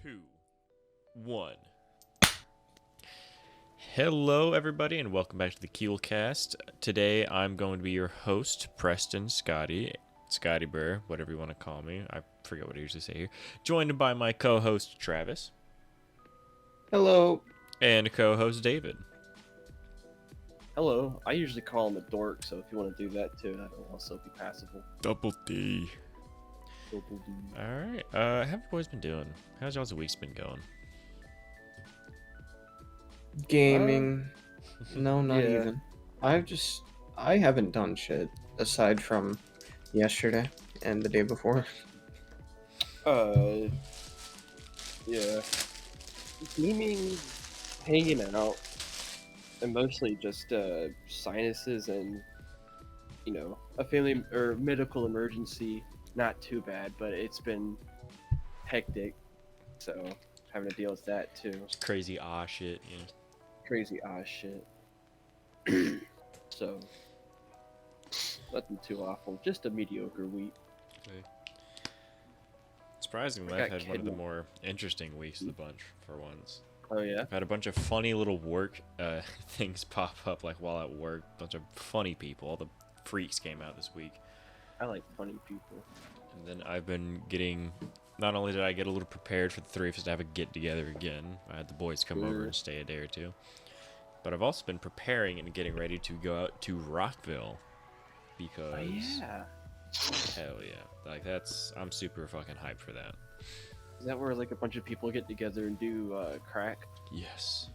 two, one. Hello, everybody, and welcome back to the Kewlcast. Today, I'm going to be your host, Preston, Scotty Burr, whatever you want to call me. I forget what I usually say here. Joined by my co-host, Travis. Hello. And co-host, David. Hello. I usually call him a dork, so if you want to do that too, that will also be passable. Double D. Double D. Alright, how have you boys been doing? How's y'all's week's been going? Gaming. No, not yeah. even. I haven't done shit aside from yesterday and the day before. Yeah. Gaming, hanging out, and mostly just sinuses and, you know, a family or medical emergency. Not too bad, but it's been hectic, so having to deal with that too. Crazy shit, yeah. Crazy shit. So nothing too awful, just a mediocre week. Okay. Surprisingly, I've had one of the more interesting weeks of the bunch for once. Oh yeah? I've had a bunch of funny little work things pop up, like while at work. A bunch of funny people. All the freaks came out this week. I like funny people. And then I've been getting, not only did I get a little prepared for the three of us to have a get together again, I had the boys come over and stay a day or two, but I've also been preparing and getting ready to go out to Rockville, because hell yeah, like I'm super fucking hyped for that. Is that where like a bunch of people get together and do crack? Yes.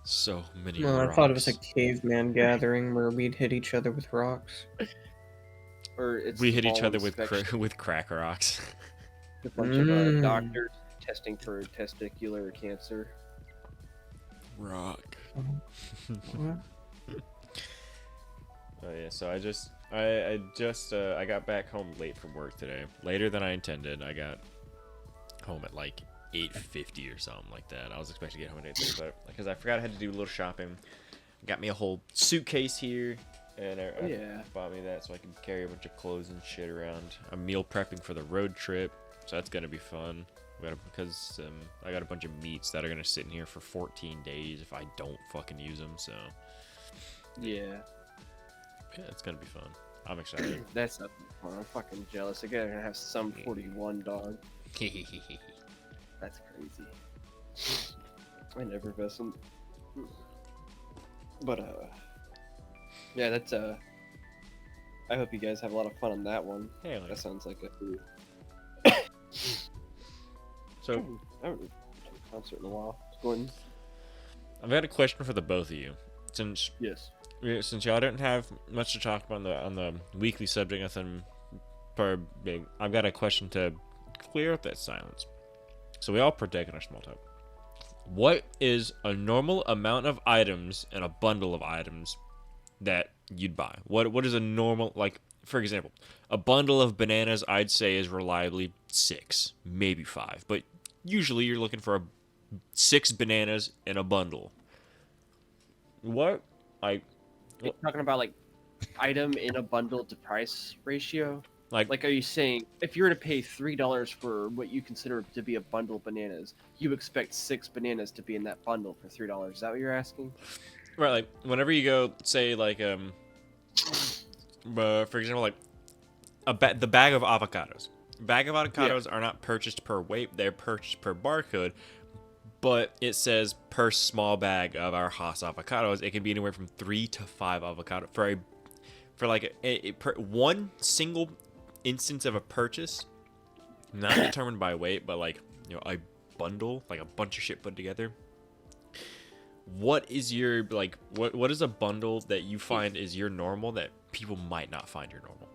So many No, I rocks. thought it was a caveman gathering where we'd hit each other with rocks. Or it's We hit each fall other with inspection. with crack rocks. A bunch of doctors testing for testicular cancer. Rock. What? Oh yeah, so I got back home late from work today. Later than I intended. I got home at like 8:50 or something like that. I was expecting to get home at 8:30, but because I forgot I had to do a little shopping. Got me a whole suitcase here, and I bought me that so I can carry a bunch of clothes and shit around. I'm meal prepping for the road trip, so that's gonna be fun. Because I got a bunch of meats that are gonna sit in here for 14 days if I don't fucking use them. So Yeah. yeah, it's gonna be fun. I'm excited. That's not fun. I'm fucking jealous. I gotta have some 41 dog. That's crazy. I never vessel. But yeah, that's I hope you guys have a lot of fun on that one. Hey, That sounds like a so I haven't been to a concert in a while. Gordon? I've got a question for the both of you. Since y'all don't have much to talk about on the weekly subject, nothing big, I've got a question to clear up that silence. So we all partake in our small talk. What is a normal amount of items in a bundle of items that you'd buy? What is a normal, like, for example, a bundle of bananas I'd say is reliably 6, maybe 5, but usually you're looking for 6 bananas in a bundle. What? You're talking about like item in a bundle to price ratio? Like, are you saying if you were to pay $3 for what you consider to be a bundle of bananas, you expect 6 bananas to be in that bundle for $3? Is that what you're asking? Right, like whenever you go, say like for example, like the bag of avocados. Bag of avocados are not purchased per weight; they're purchased per barcode. But it says per small bag of our Haas avocados, it can be anywhere from 3 to 5 avocados for like one single instance of a purchase, not determined by weight, but like, you know, a bundle, like a bunch of shit put together. What is your, like, what is a bundle that you find is your normal that people might not find your normal?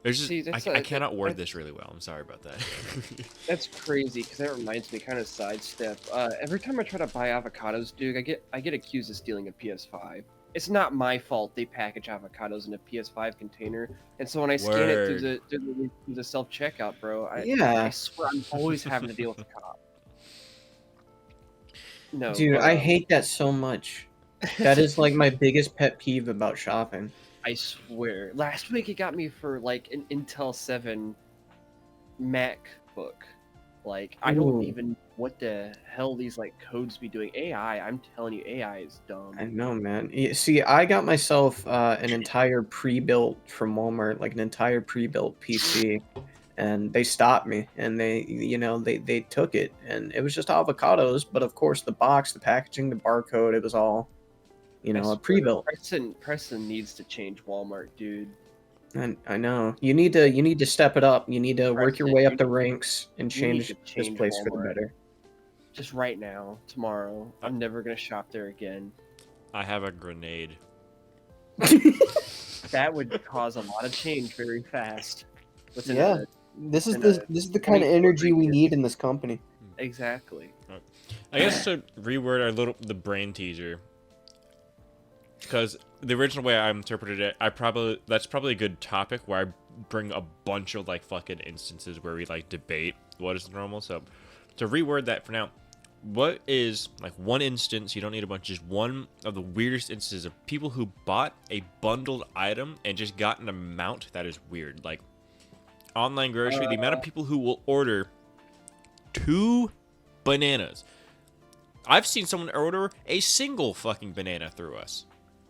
There's just, I cannot word this really well. I'm sorry about that. That's crazy, because that reminds me, kind of sidestep. Every time I try to buy avocados, dude, I get accused of stealing a PS5. It's not my fault they package avocados in a PS5 container, and so when I scan it through the self-checkout, bro, I swear I'm always having to deal with the cop. No, dude, I hate that so much. That is like my biggest pet peeve about shopping. I swear. Last week it got me for like an Intel 7 MacBook Like, I don't Ooh. even what the hell these like codes be doing. AI, I'm telling you, AI is dumb. I know, man. See, I got myself an entire pre-built from Walmart, like an entire pre-built PC, and they stopped me, and they took it, and it was just avocados, but of course the box, the packaging, the barcode, it was all, I a swear, pre-built. Preston needs to change Walmart, dude. And I know you need to step it up. You need to work your Preston, way up the ranks and you need change to this change place for the Walmart. better. Just right now, tomorrow. I'm never gonna shop there again. I have a grenade. That would cause a lot of change very fast. Within Yeah. This is in the kind of 24 energy we radius. need in this company. Exactly. I guess to reword the brain teaser, because the original way I interpreted it, that's probably a good topic where I bring a bunch of like fucking instances where we like debate what is normal. So to reword that for now, what is like one instance, you don't need a bunch, just one of the weirdest instances of people who bought a bundled item and just got an amount that is weird, like online grocery, the amount of people who will order 2 bananas. I've seen someone order a single fucking banana through us.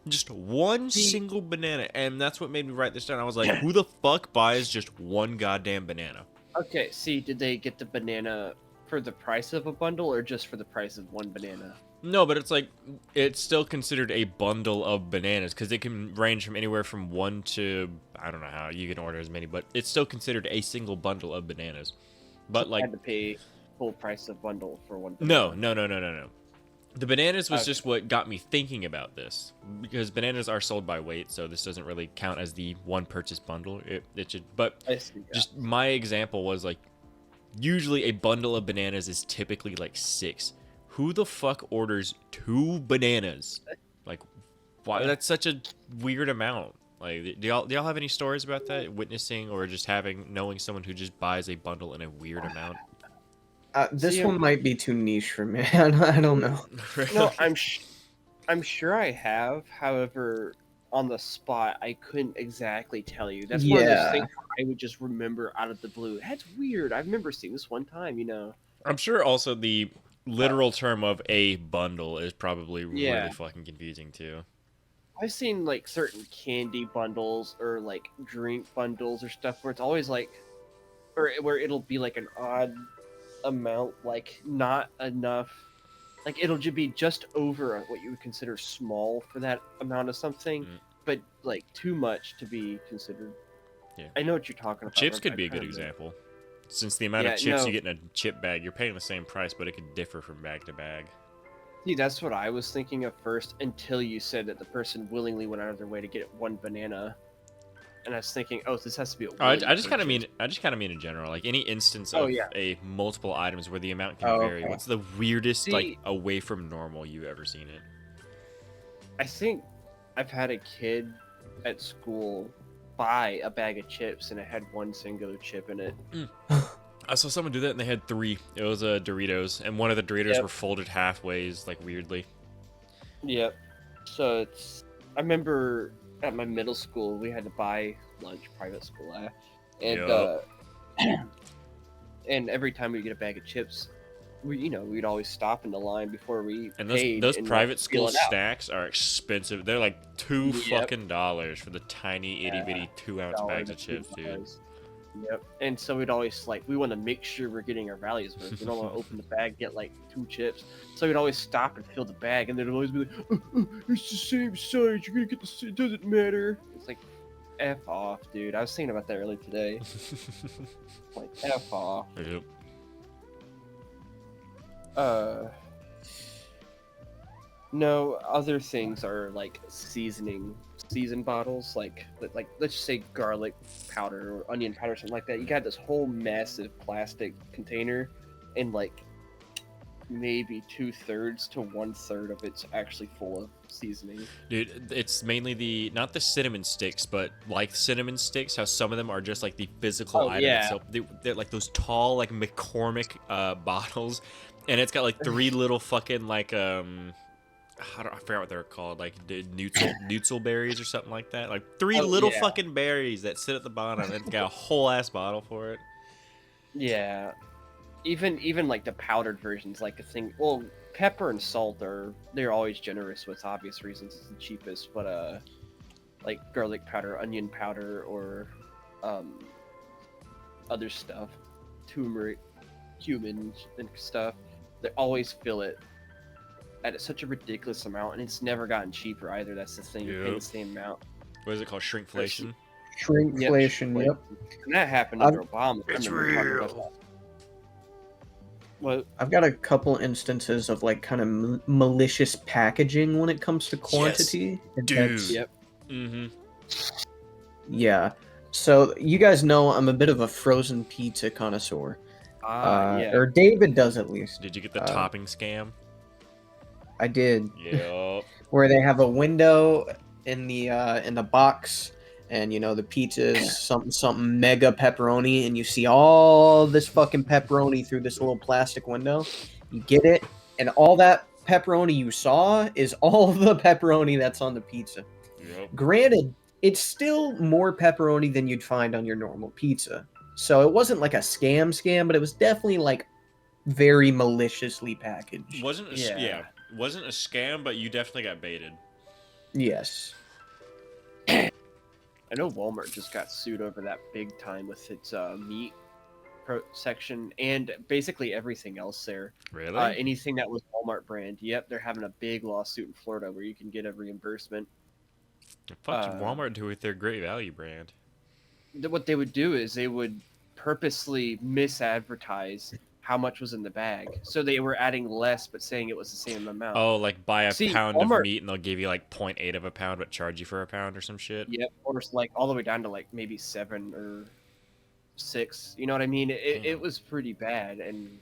Just one single banana, and that's what made me write this down. I was like, who the fuck buys just one goddamn banana? Okay, see, did they get the banana for the price of a bundle or just for the price of one banana? No, but it's like, it's still considered a bundle of bananas, because it can range from anywhere from 1 to, I don't know how, you can order as many, but it's still considered a single bundle of bananas. But So like, I had to pay full price of bundle for one banana. No. The bananas was just what got me thinking about this, because bananas are sold by weight, so this doesn't really count as the one purchase bundle. It should, but I see, yeah. just my example was like, usually a bundle of bananas is typically like 6. Who the fuck orders 2 bananas? Like, why? That's such a weird amount. Like, do y'all have any stories about that? Witnessing or just knowing someone who just buys a bundle in a weird amount? This one might be too niche for me. I don't know. No, I'm sure I have. However, on the spot, I couldn't exactly tell you. That's one of those things I would just remember out of the blue. That's weird. I remember seeing this one time, I'm sure also the literal term of a bundle is probably Yeah. really fucking confusing too. I've seen like certain candy bundles or like drink bundles or stuff where it's always like, or where it'll be like an odd amount, like not enough. Like it'll just be just over what you would consider small for that amount of something, but like too much to be considered. Yeah. I know what you're talking about. Chips I'm could be a good trying to- example. Since the amount of chips you get in a chip bag, you're paying the same price, but it could differ from bag to bag. See, that's what I was thinking of first until you said that the person willingly went out of their way to get one banana. And I was thinking, oh, this has to be a I willing just kind of purchase. mean in general, like any instance Oh, of yeah. a multiple items where the amount can vary. okay. What's the weirdest like See- away from normal you ever seen it? I think I've had a kid at school buy a bag of chips and it had one singular chip in it. I saw someone do that and they had 3. It was Doritos, and one of the Doritos Yep. were folded halfways, like weirdly. Yep. So I remember at my middle school we had to buy lunch, private school, and and every time we get a bag of chips, we'd always stop in the line before we And paid those and, private feel school it out. snacks are expensive. They're like $2 Yep. fucking dollars for the tiny itty bitty 2-ounce bags of chips, dude. Yep. And so we'd always we want to make sure we're getting our values worth. We don't want to open the bag, get like 2 chips. So we'd always stop and fill the bag, and they'd always be like, "It's the same size. You're gonna get the same. It doesn't matter." It's like, f off, dude. I was thinking about that earlier today. Like, f off. Yep. No, other things are like season bottles, like let's just say garlic powder or onion powder or something like that. You got this whole massive plastic container, and like maybe 2/3 to 1/3 of it's actually full of seasoning. Dude, it's mainly not the cinnamon sticks, but like cinnamon sticks, how some of them are just like the physical Oh, item yeah. itself. They're like those tall, like McCormick bottles, and it's got like 3 little fucking like I forgot what they're called, like the Nutzel berries or something like that. Like 3 little yeah. fucking berries that sit at the bottom, and it's got a whole ass bottle for it. Yeah, even like the powdered versions, like a thing. Well, pepper and salt they're always generous with obvious reasons. It's the cheapest, but like garlic powder, onion powder, or other stuff, turmeric, cumin, and stuff. They always fill it at such a ridiculous amount, and it's never gotten cheaper either. That's the thing. You pay the same amount. What is it called? Shrinkflation? Shrinkflation, yep. And that happened under Obama. It's real. What? I've got a couple instances of like kind of malicious packaging when it comes to quantity. Yes. Dude. Yep. Mm-hmm. Yeah. So you guys know I'm a bit of a frozen pizza connoisseur. Yeah. Or David does at least. Did you get the topping scam? I did. Yep. Where they have a window in the box, and you know the pizza is something mega pepperoni, and you see all this fucking pepperoni through this little plastic window. You get it, and all that pepperoni you saw is all the pepperoni that's on the pizza. Yep. Granted, it's still more pepperoni than you'd find on your normal pizza. So it wasn't like a scam, but it was definitely like very maliciously packaged. Wasn't a scam, but you definitely got baited. Yes. I know Walmart just got sued over that big time with its meat section and basically everything else there. Really? Anything that was Walmart brand. Yep, they're having a big lawsuit in Florida where you can get a reimbursement. The fuck did Walmart do with their Great Value brand? What they would do is they would purposely misadvertise how much was in the bag. So they were adding less but saying it was the same amount. Oh, like buy a pound Walmart, of meat and they'll give you like 0.8 of a pound but charge you for a pound or some shit? Yep, or like all the way down to like maybe 7 or 6. You know what I mean? It was pretty bad, and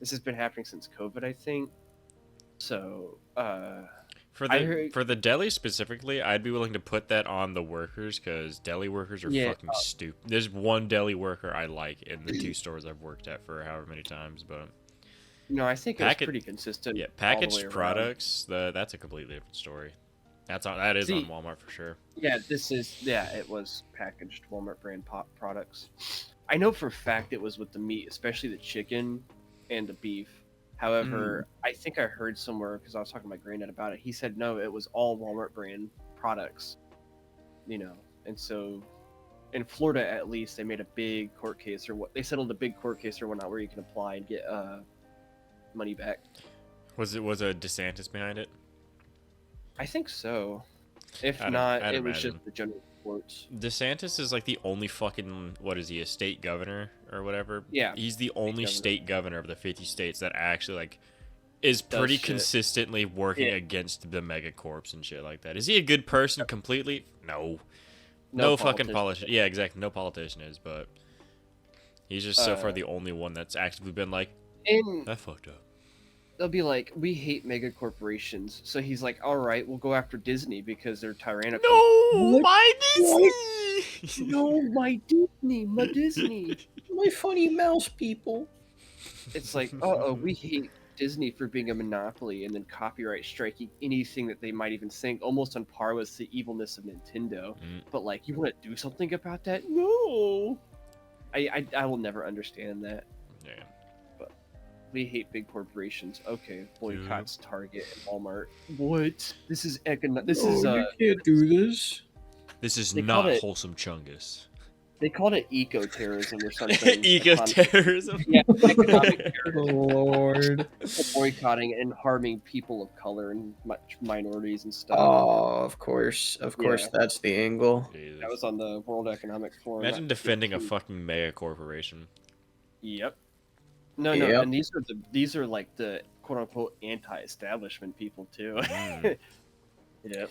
this has been happening since COVID, I think. So, for the deli specifically, I'd be willing to put that on the workers because deli workers are fucking stupid. There's one deli worker I like in the 2 stores I've worked at for however many times, but no, I think it's pretty consistent. Yeah, packaged products, that's a completely different story. That is on Walmart for sure. Yeah, it was packaged Walmart brand products. I know for a fact it was with the meat, especially the chicken and the beef. However, I think I heard somewhere, because I was talking to my granddad about it, he said no, it was all Walmart brand products. You know, and so in Florida at least, they made a big court case, or what they settled a big court case or whatnot, where you can apply and get money back. Was a DeSantis behind it? I think so. If not, it was just the general courts. DeSantis is like the only fucking, what is he, a state governor or whatever? Yeah. He's the only state governor of the 50 states that actually like is pretty consistently working against the megacorps and shit like that. Is he a good person completely? No. No fucking politician. Yeah, exactly. No politician is, but he's just so far the only one that's actively been like, that fucked up. They'll be like, we hate mega corporations. So he's like, all right, we'll go after Disney because they're tyrannical. No, my Disney! No, my Disney, my Disney. My funny mouse people. It's like, we hate Disney for being a monopoly and then copyright striking anything that they might even think, almost on par with the evilness of Nintendo. But like, you want to do something about that? No! I will never understand that. Yeah. We hate big corporations. Okay, boycotts Target and Walmart. What? This is you can't do this. This is not wholesome chungus. They called it eco-terrorism or something. Eco-terrorism? Yeah, economic terrorism. Lord. Boycotting and harming people of color and minorities and stuff. Oh, of course, that's the angle. Jesus. That was on the World Economic Forum. Imagine defending a fucking mega corporation. Yep. No, and these are like the quote unquote anti-establishment people too. Yep.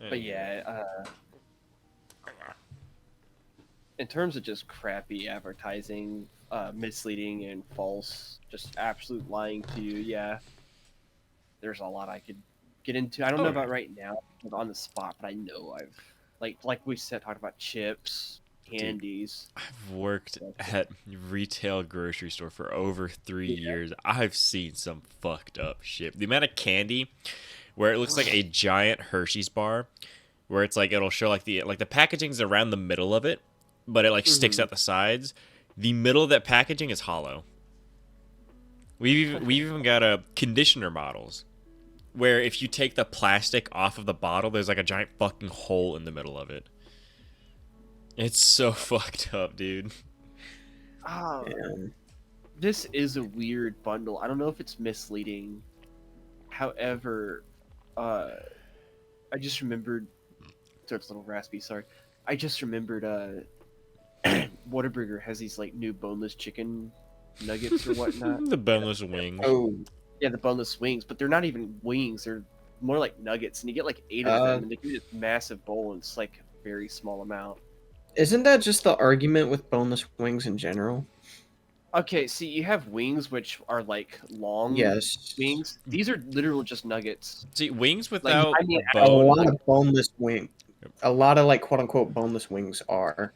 But yeah, in terms of just crappy advertising, misleading and false, just absolute lying to you, yeah, there's a lot I could get into. I don't know about right now on the spot, but I know I've like we said, talked about chips. Candies. Dude, I've worked at retail grocery store for over 3 years. I've seen some fucked up shit. The amount of candy where it looks like a giant Hershey's bar, where it's like it'll show like the packaging's around the middle of it, but it like sticks Mhm. out the sides. The middle of that packaging is hollow. We've even got conditioner bottles where if you take the plastic off of the bottle, there's like a giant fucking hole in the middle of it. It's so fucked up, dude. Ah, And this is a weird bundle. I don't know if it's misleading. However, uh, I just remembered. So it's a little raspy. Sorry. I just remembered. Whataburger has these like new boneless chicken nuggets or whatnot. The boneless wings. oh, Yeah, the boneless wings, but they're not even wings. They're more like nuggets, and you get like 8 of Uh, them, and they give you this massive bowl, and it's like a very small amount. isn't that just the argument with boneless wings in general? Okay, see, you have wings which are like long Yes. wings. These are literal just nuggets. See, wings Like without I mean, a A bone. lot of boneless wing, a lot of like quote unquote boneless wings are.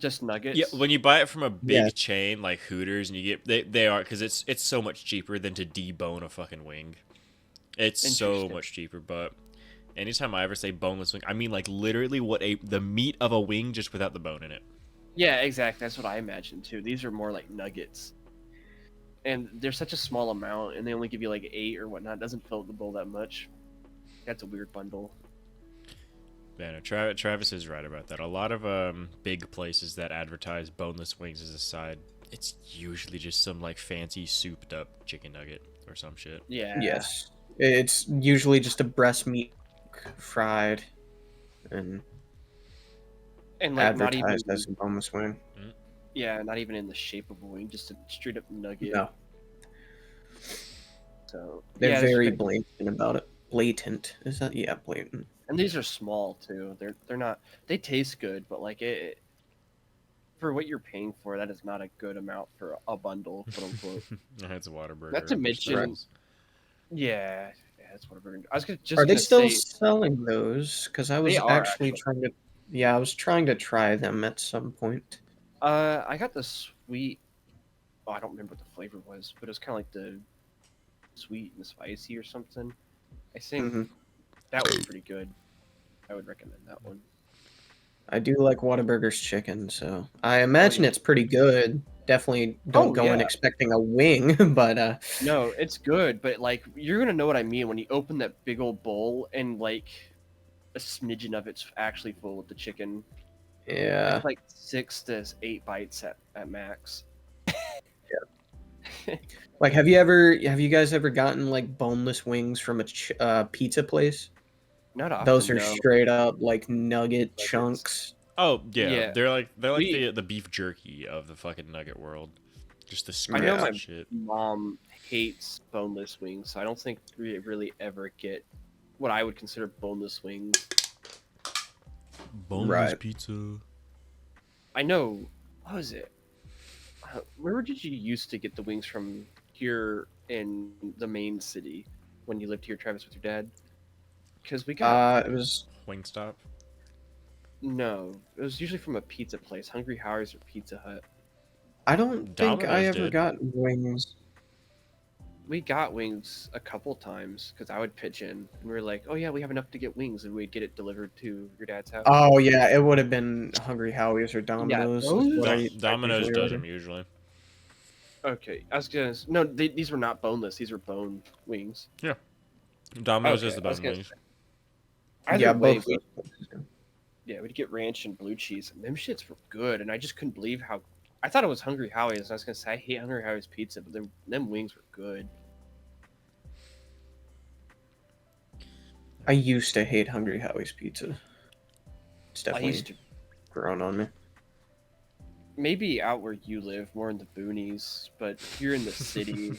just nuggets. Yeah, when you buy it from a big Yeah. chain like Hooters, and you get they are because it's so much cheaper than to debone a fucking wing. It's so Interesting. much cheaper. But anytime I ever say boneless wing, I mean like literally the meat of a wing just without the bone in it. Yeah, exactly. That's what I imagined too. These are more like nuggets, and they're such a small amount, and they only give you like 8 or whatnot. It doesn't fill the bowl that much. That's a weird bundle. Man, Travis is right about that. A lot of big places that advertise boneless wings as a side, it's usually just some like fancy souped up chicken nugget or some shit. Yeah. Yes. It's usually just a breast meat fried and And like not even advertised as a boneless wing. yeah, not even in the shape of a wing, just a straight up nugget. No, So they're yeah, this is very pretty- blatant about it. Blatant. Is that? Yeah, blatant. and these are small too. They're not. They taste good, but like it for what you're paying for, that is not a good amount for a bundle, quote unquote. That's a Whataburger. Not to mention- Specials. Yeah, that's what we're. I was just Are they gonna still say selling those? Because I was They are, actually actually. trying to. Yeah, I was trying to try them at some point. I got the sweet. Oh, I don't remember what the flavor was, but it was kind of like the sweet and spicy or something. I think Mhm. that was pretty good. I would recommend that one. I do like Whataburger's chicken, so I imagine yeah. it's pretty good. Definitely don't Oh, go in yeah. expecting a wing, but No, it's good, but like you're gonna know what I mean when you open that big old bowl and like a smidgen of it's actually full with the chicken. yeah. It's like 6 to 8 bites at max. Like, have you guys ever gotten like boneless wings from a pizza place? Not often. Those are no. straight up like nugget Nuggets. chunks. Oh yeah, Yeah. they're like We- the beef jerky of the fucking nugget world. Just the I know scraps my and shit. mom hates boneless wings, so I don't think we really ever get what I would consider boneless wings. Boneless Right. pizza. I know. What was it? Where did you used to get the wings from here in the main city when you lived here, Travis, with your dad? Because we got It was Wingstop. no. It was usually from a pizza place, Hungry Howie's or Pizza Hut. I don't think I Domino's ever did. got wings. We got wings a couple times because I would pitch in and we were like, "Oh yeah, we have enough to get wings," and we'd get it delivered to your dad's house. Oh yeah, it would have been Hungry Howie's or Domino's. is those- what I Domino's usually does order. them usually. Okay, I was gonna. No, these were not boneless. These were bone wings. Domino's Okay, is the I was bone gonna wings. Either Yeah, way, both. we'd get ranch and blue cheese, and them shits were good. And I just couldn't believe how. I thought it was Hungry Howie's. And I was gonna say I hate Hungry Howie's pizza, but them wings were good. I used to hate Hungry Howie's pizza. It's I definitely used to grown on me. maybe out where you live, more in the boonies, but here in the city,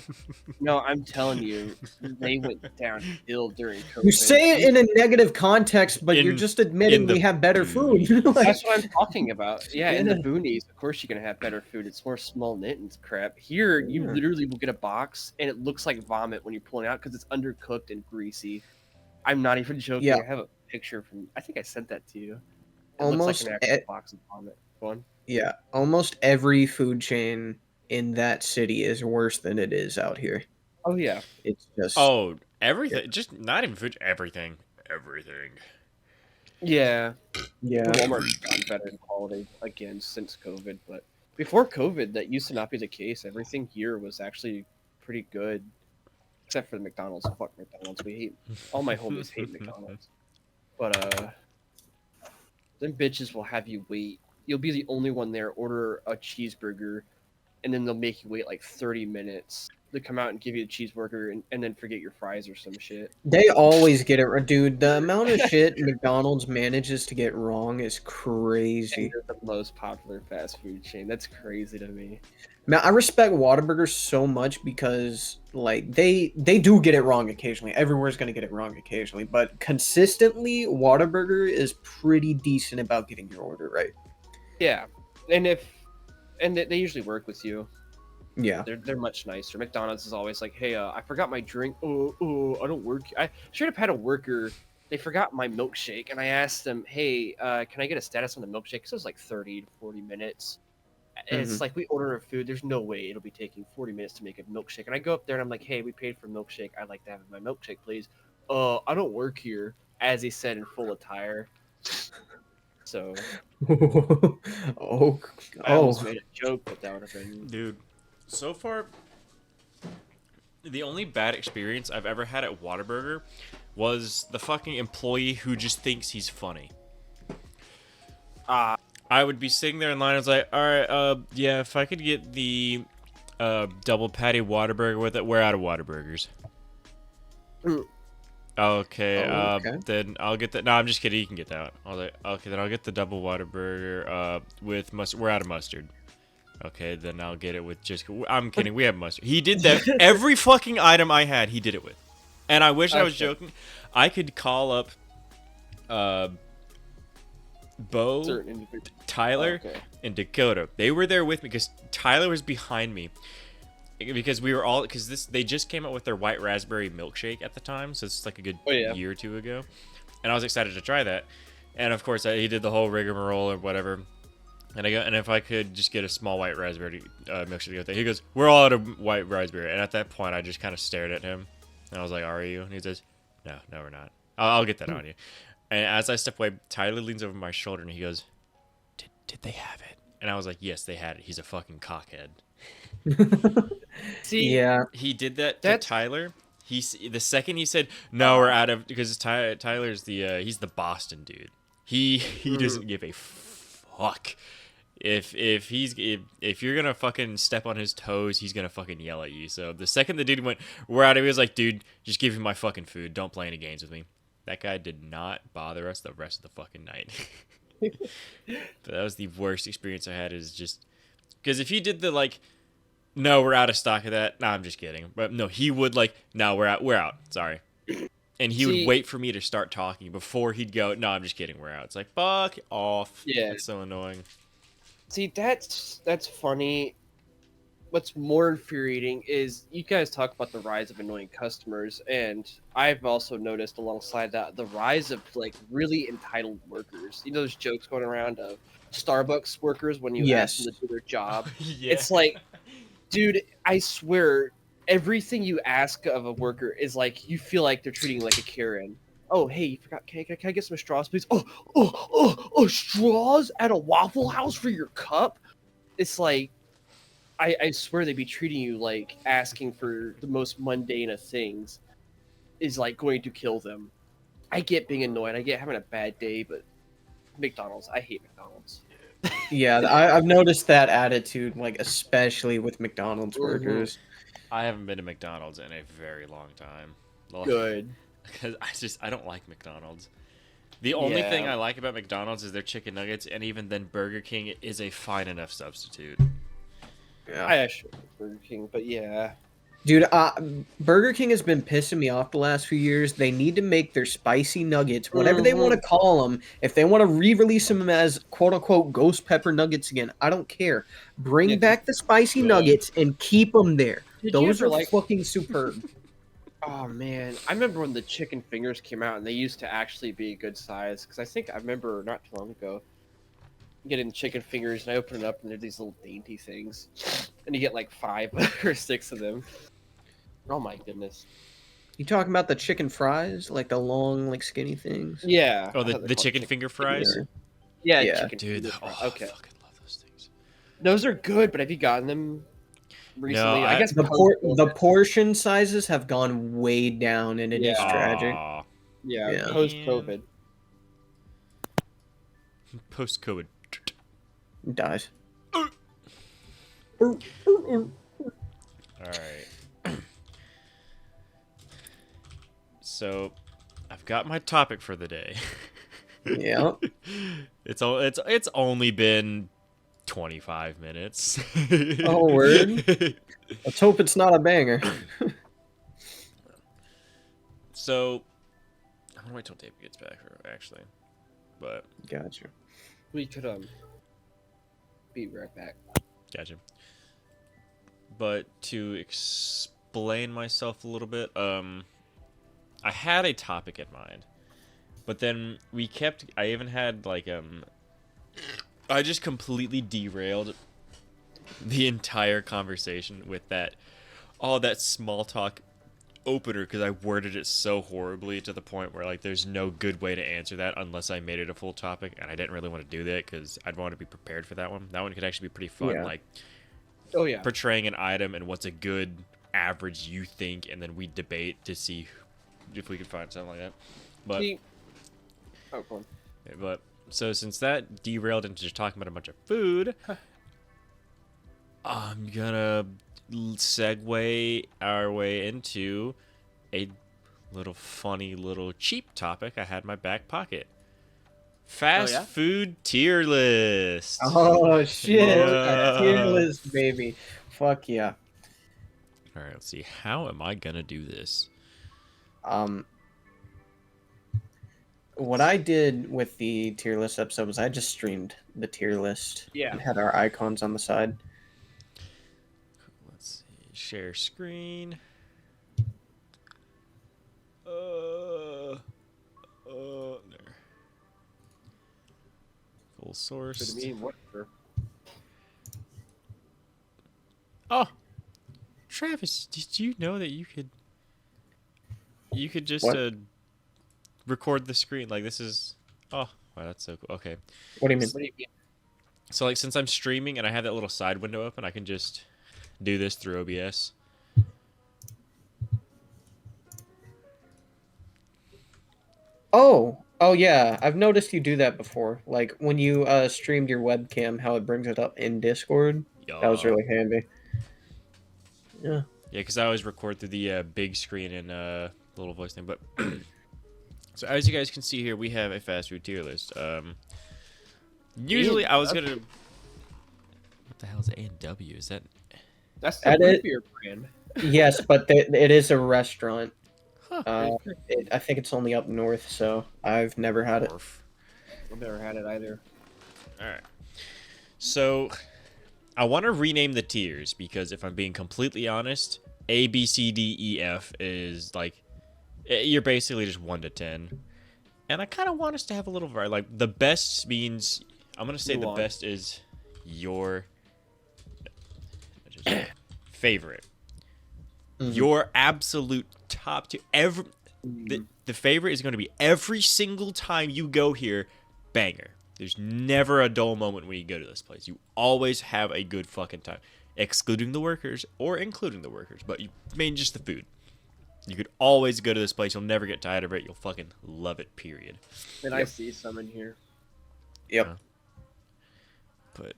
no, I'm telling you, they went downhill during COVID. You say it in a negative context, but you're In- just in admitting the we have better food. Like, That's what I'm talking about. Yeah, in the Yeah. boonies, of course you're gonna have better food. It's more small knit and crap. Here, you Yeah. literally will get a box and it looks like vomit when you pull it out because it's undercooked and greasy. I'm not even joking. Yeah. I have a picture from. I think I sent that to you. It Almost looks like an actual e- box of vomit. Go on. Yeah, almost every food chain in that city is worse than it is out here. Oh yeah. It's just Oh, everything. Just not even food. Everything. Everything. Yeah, Yeah. Walmart's gotten better in quality again since COVID, but before COVID, that used to not be the case. Everything here was actually pretty good, except for the McDonald's. Fuck McDonald's. We hate all my homies hate McDonald's, but them bitches will have you wait. You'll be the only one there. Order a cheeseburger, and then they'll make you wait like 30 minutes. They come out and give you a cheeseburger, and then forget your fries or some shit. They always get it, dude. The amount of shit McDonald's manages to get wrong is And crazy. they're the most popular fast food chain. That's crazy to me. Man, I respect Whataburger so much because like they do get it wrong occasionally. Everywhere's gonna get it wrong occasionally, but consistently, Whataburger is pretty decent about getting your order right. Yeah, and they usually work with you. Yeah. They're much nicer. McDonald's is always like, hey, I forgot my drink. Oh, I don't work. I should have had a worker. They forgot my milkshake, and I asked them, hey, can I get a status on the milkshake? Because it was like 30 to 40 minutes. And it's like, we order a food. There's no way it'll be taking 40 minutes to make a milkshake. And I go up there and I'm like, hey, we paid for milkshake. I'd like to have my milkshake, please. I don't work here, as he said in full attire. So Oh, I almost made a joke, but that would have been. Dude, so far, the only bad experience I've ever had at Whataburger was the fucking employee who just thinks he's funny. I would be sitting there in line. I was like, all right, yeah, if I could get the double patty Whataburger with it, we're out of Whataburgers. Okay, okay. then I'll get that. No, I'm just kidding. You can get that. I was like, okay, then I'll get the double Whataburger with mustard. We're out of mustard. Okay, then I'll get it with just. I'm kidding. We have mustard. He did that. Every fucking item I had, he did it with. And I wish I was joking. I could call up Bo, Tyler, and Dakota. They were there with me because Tyler was behind me. Because we were all they just came out with their white raspberry milkshake at the time, so it's like a good year or two ago, and I was excited to try that. And of course, he did the whole rigmarole or whatever. And and if I could just get a small white raspberry milkshake with it, he goes, "We're all out of white raspberry." And at that point, I just kind of stared at him, and I was like, "Are you?" And he says, "No, we're not. I'll get that on you." And as I step away, Tyler leans over my shoulder and he goes, "Did they have it?" And I was like, "Yes, they had it." He's a fucking cockhead. See, yeah, he did that to Tyler. The second he said no, we're out of, because Tyler's he's the Boston dude. He doesn't give a fuck if you're gonna fucking step on his toes, he's gonna fucking yell at you. So the second the dude went, we're out of, he was like, dude, just give me my fucking food. Don't play any games with me. That guy did not bother us the rest of the fucking night. But that was the worst experience I had. Is just because if he did the like, no, we're out of stock of that. Nah, I'm just kidding. But no, he would like, no, we're out. Sorry. And he would wait for me to start talking before he'd go, no, I'm just kidding, we're out. It's like, fuck off. Yeah. It's so annoying. See, that's funny. What's more infuriating is you guys talk about the rise of annoying customers, and I've also noticed alongside that the rise of like really entitled workers. You know, there's jokes going around of Starbucks workers when you ask them to do their job. Yeah. It's like, dude, I swear, everything you ask of a worker is like, you feel like they're treating you like a Karen. Oh, hey, you forgot cake. Can I get some straws, please? Oh, straws at a Waffle House for your cup? It's like, I swear they'd be treating you like asking for the most mundane of things is like going to kill them. I get being annoyed. I get having a bad day, but McDonald's, I hate McDonald's. Yeah, I've noticed that attitude, like especially with McDonald's burgers. I haven't been to McDonald's in a very long time. Good. Because I don't like McDonald's. The only thing I like about McDonald's is their chicken nuggets, and even then Burger King is a fine enough substitute. Yeah. I actually like Burger King, but yeah. Dude, Burger King has been pissing me off the last few years. They need to make their spicy nuggets, whatever they want to call them. If they want to re-release them as quote-unquote ghost pepper nuggets again, I don't care. Bring back the spicy nuggets and keep them there. Those are fucking superb. Oh, man. I remember when the chicken fingers came out, and they used to actually be a good size. Because I remember not too long ago getting chicken fingers, and I open it up, and they're these little dainty things. And you get like 5 or 6 of them. Oh, my goodness. You talking about the chicken fries, like the long, like skinny things? Yeah. Oh, I thought the they're called chicken finger fries. Yeah. Yeah, Yeah. chicken Dude, finger oh, fries. I Okay. fucking love those things. Those are good, but have you gotten them recently? I guess The portion sizes have gone way down, and it is Yeah. tragic. Aw, Yeah, Yeah. post COVID. post-COVID. Dies. All right. So, I've got my topic for the day. Yeah. It's only been 25 minutes. Oh, word. Let's hope it's not a banger. So, I'm gonna wait till Dave gets back, actually. But Gotcha. We could be right back. gotcha. But to explain myself a little bit, I had a topic in mind, but then I even had like I just completely derailed the entire conversation with that small talk opener because I worded it so horribly to the point where like there's no good way to answer that unless I made it a full topic, and I didn't really want to do that because I'd want to be prepared for that one. That one could actually be pretty fun, Yeah. like Oh yeah. portraying an item and what's a good average you think, and then we debate to see if we could find something like that. But See- Oh, go on. but so since that derailed into just talking about a bunch of food, I'm gonna segue our way into a little funny little cheap topic I had in my back pocket. Fast yeah? food tier list. Oh shit! Yeah. Tier list, baby. Fuck yeah. All right, let's see. How am I gonna do this? What I did with the tier list episode was I just streamed the tier list. Yeah. And had our icons on the side. Let's see. Share screen. There. Full source. So to me, whatever. Oh, Travis, did you know that you could just What? record the screen like this is? Oh, wow, that's so cool. Okay, What do you mean? What do you mean? so like since I'm streaming and I have that little side window open, I can just do this through OBS. Oh yeah. I've noticed you do that before. Like when you streamed your webcam, how it brings it up in Discord. That was really handy. Yeah. Yeah, because I always record through the big screen and little voice thing. But so as you guys can see here, we have a fast food tier list. Usually I was gonna. What the hell is A&W? Is that? That's the At it- root beer brand. Yes, but it is a restaurant. Huh. I think it's only up north, so I've never had it. I've never had it either. All right. So I want to rename the tiers because if I'm being completely honest, A, B, C, D, E, F is like you're basically just 1 to 10, and I kind of want us to have a little variety. Like the best means I'm gonna say the Nuance. best is your favorite, Mhm. your absolute top two. The favorite is going to be every single time you go here, banger. There's never a dull moment when you go to this place. You always have a good fucking time, excluding the workers or including the workers, but you mean just the food. You could always go to this place. You'll never get tired of it. You'll fucking love it, period. And I see some in here. Yep. But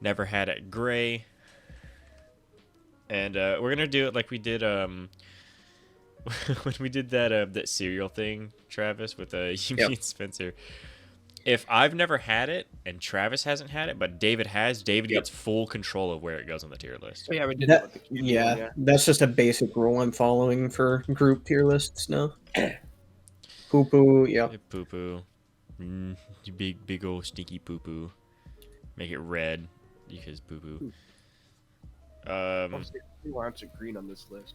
never had it gray. And we're going to do it like we did when we did that cereal thing, Travis, with you Yep. and Spencer. If I've never had it and Travis hasn't had it, but David has, David Yep. gets full control of where it goes on the tier list. Oh, yeah, we did that with the cutie Yeah, one, that's just a basic rule I'm following for group tier lists now. Poo poo, yeah. Hey, poo poo. You big old stinky poo poo. Make it red because poo poo. Let's see why it's green on this list.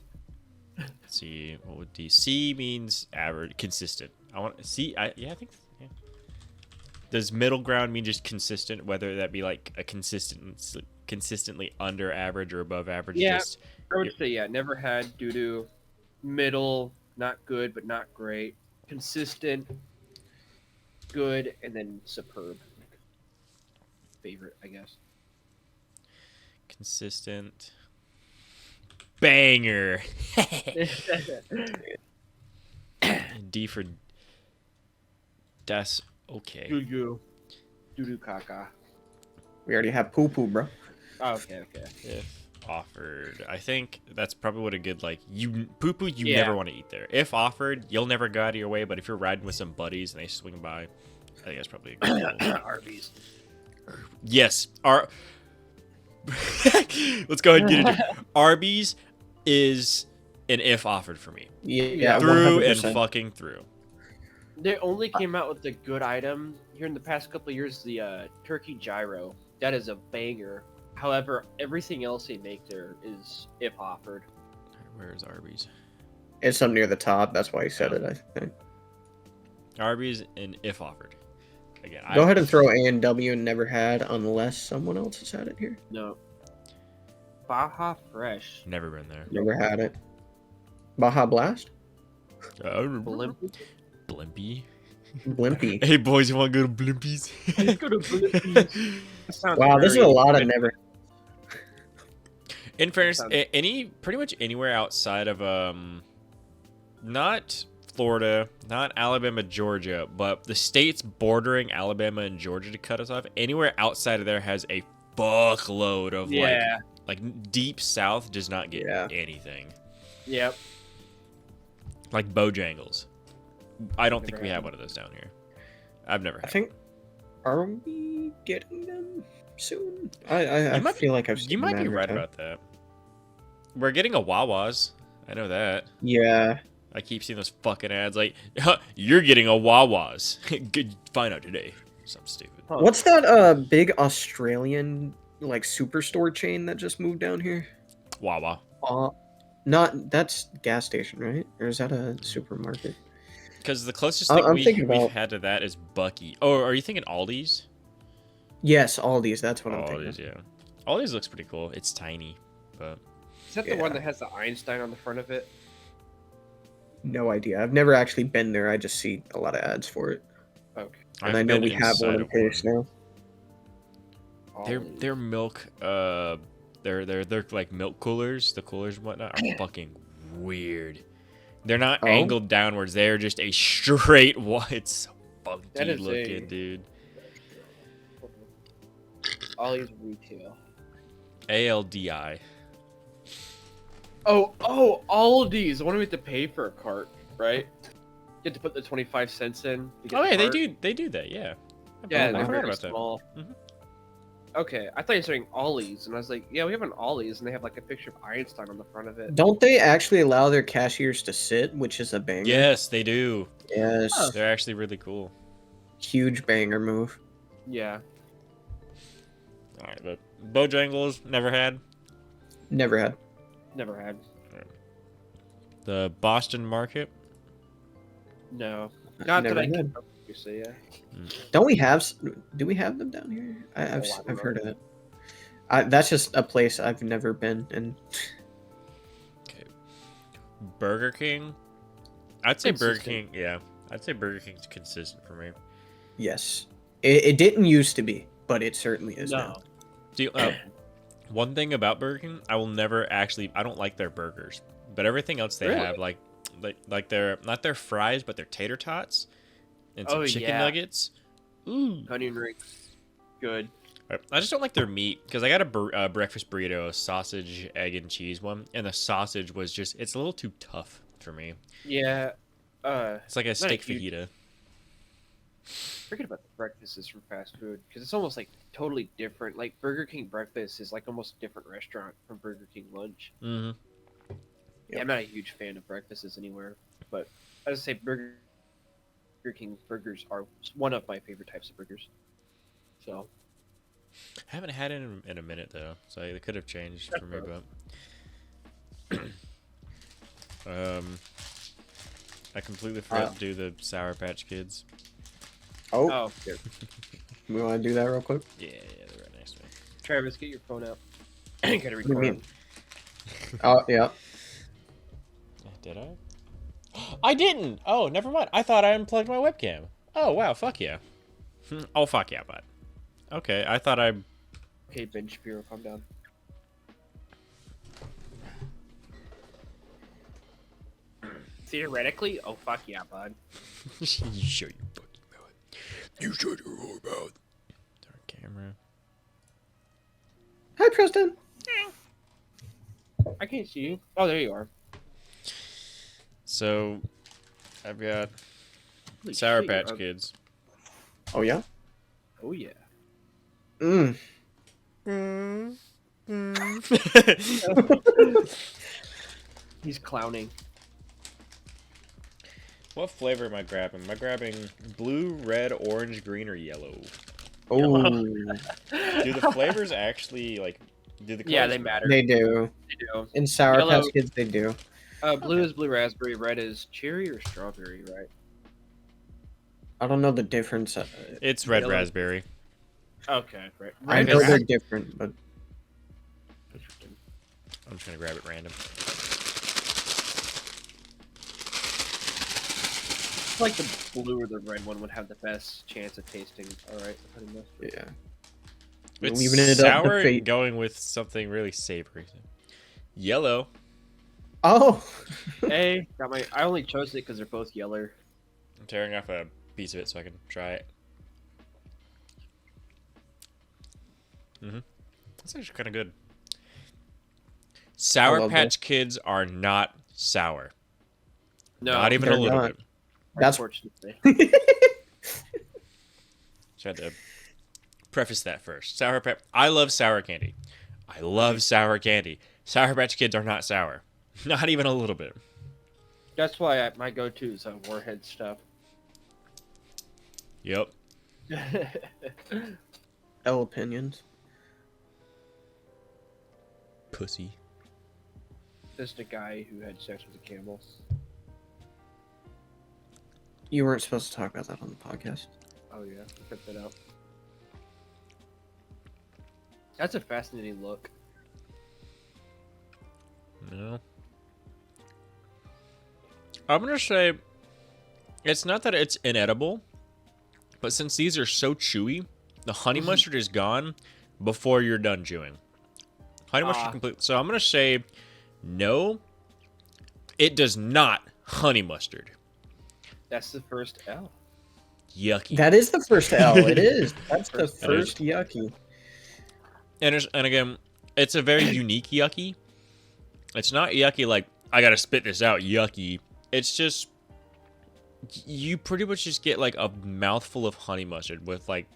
Let's see, what would D? C means average, consistent. I want C. I think. Yeah. Does middle ground mean just consistent? Whether that be like a consistently under average or above average? Yeah. Just I would say, yeah, never had due to middle, not good but not great, consistent, good, and then superb. Favorite, I guess. Consistent. Banger. D for das okay. Doo doo caca. We already have poo poo, bro. Oh, okay. If offered, I think that's probably what a good like you poo poo you Yeah. never want to eat there. If offered, you'll never go out of your way. But if you're riding with some buddies and they swing by, I think that's probably a good deal. Arby's. Yes, let's go ahead and get into it. Arby's is an if offered for me. Yeah, Through 100%. and fucking through. They only came out with the good item here in the past couple of years. The turkey gyro. That is a banger. However, everything else they make there is if offered. Where's Arby's? It's up near the top. That's why he said it. I think. Arby's and if offered. Again, Go ahead and throw A&W and never had unless someone else has had it here. No. Baja Fresh. Never been there. Never had it. Baja Blast? Blimp. Blimpy. Blimpy. Hey boys, you want to go to Blimpies? Let's go to Blimpies. That sounds Wow, this is a very- lot of never. In fairness, Sounds- pretty much anywhere outside of not Florida, not Alabama, Georgia, but the states bordering Alabama and Georgia to cut us off. Anywhere outside of there has a fuckload of Yeah. like deep south does not get Yeah. anything. Yep. Like Bojangles. I don't think Never we had have one of those down here. I've never I had. think. Are we getting them soon? I might feel like I've seen You might them be right advertised. about that. We're getting a Wawa's. I know that. Yeah. I keep seeing those fucking ads like, you're getting a Wawa's. Good, find out today. Something stupid. Huh. What's that big Australian like superstore chain that just moved down here? Wawa. Not that's gas station, right? Or is that a supermarket? Because the closest I'm thing thinking we've about- had to that is Bucky. Oh, are you thinking Aldi's? Yes, Aldi's. That's what I'm thinking. Aldi's, yeah. Aldi's looks pretty cool. It's tiny, but Is that the one that has the Einstein on the front of it? No idea. I've never actually been there. I just see a lot of ads for it, Okay. and I've I know been we have inside one in of Paris now. Their milk, their like milk coolers, the coolers and whatnot are fucking weird. They're not Oh? angled downwards. They're just a straight It's so funky That is looking, a- dude. Ollie's retail. ALDI. Oh, Aldi's. The one we have to pay for a cart, right? You have to put the 25 cents in. to get Oh the yeah, cart. they do that. Yeah. Yeah, I they're forgot very about that. small. Mhm. Okay, I thought you were saying Ollie's, and I was like, yeah, we have an Ollie's, and they have like a picture of Einstein on the front of it. Don't they actually allow their cashiers to sit, which is a banger? Yes, they do. Yes. Huh. They're actually really cool. Huge banger move. Yeah. All right, but Bojangles never had. Never had. Never had. The Boston Market. No. Not Never that I had. can say, yeah. Don't we have? Do we have them down here? I I've don't I've know. heard of it. That's just a place I've never been, and Okay. Burger King. I'd say Burger King. Consistent. Yeah, I'd say Burger King's consistent for me. yes, it didn't used to be, but it certainly is now. No. Do you, one thing about Burger King, I will never actually. I don't like their burgers, but everything else they Really? have, like their not their fries, but their tater tots and some Oh, chicken yeah. nuggets. Ooh. Onion rings. Good. I just don't like their meat because I got a breakfast burrito, a sausage, egg, and cheese one, and the sausage was just—it's a little too tough for me. Yeah. It's like a Not a steak huge- fajita. Forget about the breakfasts from fast food because it's almost like totally different. Like Burger King breakfast is like almost a different restaurant from Burger King lunch. Mm-hmm. Yeah, I'm not a huge fan of breakfasts anywhere, but I would say Burger King burgers are one of my favorite types of burgers. So I haven't had it in a minute though, so it could have changed for me. But I completely forgot to do the Sour Patch Kids. Oh, here, we want to do that real quick. Yeah, they're right next to me. Travis, get your phone out. Gotta do you record. mean? Oh yeah. Did I? I didn't! Oh, never mind. I thought I unplugged my webcam. Oh, wow. Fuck yeah. Oh, fuck yeah, bud. Okay, I thought I... Okay, Ben Shapiro, calm down. Theoretically, oh fuck yeah, bud. You shut your fucking mouth. You shut your whore mouth. Dark camera. Hi, Preston. I can't see you. Oh, there you are. So, I've got Holy Sour shit, Patch you're Kids. Oh yeah. Oh yeah. Mm. He's clowning. What flavor am I grabbing? Am I grabbing blue, red, orange, green, or yellow? Oh, Do the flavors actually, like, do the colors Yeah, they matter. they do. They do. In Sour Yellow- Patch Kids, they do. Blue is blue raspberry, red is cherry or strawberry, right? I don't know the difference. It's red Yellow. raspberry. Okay, right. I Red know is they're different, but interesting. I'm just gonna grab it random. I feel like the blue or the red one would have the best chance of tasting alright. Honey mustard. yeah. It's Leaving it up to sour, fate. going with something really savory. Yellow. Oh. Hey, got my. I only chose it because they're both yellow. I'm tearing off a piece of it so I can try it. That's actually kind of good. Sour love Patch Kids are not sour. No, Not even a they're little not. bit. That's- unfortunately. Just had to preface that first. Sour Patch. I love sour candy. I love sour candy. Sour Patch Kids are not sour. Not even a little bit. That's why my go-to is Warhead stuff. Yep. L opinions. Pussy. Just a guy who had sex with the camels. You weren't supposed to talk about that on the podcast. Oh yeah, cut that out. That's a fascinating look. No. I'm gonna say it's not that it's inedible, but since these are so chewy, the honey mustard is gone before you're done chewing. Honey mustard complete. So I'm gonna say no. It does not honey mustard. That's the first L. Yucky. That is the first L. It is. That's the That is. first yucky. And again, it's a very unique yucky. It's not yucky like I gotta spit this out. Yucky. It's just you pretty much just get like a mouthful of honey mustard with like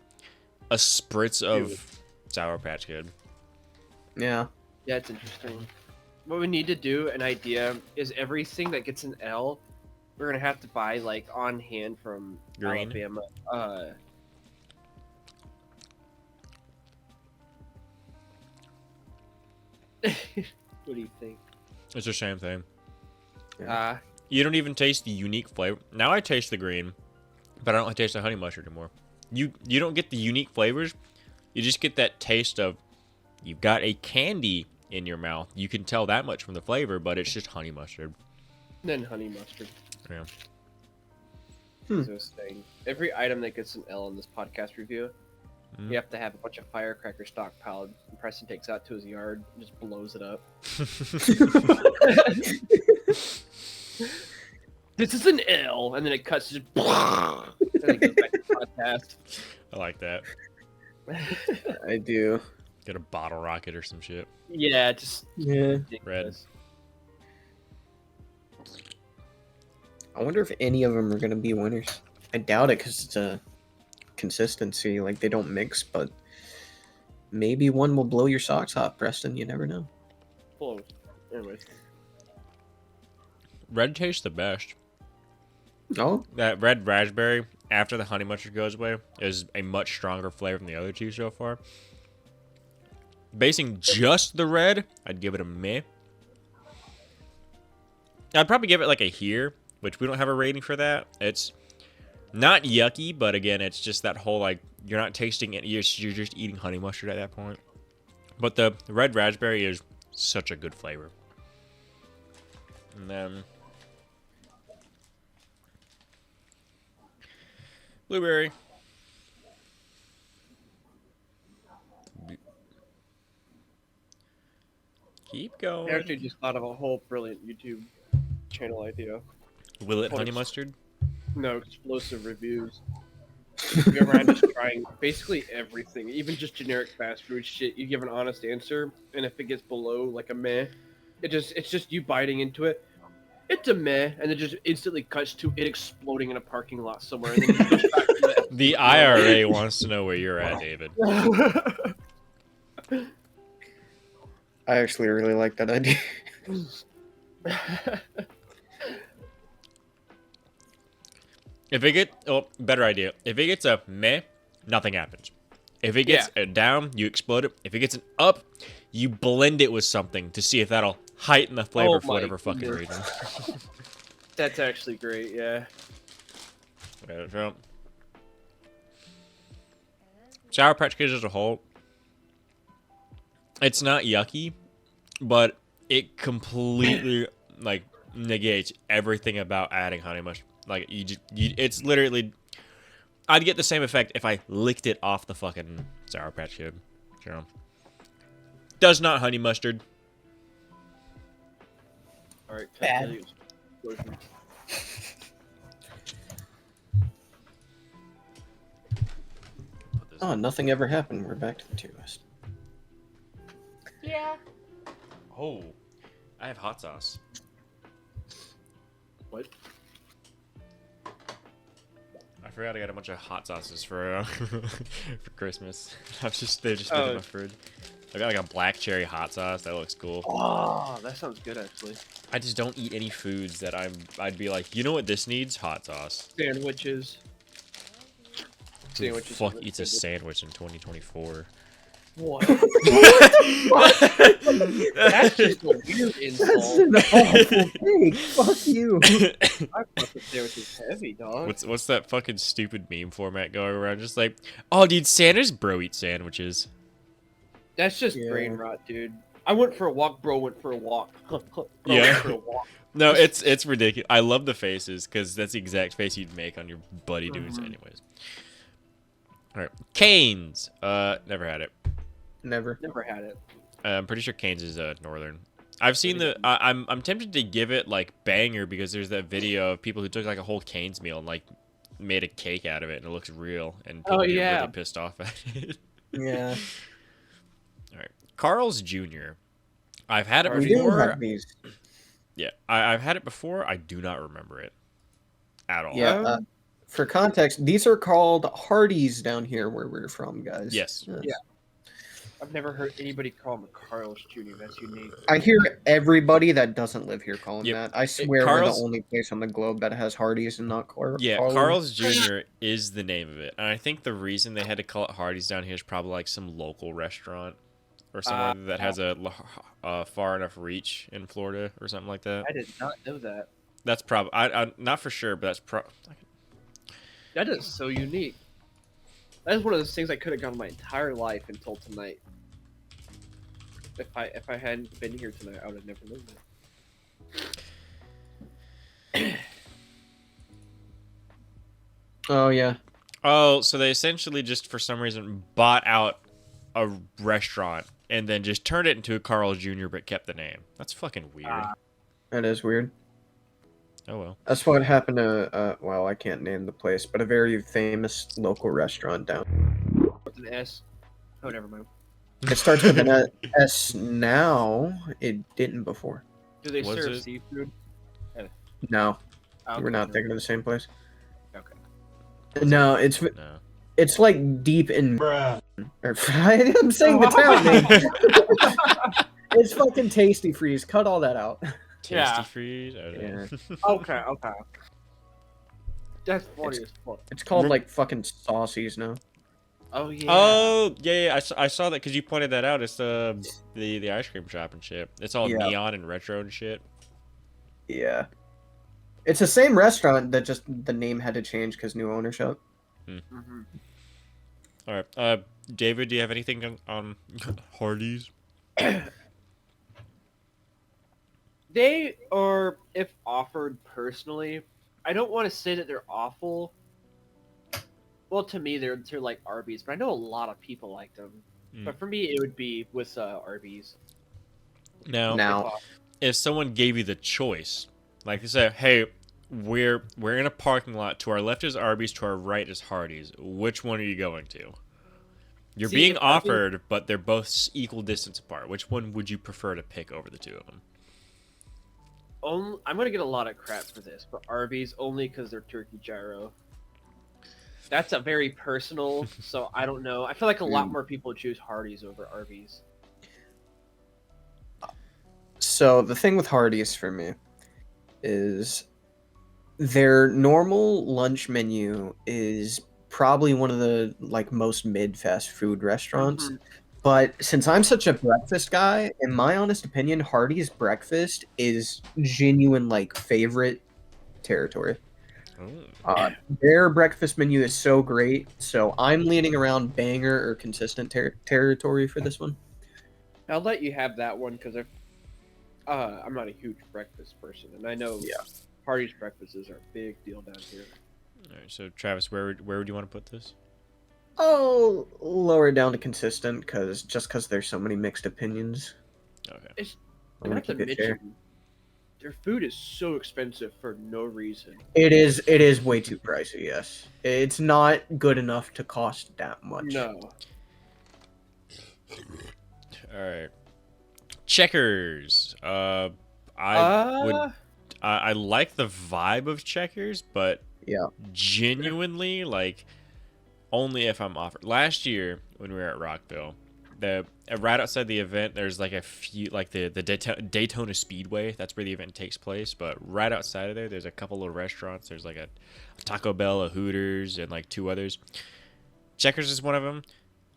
a spritz of Sour Patch Kid. Yeah. Yeah, it's interesting. What we need to do, an idea, is everything that gets an L, we're gonna have to buy like on hand from Green? Alabama. What do you think? It's the same thing. You don't even taste the unique flavor. Now I taste the green, but I don't taste the honey mustard anymore. You don't get the unique flavors. You just get that taste of you've got a candy in your mouth. You can tell that much from the flavor, but it's just honey mustard. Then honey mustard. Yeah. Is this thing. Every item that gets an L in this podcast review, you have to have a bunch of firecracker stockpiled. And Preston takes out to his yard and just blows it up. This is an L, and then it cuts just and then it goes back to the podcast. I like that. I do. Get a bottle rocket or some shit. Yeah, just Yeah. ridiculous. I wonder if any of them are going to be winners. I doubt it because it's a consistency. Like, they don't mix, but maybe one will blow your socks off, Preston. You never know. Close. Anyways. Red tastes the best. Oh? That red raspberry, after the honey mustard goes away, is a much stronger flavor than the other two so far. Basing just the red, I'd give it a meh. I'd probably give it like a here, which we don't have a rating for that. It's not yucky, but again, it's just that whole like you're not tasting it. You're just eating honey mustard at that point. But the red raspberry is such a good flavor. And then Blueberry. Keep I going. actually just thought of a whole brilliant YouTube channel idea. Will it honey mustard? No, explosive reviews. You go around just trying basically everything, even just generic fast food shit. You give an honest answer, and if it gets below like a meh, it's just you biting into it. It's a meh, and it just instantly cuts to it exploding in a parking lot somewhere, and then you push back to it. The IRA wants to know where you're at, David. I actually really like that idea. If it gets, better idea. If it gets a meh, nothing happens. If it gets a down, you explode it. If it gets an up, you blend it with something to see if that'll heighten the flavor for whatever fucking reason. That's actually great, yeah. Sour Patch Kids as a whole, it's not yucky, but it completely like negates everything about adding honey mustard. Like it's literally, I'd get the same effect if I licked it off the fucking Sour Patch Kid. So, does not honey mustard. All right, Bad. Oh, nothing ever happened. We're back to the tier list. Yeah. Oh, I have hot sauce. What? I forgot I got a bunch of hot sauces for for Christmas. They've just been in my fridge. I got like a black cherry hot sauce. That looks cool. Oh, that sounds good actually. I just don't eat any foods that I'd be like, you know what this needs? Hot sauce. Sandwiches. Who the fuck eats a sandwich in 2024? What? That's just a weird insult. That's an awful thing. Fuck you. I thought the sandwich is heavy, dog. What's that fucking stupid meme format going around? Just like, oh, dude, Santa's bro eats sandwiches. That's just brain rot, dude. I went for a walk, bro went for a walk. Bro Yeah. went for a walk. No, it's ridiculous. I love the faces because that's the exact face you'd make on your buddy dudes, anyways. All right, Canes. Never had it. Never. Never had it. I'm pretty sure Canes is northern. I've seen the. I'm tempted to give it like banger because there's that video of people who took like a whole Canes meal and like made a cake out of it and it looks real and people get really pissed off at it. Yeah. All right, Carl's Jr. I've had it We do before. have these. Yeah, I've had it before. I do not remember it at all. Yeah. For context, these are called Hardee's down here where we're from, guys. Yes. Yeah. I've never heard anybody call him a Carlos Jr. That's unique. I hear everybody that doesn't live here calling Yep. that. I swear Carl's- we're the only place on the globe that has Hardee's and not Carl's. Yeah, Carl's Jr. is the name of it. And I think the reason they had to call it Hardee's down here is probably like some local restaurant or somewhere that has a far enough reach in Florida or something like that. I did not know that. That's probably, I'm not for sure, but that's That is so unique. That is one of those things I could have gone my entire life until tonight. If I hadn't been here tonight, I would have never known that. Oh, yeah. Oh, so they essentially just for some reason bought out a restaurant and then just turned it into a Carl's Jr. but kept the name. That's fucking weird. That is weird. Oh well. That's what happened to, well, I can't name the place, but a very famous local restaurant down. With an S. Oh, never mind. It starts with an S now. It didn't before. Do they Was serve it? seafood? No, Okay, we're not no. thinking of the same place. Okay. No, No. it's like deep in. Or, I'm saying the town name. It's fucking Tasty Freeze. Cut all that out. Tasty Yeah. Freeze? I don't know. Okay, okay. That's funny as fuck. It's called like fucking Saucies now. Oh yeah. Oh, yeah, I saw that because you pointed that out. It's the ice cream shop and shit. It's all Yeah. neon and retro and shit. Yeah. It's the same restaurant that just the name had to change because new ownership. Mm-hmm. All right. David, do you have anything on Hardee's? They are, if offered personally, I don't want to say that they're awful, well, to me, they're like Arby's, but I know a lot of people like them. Mm. But for me, it would be with Arby's. Now, Now, if someone gave you the choice, like they said, "Hey, we're in a parking lot. To our left is Arby's. To our right is Hardee's. Which one are you going to?" You're See, being if Arby's- offered, but they're both equal distance apart. Which one would you prefer to pick over the two of them? I'm gonna get a lot of crap for this, but Arby's only because they're turkey gyro. That's a very personal, so I don't know. I feel like a lot more people choose Hardee's over Arby's. so the thing with Hardee's for me is their normal lunch menu is probably one of the like most mid fast food restaurants. Mhm. But since I'm such a breakfast guy, in my honest opinion, Hardee's breakfast is genuine like favorite territory. Their breakfast menu is so great, so I'm leaning around banger or consistent territory for this one. I'll let you have that one because I'm not a huge breakfast person, and I know Hardee's breakfasts are a big deal down here. All right, so Travis, where would you want to put this? I'll lower it down to consistent because there's so many mixed opinions. Okay. I want to keep it fair. Their food is so expensive for no reason. It is way too pricey. Yes, it's not good enough to cost that much. No. All right. Checkers. I like the vibe of Checkers, but Yeah. genuinely, like, only if I'm offered. Last year when we were at Rockville, right outside the event, there's like a few, like the Daytona Speedway. That's where the event takes place. But right outside of there, there's a couple of restaurants. There's like a Taco Bell, a Hooters, and like two others. Checkers is one of them.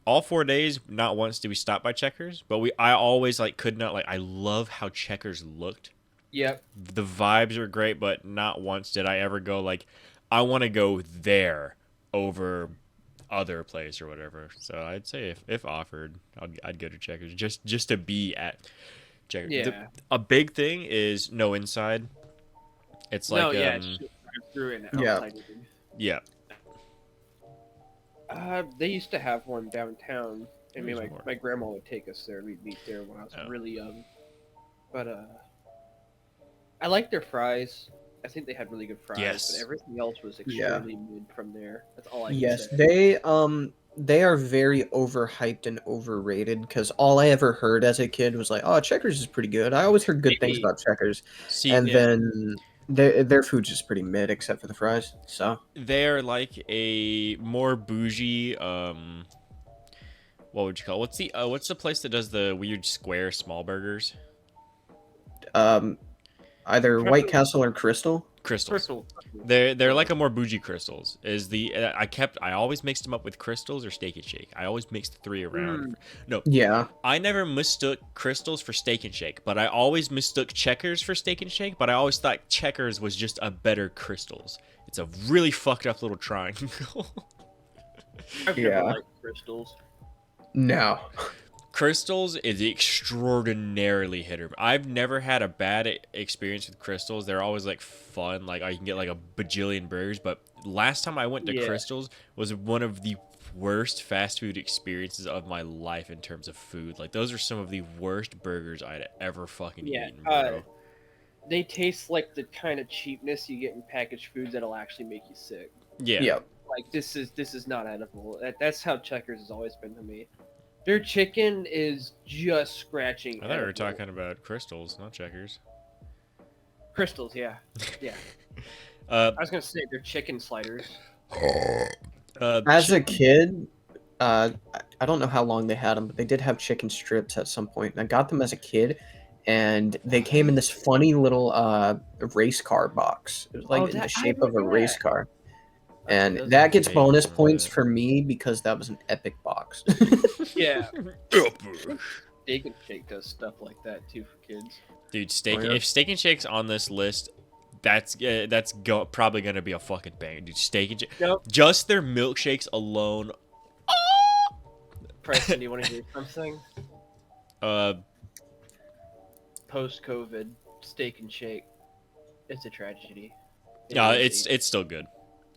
All 4 days, not once did we stop by Checkers, but I always like could not like. I love how Checkers looked. Yep. The vibes are great, but not once did I ever go like, I want to go there over other place or whatever. So I'd say if offered, I'd go to Checkers just to be at Checkers. Yeah. A big thing is no inside. It's like it's just drive through and outside. Yeah. They used to have one downtown. I mean, There's more. my grandma would take us there. We'd meet there when I was really young. But I like their fries. I think they had really good fries. Yes. But everything else was extremely mid from there. That's all I can Yes, say. they are very overhyped and overrated because all I ever heard as a kid was like, "Oh, Checkers is pretty good." I always heard good things about Checkers, See, and then their food's just pretty mid except for the fries. So they're like a more bougie. What would you call it? What's the place that does the weird square small burgers? either White Castle or Crystal. Crystals. They're like a more bougie Crystals. I always mixed them up with Crystals or Steak and Shake. I always mixed the three around. No. Yeah. I never mistook Crystals for Steak and Shake, but I always mistook Checkers for Steak and Shake, but I always thought Checkers was just a better Crystals. It's a really fucked up little triangle. I've never liked Crystals. No. Crystals is extraordinarily hitter. I've never had a bad experience with Crystals. They're always like fun. Like you can get like a bajillion burgers. But last time I went to Crystals was one of the worst fast food experiences of my life in terms of food. Like those are some of the worst burgers I'd ever fucking eaten, bro. They taste like the kind of cheapness you get in packaged foods that'll actually make you sick. Yeah. Like this is not edible. That's how Checkers has always been to me. Their chicken is just scratching. I thought we were talking about Crystals, not Checkers. Crystals, yeah. I was gonna say their chicken sliders. As a kid, I don't know how long they had them, but they did have chicken strips at some point. And I got them as a kid, and they came in this funny little race car box. It was like in the shape of a race car. And that gets bonus points for me because that was an epic box. Yeah. Steak and Shake does stuff like that too for kids. Dude, if Steak and Shake's on this list, that's probably gonna be a fucking banger, dude. Steak and Shake, just their milkshakes alone. Preston, do you want to hear something? Post-COVID, Steak and Shake, it's a tragedy. No, it's still good.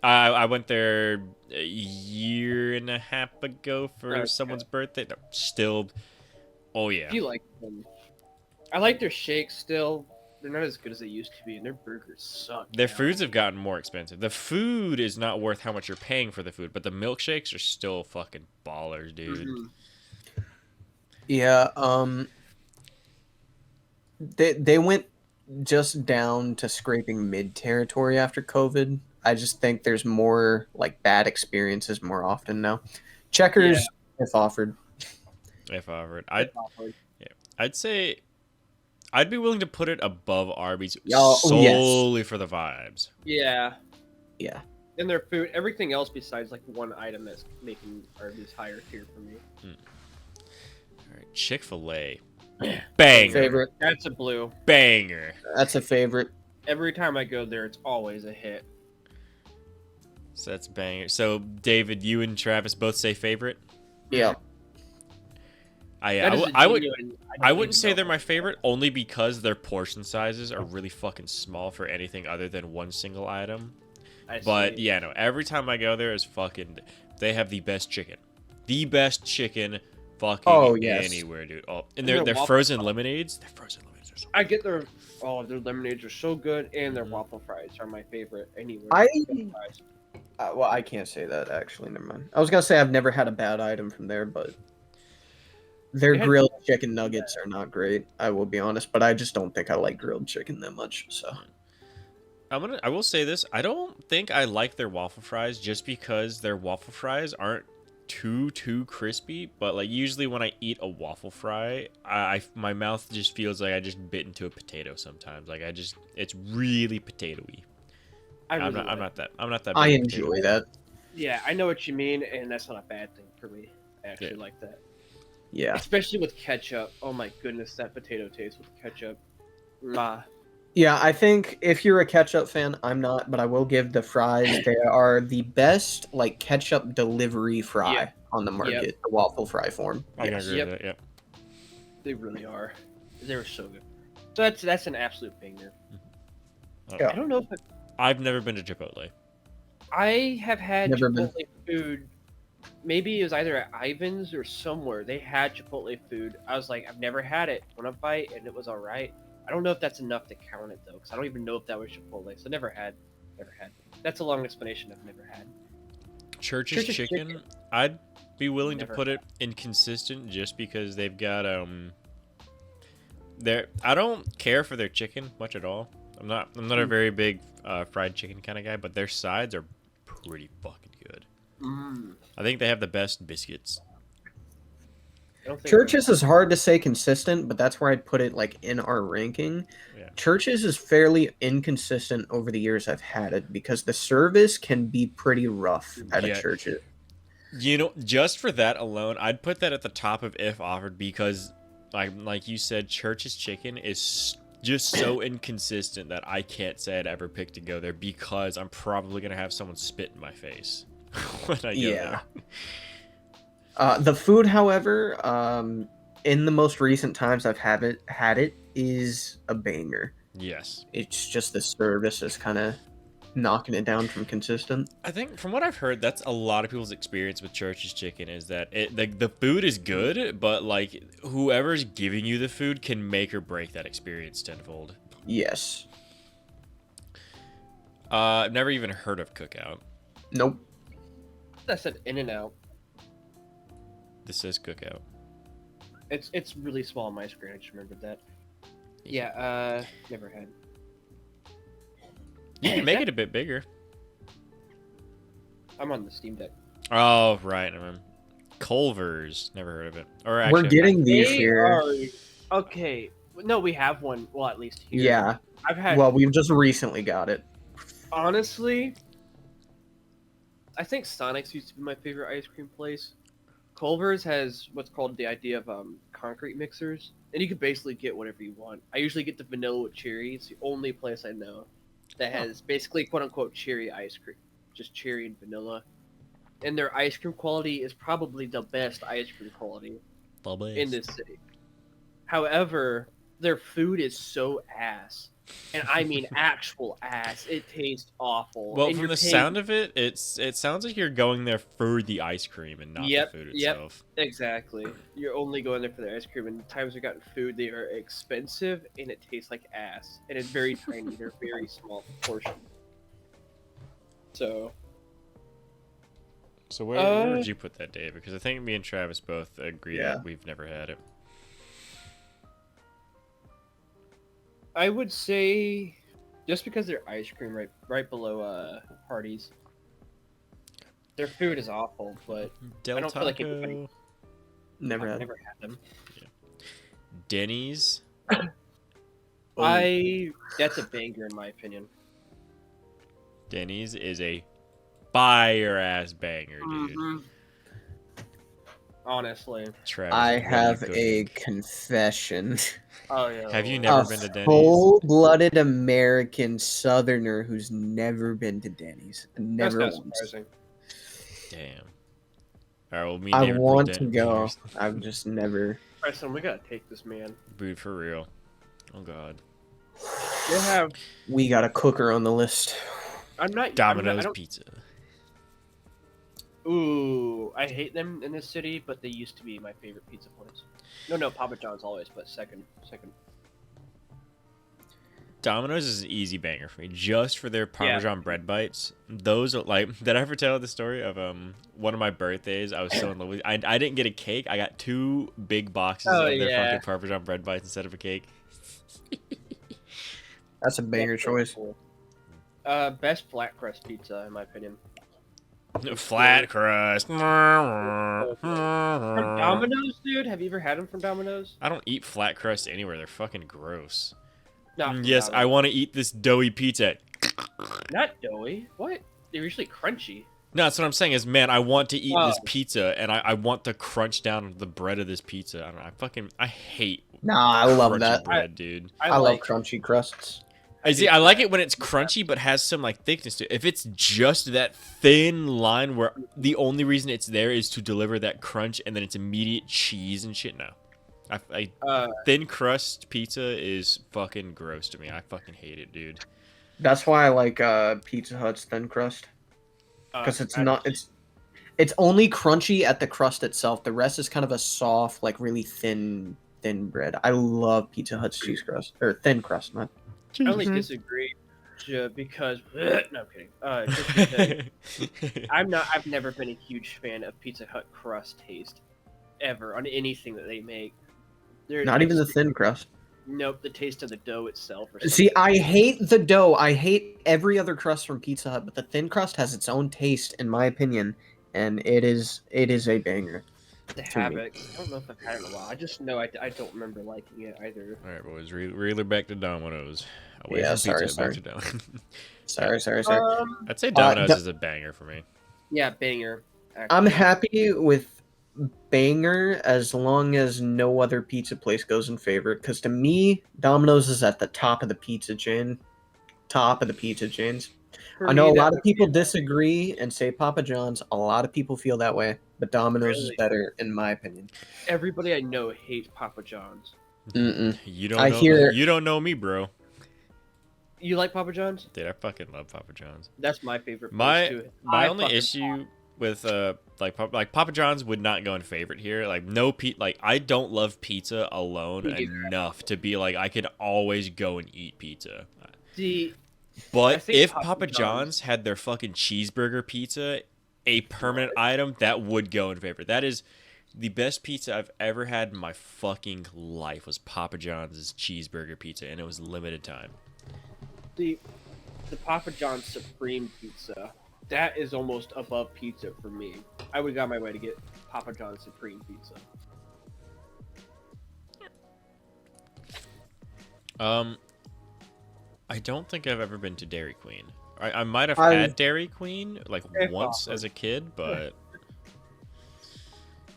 I went there a year and a half ago for Okay. someone's birthday. No, still, oh yeah. If you like them, I like their shakes still. They're not as good as they used to be, and their burgers suck. Their now. foods have gotten more expensive. The food is not worth how much you're paying for the food, but the milkshakes are still fucking ballers, dude. Mhm. Yeah, they went just down to scraping mid territory after COVID. I just think there's more like bad experiences more often now. Checkers, if offered. If offered, It's awkward. I'd say I'd be willing to put it above Arby's Oh, yes. solely for the vibes. Yeah, Yeah. and their food, everything else besides like one item that's making Arby's higher tier for me. All right, Chick-fil-A, banger, Favorite. That's a blue. banger. That's a favorite. Every time I go there, it's always a hit. So that's banger. So David, you and Travis both say favorite. Yeah. That is a I would. genuine- I don't wouldn't even say know. they're my favorite only because their portion sizes are really fucking small for anything other than one single item. I But see. yeah, no, every time I go there is fucking. They have the best chicken. The best chicken fucking Oh, yes. anywhere, dude. Oh, and And their their waffle frozen lemonades. Their frozen lemonades are so I get their lemonades are so good, and their Mhm. waffle fries are my favorite anywhere. I- Fries. Well, I can't say that actually. Never mind. I was gonna say I've never had a bad item from there, but their They had- grilled chicken nuggets are not great. I will be honest, but I just don't think I like grilled chicken that much. So I will say this. I don't think I like their waffle fries just because their waffle fries aren't too crispy. But like usually when I eat a waffle fry, my mouth just feels like I just bit into a potato sometimes. Like it's really potatoy. I really I'm like not that. I big a potato. enjoy that. Yeah, I know what you mean, and that's not a bad thing for me. I actually Yeah. like that. Yeah. Especially with ketchup. Oh my goodness, that potato taste with ketchup. Mwah. Yeah, I think if you're a ketchup fan, I'm not, but I will give the fries. They are the best like ketchup delivery fry Yep. on the market, the waffle fry form. I can Yes. agree Yep. with that. Yeah. They really are. They were so good. So that's an absolute banger. Yeah. I don't know if I've never been to Chipotle. I have had Never been. Chipotle food. Maybe it was either at Ivan's or somewhere. They had Chipotle food. I was like, I've never had it. Went a bite and it was all right. I don't know if that's enough to count it though, because I don't even know if that was Chipotle. So never had. That's a long explanation. I've never had. Church's Church's chicken, Chicken. I'd be willing to Never put it inconsistent just because they've got I don't care for their chicken much at all. I'm not a very big fried chicken kind of guy, but their sides are pretty fucking good. Mm. I think they have the best biscuits. I don't think Churches is hard to say consistent, but that's where I'd put it like in our ranking. Yeah. Churches is fairly inconsistent over the years I've had it because the service can be pretty rough at Yeah. a churches. You know, just for that alone, I'd put that at the top of if offered because, like you said, Church's chicken is just so inconsistent that I can't say I'd ever pick to go there because I'm probably gonna have someone spit in my face when I go Yeah. there. The food, however, in the most recent times I've had it is a banger. Yes. It's just the service is kind of knocking it down from consistent. I think from what I've heard, that's a lot of people's experience with Church's chicken is that the food is good, but like whoever's giving you the food can make or break that experience tenfold. Yes. I've never even heard of Cookout. Nope. I said In and Out. This says Cookout. It's really small on my screen. I just remembered that. Yeah. Never had. You can Is make that- it a bit bigger. I'm on the Steam Deck. Oh, right. I remember. Culver's. Never heard of it. Or actually, We're getting these They here. are- Okay. No, we have one. Well, at least here. Yeah. I've had. Well, we've just recently got it. Honestly, I think Sonic's used to be my favorite ice cream place. Culver's has what's called the idea of concrete mixers, and you can basically get whatever you want. I usually get the vanilla with cherry. It's the only place I know that has basically quote unquote cherry ice cream, just cherry and vanilla. And their ice cream quality is probably the best ice cream quality in this city. However, their food is so ass. And I mean actual ass. It tastes awful. Well, and from you're the paying... sound of it, it sounds like you're going there for the ice cream and not the food itself. Exactly. You're only going there for the ice cream, and the times I've gotten food, they are expensive, and it tastes like ass. And it's very tiny. They're very small portions. So... So where would you put that, Dave? Because I think me and Travis both agree Yeah. that we've never had it. I would say, just because they're ice cream right below Hardee's. Their food is awful, but Del I don't feel like Taco, anybody... Never I've had. never had them. Denny's. That's a banger in my opinion. Denny's is a fire ass banger, dude. Mhm. Honestly. Travis, I what are you have cooking? a confession. Oh yeah. Have you well, never A been to Denny's? full-blooded American Southerner who's never been to Denny's. That's Never not once. surprising. Damn. All right, well, me I never want put to Den- go. bangers. I've just never. Preston, we gotta take this man. Dude, for real. Oh god. They have. We got a cooker on the list. Domino's I don't. Pizza. Ooh, I hate them in this city, but they used to be my favorite pizza place. No, Papa John's always, but second. Domino's is an easy banger for me, just for their Parmesan bread bites. Those are like, did I ever tell the story of one of my birthdays? I was so in love with. I didn't get a cake. I got 2 big boxes of their fucking Parmesan bread bites instead of a cake. That's a banger choice. Cool. Best flat crust pizza in my opinion. Flat crust. From Domino's, dude. Have you ever had them from Domino's? I don't eat flat crust anywhere. They're fucking gross. Not from Yes, I Domino's. want to eat this doughy pizza. Not doughy. What? They're usually crunchy. No, that's what I'm saying is, man, I want to eat this Oh. pizza, and I want to crunch down the bread of this pizza. I don't know, I hate Nah, I love crunchy that. bread, dude. I love crunchy crusts. I like it when it's crunchy, but has some like thickness to it. If it's just that thin line where the only reason it's there is to deliver that crunch, and then it's immediate cheese and shit, no. Thin crust pizza is fucking gross to me. I fucking hate it, dude. That's why I like Pizza Hut's thin crust because it's only crunchy at the crust itself. The rest is kind of a soft, like really thin bread. I love Pizza Hut's cheese crust or thin crust, not. I only disagree because no, I'm kidding. Just because I've never been a huge fan of Pizza Hut crust taste ever on anything that they make. Not even the thin crust. Nope, the taste of the dough itself. Or See, something. I hate the dough. I hate every other crust from Pizza Hut, but the thin crust has its own taste, in my opinion, and it is a banger. To have it. I don't know if I've had it in a while. I just know I don't remember liking it either. All right, boys, reeler back to Domino's. Away Yeah, from pizza, sorry. back to Domino's. Sorry. I'd say Domino's is a banger for me. Yeah, banger. Actually. I'm happy with banger as long as no other pizza place goes in favorite, because to me, Domino's is at the top of the pizza chain. Top of the pizza chains. For I know me, a lot of people disagree and say Papa John's. A lot of people feel that way, but Domino's is Really? better, in my opinion. Everybody I know hates Papa John's. Mm-mm. You don't I know. hear- You don't know me, bro. You like Papa John's? Dude, I fucking love Papa John's. That's my favorite place My too. my I only fucking issue with like Papa John's would not go in favorite here. Like like I don't love pizza alone Me either. enough to be like I could always go and eat pizza. See, I But think if Papa Papa John's- John's had their fucking cheeseburger pizza, a permanent item, that would go in favor. That is the best pizza I've ever had in my fucking life was Papa John's cheeseburger pizza, and it was limited time. the Papa John's Supreme Pizza, that is almost above pizza for me. I would go out my way to get Papa John's Supreme Pizza. I don't think I've ever been to Dairy Queen. I might have I've- had Dairy Queen like It's once awesome. as a kid, but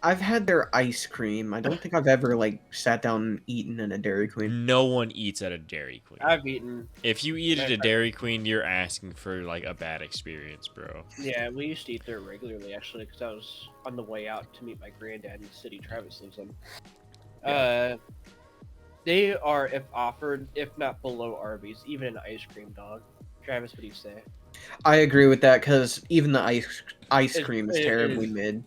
I've had their ice cream. I don't think I've ever like sat down and eaten in a Dairy Queen. no one eats at a Dairy Queen. I've eaten. If you eat at a Dairy Queen, you're asking for like a bad experience, bro. Yeah, we used to eat there regularly actually because I was on the way out to meet my granddad in the city Travis lives in. They are, if offered, if not below Arby's, even an ice cream dog. Travis, what do you say? I agree with that because even the ice It- cream is it terribly is- mid.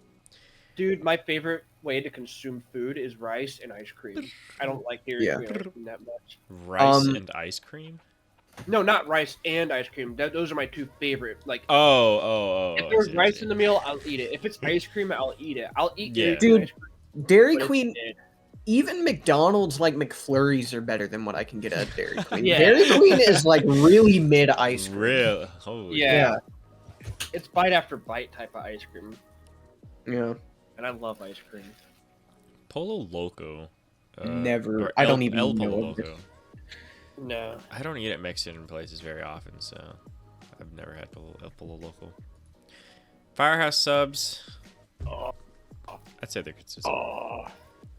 Dude, my favorite way to consume food is rice and ice cream. I don't like Dairy Yeah. Queen ice cream that much. Rice and ice cream. No, not rice and ice cream. Those are my two favorite. Like, Oh. if I there's see, I rice see. in the meal, I'll eat it. If it's ice cream, I'll eat it. I'll eat Yeah. Dairy Queen Dude, ice cream. Dairy but it's Queen, mid. even McDonald's like McFlurries are better than what I can get at Dairy Queen. Yeah. Dairy Queen is like really mid ice cream. Real. Holy Yeah. It's bite after bite type of ice cream, Yeah. and I love ice cream. Polo Loco. Never. or I don't El- even El know Polo of this. Loco. No. I don't eat at Mexican places very often, so I've never had El Polo Loco. Firehouse subs. Oh. I'd say they're consistent.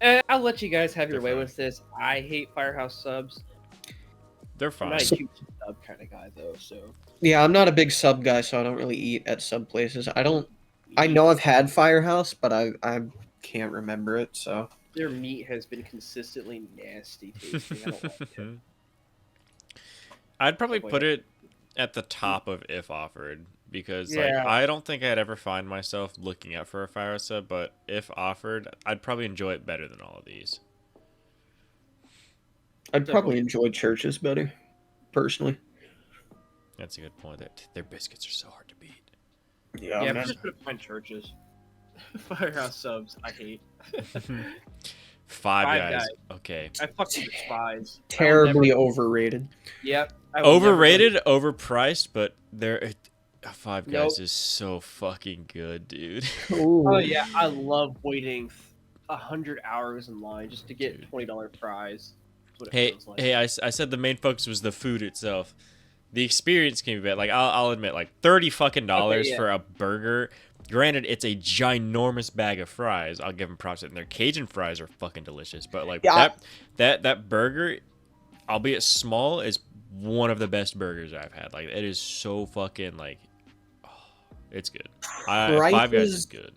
I'll let you guys have your They're way fine. with this. I hate Firehouse subs. They're I'm fine. not a huge sub kind of guy though, so. Yeah, I'm not a big sub guy, so I don't really eat at sub places. I know I've had Firehouse, but I can't remember it, so. Their meat has been consistently nasty tasting. I don't like it. I'd probably Wait. put it at the top of if offered because Yeah. like I don't think I'd ever find myself looking out for a fire sub, but if offered, I'd probably enjoy it better than all of these. I'd probably enjoy churches better, personally. That's a good point. Their biscuits are so hard to beat. Yeah, Yeah, I'm just gonna find churches. Firehouse subs, I hate. Five Five guys. Guys. Okay. I fucking despise. terribly overrated. Yep. I will never Overrated, overpriced, but Five Guys Nope. is so fucking good, dude. Oh yeah, I love waiting 100 hours in line just to get Dude. $20 fries. That's what it Hey, feels like. hey, I said the main focus was the food itself. The experience can be bad. Like I'll admit, like $30 yeah. for a burger. Granted, it's a ginormous bag of fries. I'll give them props. And their Cajun fries are fucking delicious. But like Yeah, that burger, albeit small, is one of the best burgers I've had. Like it is so fucking like, it's good. Five Guys is good.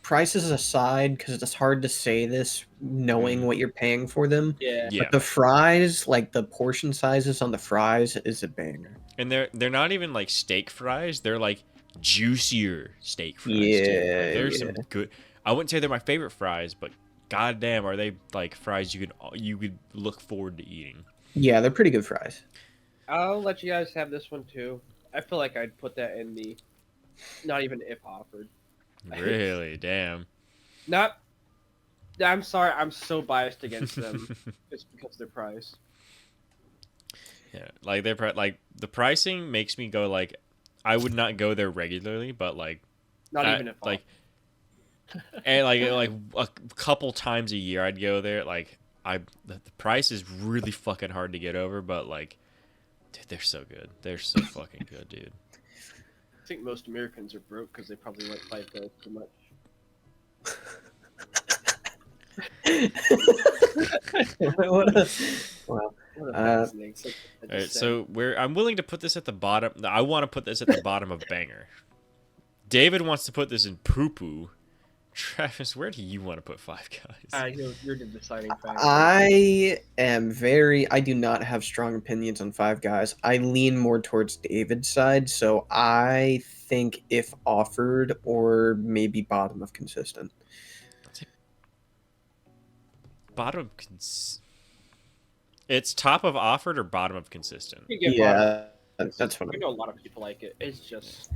Prices aside, because it's hard to say this knowing what you're paying for them. Yeah. Yeah, But the fries, like the portion sizes on the fries, is a banger. and they're not even like steak fries. They're like juicier steak fries. too. Yeah, Like, there's some yeah. good. I wouldn't say they're my favorite fries, but goddamn, are they like fries you could look forward to eating. Yeah, they're pretty good fries. I'll let you guys have this one too. I feel like I'd put that in the not even if offered. Really, damn. Not. I'm sorry. I'm so biased against them. It's because of their price. Yeah, like like the pricing makes me go like, I would not go there regularly, but like, Not even if like, and like a couple times a year I'd go there. Like the price is really fucking hard to get over, but like, dude, they're so good. They're so fucking good, dude. I think most Americans are broke because they probably like Five Guys too much. What a- wow. What a Uh, fascinating subject I All right, just said. so I'm willing to put this at the bottom. I want to put this at the bottom of banger. David wants to put this in poo poo. Travis, where do you want to put Five Guys? You're the deciding factor. I do not have strong opinions on Five Guys. I lean more towards David's side, so I think if offered or maybe bottom of consistent. Bottom of it's top of offered or bottom of consistent. You get bottom. Yeah, that's what I know a lot of people like it. It's just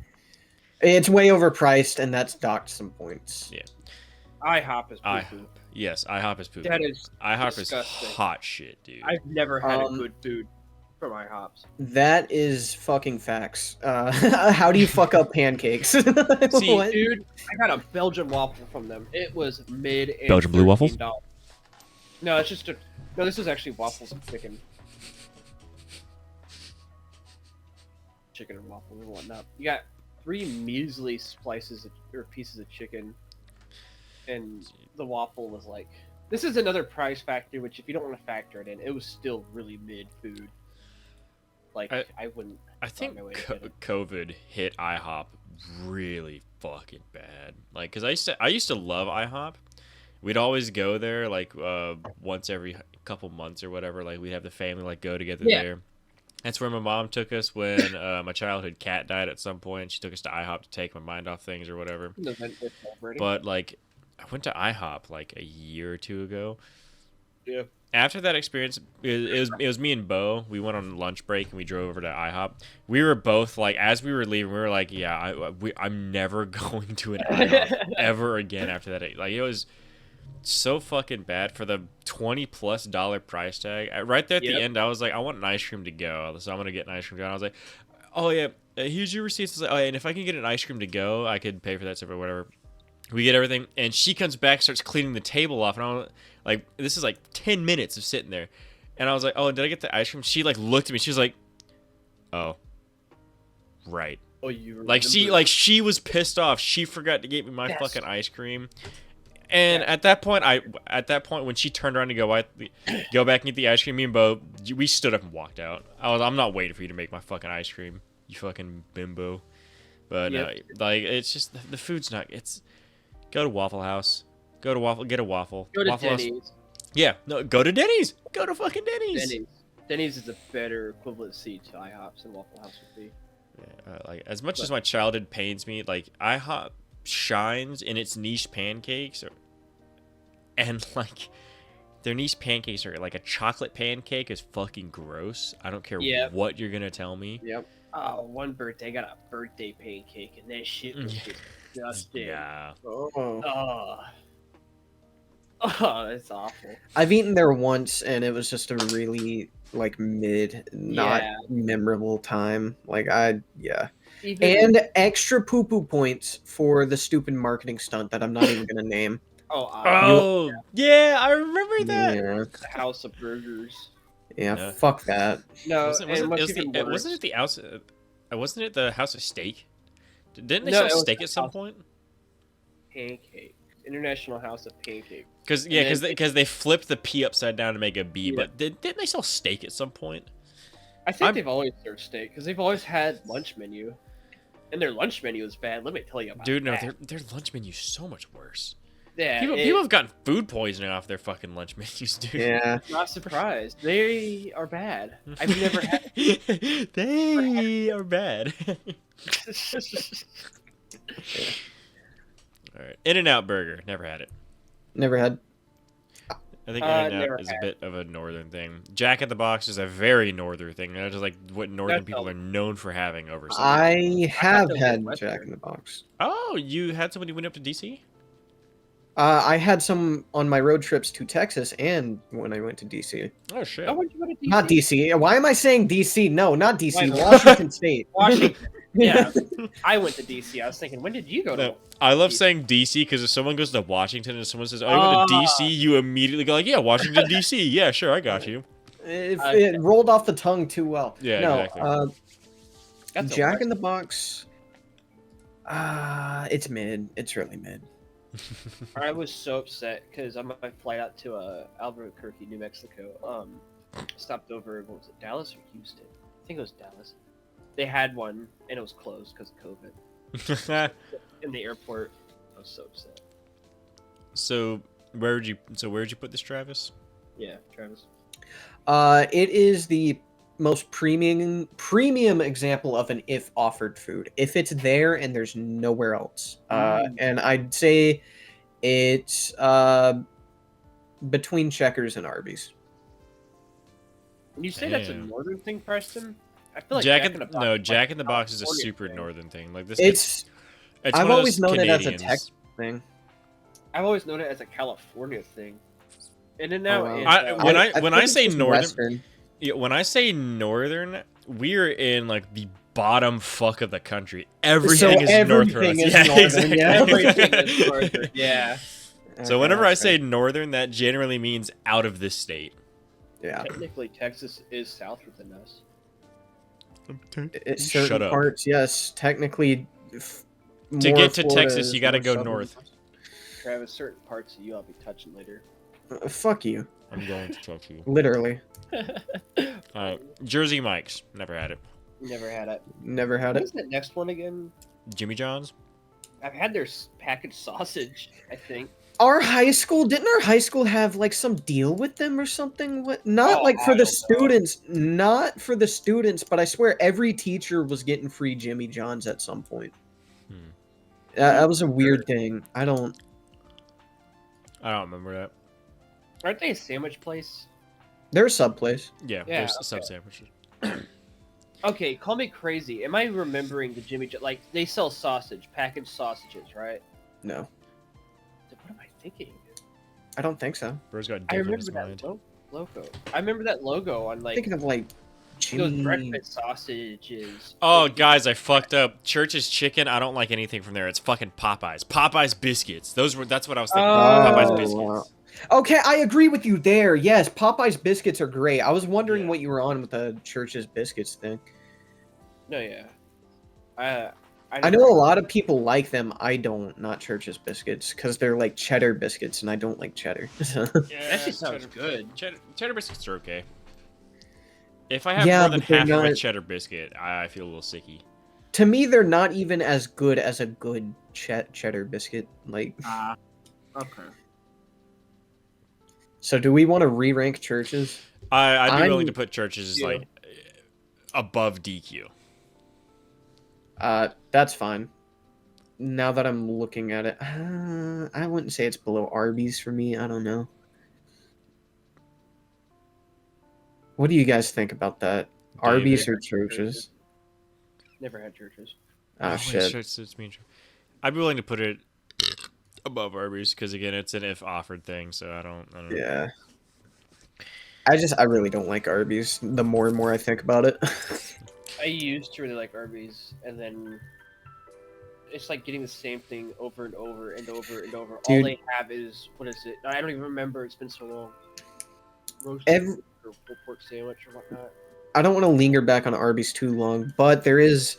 it's way overpriced, and that's docked some points. Yeah. IHOP is I- poo-poo. Yes, IHOP is poop. That is IHOP disgusting. is hot shit, dude. I've never had Um, a good food from IHOPs. That is fucking facts. How do you fuck up pancakes? See, What? Dude, I got a Belgian waffle from them. It was mid and Belgian blue waffles? $13. No, it's just no. This is actually waffles and chicken and waffles and whatnot. You got 3 measly slices or pieces of chicken, and the waffle was like. This is another price factor, which if you don't want to factor it in, it was still really mid food. Like I wouldn't. I think my way to get it. COVID hit IHOP really fucking bad. Like, cause I used to love IHOP, we'd always go there like once every couple months or whatever. Like we'd have the family like go together Yeah. there. That's where my mom took us when my childhood cat died at some point. She took us to IHOP to take my mind off things or whatever. No, it's celebrating. But like, I went to IHOP like a year or two ago. Yeah. After that experience, it was me and Bo. We went on lunch break and we drove over to IHOP. We were both like, as we were leaving, we were like, yeah, I'm never going to an IHOP ever again after that. Like it was so fucking bad for the $20+ price tag. Right there at the end, I was like, I want an ice cream to go, so I'm gonna get an ice cream to go. And I was like, oh yeah, here's your receipts. I was like, oh yeah, and if I can get an ice cream to go, I could pay for that stuff or whatever. We get everything, and she comes back, starts cleaning the table off, and I'm like, this is like 10 minutes of sitting there, and I was like, oh, did I get the ice cream? She like looked at me, she was like, oh, right. Oh, you Like she was pissed off. She forgot to get me my fucking ice cream. And at that point, when she turned around to go back and get the ice cream, me and Bo, we stood up and walked out. I'm not waiting for you to make my fucking ice cream, you fucking bimbo. But no, like it's just the food's not. It's go to Waffle House, get a waffle. Go to Waffle Denny's. House. Yeah, no, go to Denny's. Go to fucking Denny's. Denny's is a better equivalency to IHOPs than Waffle House would be. Yeah, like as much as my childhood pains me, like IHOP shines in its niche pancakes, and like their niche pancakes are like a chocolate pancake is fucking gross. I don't care what you're gonna tell me. Yep. Oh, one birthday, I got a birthday pancake, and that shit was disgusting. Yeah. Oh, that's awful. I've eaten there once, and it was just a really like not memorable time. Like and extra poo-poo points for the stupid marketing stunt that I'm not even gonna name. Oh, yeah, I remember that. Yeah. The House of Burgers. Yeah, fuck that. No, wasn't it the house? Wasn't it the House of Steak? Didn't they sell steak at some point? Pancake. International House of Pancake. Because they flipped the P upside down to make a B. But didn't they sell steak at some point? I think they've always served steak because they've always had lunch menu, and their lunch menu is bad. Let me tell you about it. Dude, no, their lunch menu is so much worse. Yeah, people have gotten food poisoning off their fucking lunch menus, dude. Yeah, not surprised. They are bad. I've never had. They are bad. All right, In-N-Out Burger. Never had it. Never had. I think In-N-Out is a bit of a northern thing. Jack in the Box is a very northern thing. That's just like what northern people are known for having over. I have had Jack in the Box. Oh, you had some when you went up to DC? I had some on my road trips to Texas and when I went to DC. Oh shit! Oh, when'd you go to DC? Not DC. Why am I saying DC? No, not DC. Washington State. Washington. Yeah, I went to DC. I was thinking, when did you go to? I love saying DC because if someone goes to Washington and someone says, "Oh, I went to DC," you immediately go like, "Yeah, Washington DC. Yeah, sure, I got you." It rolled off the tongue too well. Yeah, no, exactly. Jack in the Box. It's mid. It's really mid. I was so upset because on my flight out to Albuquerque, New Mexico, stopped over. What was it, Dallas or Houston? I think it was Dallas. They had one and it was closed because of COVID. In the airport, I was so upset. So where'd you put this, Travis? Yeah, Travis. It is the most premium example of an if offered food. If it's there and there's nowhere else. And I'd say it's between Checkers and Arby's. When you say that's a northern thing, Preston, I feel like Jack in the Box is a super northern thing. Like this, I've always known it as a Texas thing. I've always known it as a California thing. And then now, when I say northern. Yeah, when I say northern, we're in like the bottom fuck of the country. Everything is north for us. Northern, everything is northern. Yeah. So whenever I say northern, that generally means out of this state. Yeah. Technically, Texas is south within us. It's certain parts, yes. Technically, to get to Texas, you got to go north. Travis, certain parts of you I'll be touching later. Fuck you. I'm going to touch you. Literally. Jersey Mike's. Never had it. Never had it. Never had it. What's that next one again? Jimmy John's? I've had their packaged sausage, I think. our high school, didn't our high school have like some deal with them or something? What? Not Oh, like for I the don't know. students, not for the students, but I swear every teacher was getting free Jimmy John's at some point. That was a weird thing. I don't remember that. Aren't they a sandwich place? They're a sub place. Yeah, Yeah, there's okay. sub sandwiches. Okay, call me crazy. Am I remembering the Jimmy John? Like they sell sausage, packaged sausages, right? No, What am I thinking? I don't think so. Bro's got I div in remember his that mind. logo. I remember that logo on like Thinking of like those Jimmy. breakfast sausages. Oh, guys, I fucked up. Church's Chicken. I don't like anything from there. It's fucking Popeyes. Popeyes biscuits. That's what I was thinking. Popeyes Oh. biscuits. Okay, I agree with you there. Yes, Popeye's biscuits are great. I was wondering Yeah. what you were on with the Church's biscuits thing. No, yeah. I know a lot of people like them. I don't, not Church's biscuits, because they're like cheddar biscuits, and I don't like cheddar. Yeah, That just sounds good. Cheddar biscuits are okay. If I have Yeah, more than but they're half of a not- cheddar biscuit, I feel a little sicky. To me, they're not even as good as a good cheddar biscuit. Like, Okay. so do we want to re-rank Church's? I'd be willing I'm- to put Church's Yeah. like above DQ. That's fine. Now that I'm looking at it, I wouldn't say it's below Arby's for me. I don't know. What do you guys think about that? Arby's or Church's? Never had churches. Oh shit. I'd be willing to put it above Arby's because again, it's an if offered thing. So I don't know. Yeah. I really don't like Arby's. The more and more I think about it. I used to really like Arby's, and then it's like getting the same thing over and over and over and over. All Dude. they have is what is it? I don't even remember. It's been so long. Roast Every- or pork sandwich or whatnot. I don't want to linger back on Arby's too long, but there is.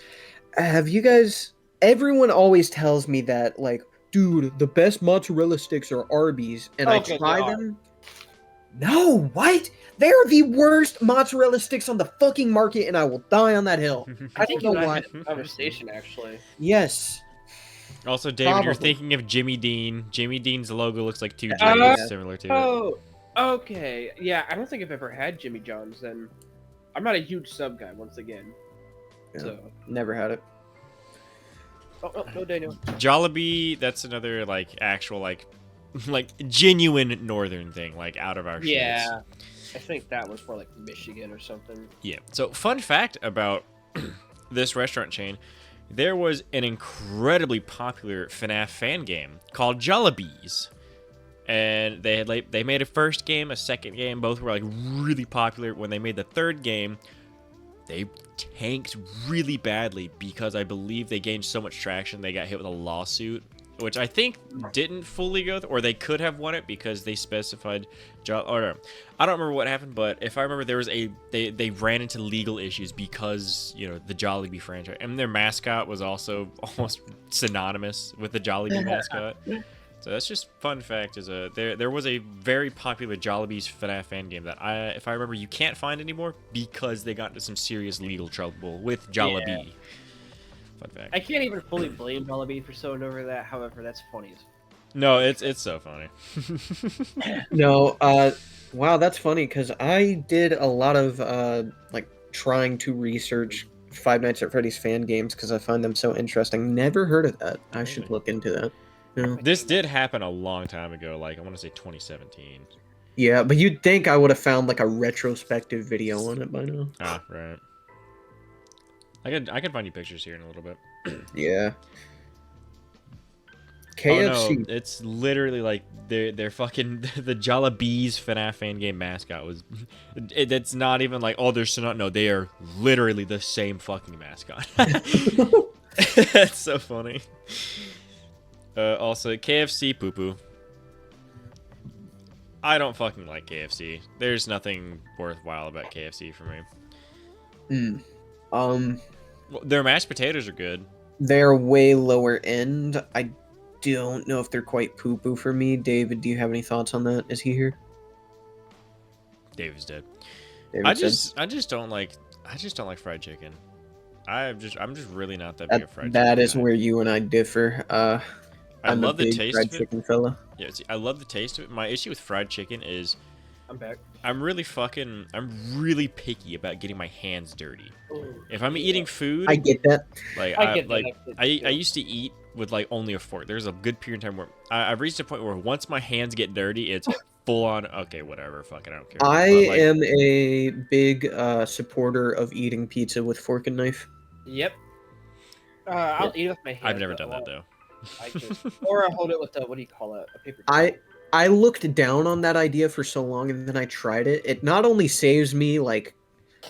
Have you guys? Everyone always tells me that, like, dude, the best mozzarella sticks are Arby's, and I Okay, try they are. them. No, what? They're the worst mozzarella sticks on the fucking market, and I will die on that hill. I think you don't and know I why. had a conversation actually. Yes. Also, David, you're Probably. thinking of Jimmy Dean. Jimmy Dean's logo looks like two J's Uh, similar to it. Oh, okay. Yeah, I don't think I've ever had Jimmy John's. Then I'm not a huge sub guy once again. Yeah. So, Never had it. oh, no, Daniel. Jollibee, that's another like actual like genuine northern thing, like out of our shits. Yeah, I think that was more like Michigan or something. Yeah. So, fun fact about this restaurant chain: there was an incredibly popular FNAF fan game called Jollibees, and they made a first game, a second game. Both were like really popular. When they made the third game, they tanked really badly because I believe they gained so much traction they got hit with a lawsuit, which I think didn't fully go or they could have won it because they specified or no, I don't remember what happened, but if I remember there was they ran into legal issues because, you know, the Jollibee franchise and their mascot was also almost synonymous with the Jollibee mascot. So that's just fun fact is there was a very popular Jollibee's FNAF fan game that if I remember you can't find anymore because they got into some serious legal trouble with Jollibee. Yeah. Fun fact. I can't even fully blame Jollibee for sewing over that. However, that's funny. No, it's so funny. No, wow, that's funny because I did a lot of like trying to research Five Nights at Freddy's fan games because I find them so interesting. Never heard of that. I should look into that. Yeah. This did happen a long time ago, like I want to say 2017. Yeah, but you'd think I would have found like a retrospective video on it by now. Ah, right. I could find you pictures here in a little bit. Yeah. Oh KFC. no, it's literally like they're fucking the Jollibee's FNAF fan game mascot was. It's not even like oh they're not no they are literally the same fucking mascot. That's so funny. Also, KFC poo poo. I don't fucking like KFC. There's nothing worthwhile about KFC for me. Well, their mashed potatoes are good. They're way lower end. I don't know if they're quite poo poo for me. David, do you have any thoughts on that? Is he here? David's dead. David I said- just don't like fried chicken. I'm just really not that big a fried chicken. That is guy. where you and I differ. I I'm a love the big taste fried of it. chicken fella. Yeah, see, I love the taste of it. My issue with fried chicken is I'm back. I'm really picky about getting my hands dirty. If I'm eating I food, get that. like I get that. I used to eat with like only a fork. There's a good period of time where I've reached a point where once my hands get dirty, it's full on. Okay, whatever, fuck it, I don't care. I But, like, am a big supporter of eating pizza with fork and knife. Yep. I'll eat it with my hands. I've never done that though. Or I'll hold it with what do you call it? A paper towel. I looked down on that idea for so long, and then I tried it. It not only saves me like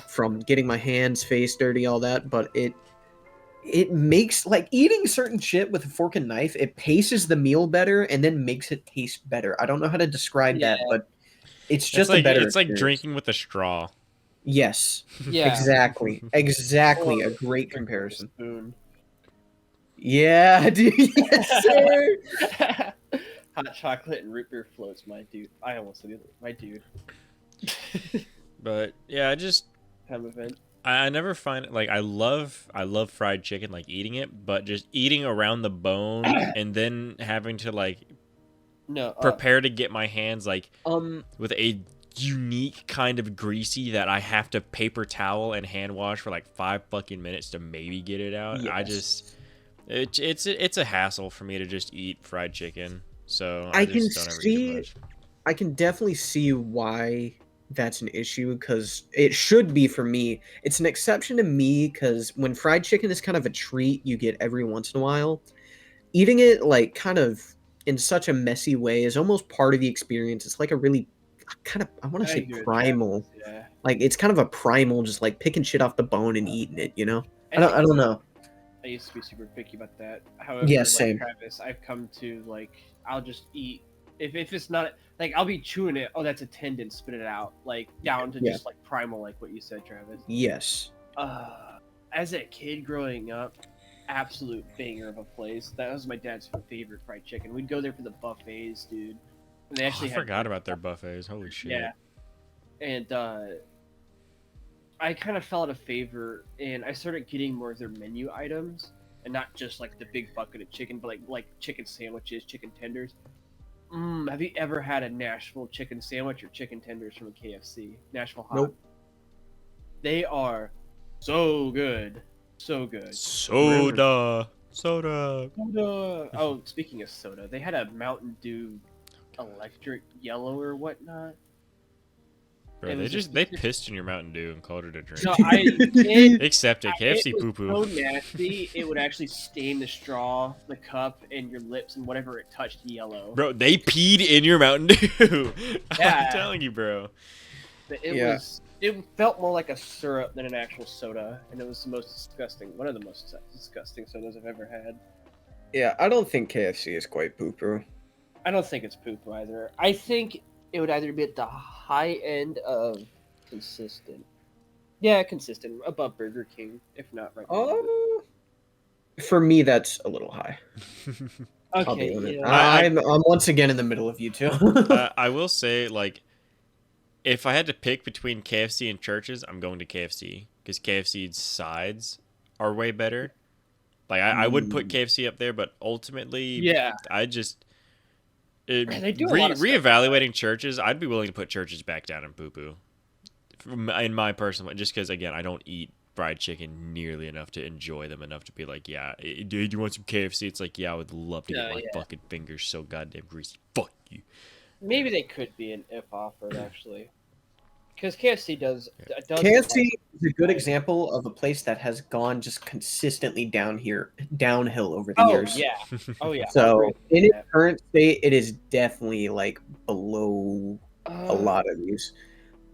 from getting my hands, face dirty, all that, but it makes like eating certain shit with a fork and knife. It paces the meal better and then makes it taste better. I don't know how to describe that, but it's just like, a better. It's like experience. drinking with a straw. Yes. Yeah. Exactly. Exactly. A great comparison. Spoon. Yeah, dude. Yes, sir. Hot chocolate and root beer floats, my dude. I almost said my dude. But yeah, I just Time event. I never find it like I love fried chicken, like eating it, but just eating around the bone and then having to like No. prepare to get my hands like with a unique kind of greasy that I have to paper towel and hand wash for like 5 fucking minutes to maybe get it out. Yes. I just it's a hassle for me to just eat fried chicken. So I just can don't ever eat see- it much. I can definitely see why that's an issue, because it should be for me. It's an exception to me because when fried chicken is kind of a treat you get every once in a while, eating it like kind of in such a messy way is almost part of the experience. It's like a really kind of, I want to say primal. Yeah. Like it's kind of a primal, just like picking shit off the bone and eating it, you know? I don't know. I used to be super picky about that. However, Yeah, like same. Travis, I've come to like I'll just eat if it's not like I'll be chewing it. Oh, that's a tendon. Spit it out. Like down to Yeah. just like primal, like what you said, Travis. Yes. As a kid growing up, absolute banger of a place. That was my dad's favorite fried chicken. We'd go there for the buffets, dude. And they actually I had forgot about their buffets. Holy shit. Yeah. And I kind of fell out of favor, and I started getting more of their menu items, and not just like the big bucket of chicken, but like chicken sandwiches, chicken tenders. Have you ever had a Nashville chicken sandwich or chicken tenders from a KFC? Nashville Hot. Nope. They are so good, so good. Soda. Soda. Oh, speaking of soda, they had a Mountain Dew electric yellow or whatnot. Bro, they pissed in your Mountain Dew and called it a drink. No, Accept it. KFC it was poo poo. so nasty, it would actually stain the straw, the cup, and your lips, and whatever it touched yellow. Bro, they peed in your Mountain Dew. Yeah. I'm telling you, bro. But it felt more like a syrup than an actual soda, and it was one of the most disgusting sodas I've ever had. Yeah, I don't think KFC is quite poo-poo. I don't think it's poo-poo either. I think it would either be at the high end of consistent. Yeah, consistent. Above Burger King, if not right now. For me, that's a little high. I'll be Okay, honest. yeah. I'm once again in the middle of you two. I will say, like, if I had to pick between KFC and Church's, I'm going to KFC because KFC's sides are way better. Like, I would put KFC up there, but ultimately, Yeah. I just They do a lot of stuff. reevaluating Church's. I'd be willing to put Church's back down in poo poo. In my personal, just because again, I don't eat fried chicken nearly enough to enjoy them enough to be like, yeah, dude, you want some KFC? It's like, yeah, I would love to get my fucking fingers so goddamn greasy. Fuck you. Maybe they could be an if offered actually, because KFC does. KFC is a good example of a place that has gone just consistently downhill over the years. Yeah. Oh yeah. So in its current state, it is definitely like below a lot of these.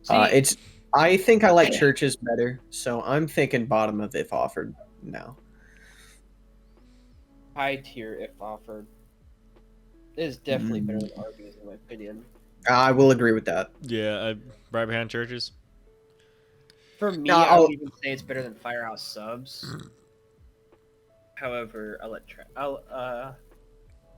I think I like Church's better, so I'm thinking bottom of if offered now. High tier if offered. It is definitely better than Arby's in my opinion. I will agree with that. Yeah, right behind Church's. For me, I would even say it's better than Firehouse Subs. However,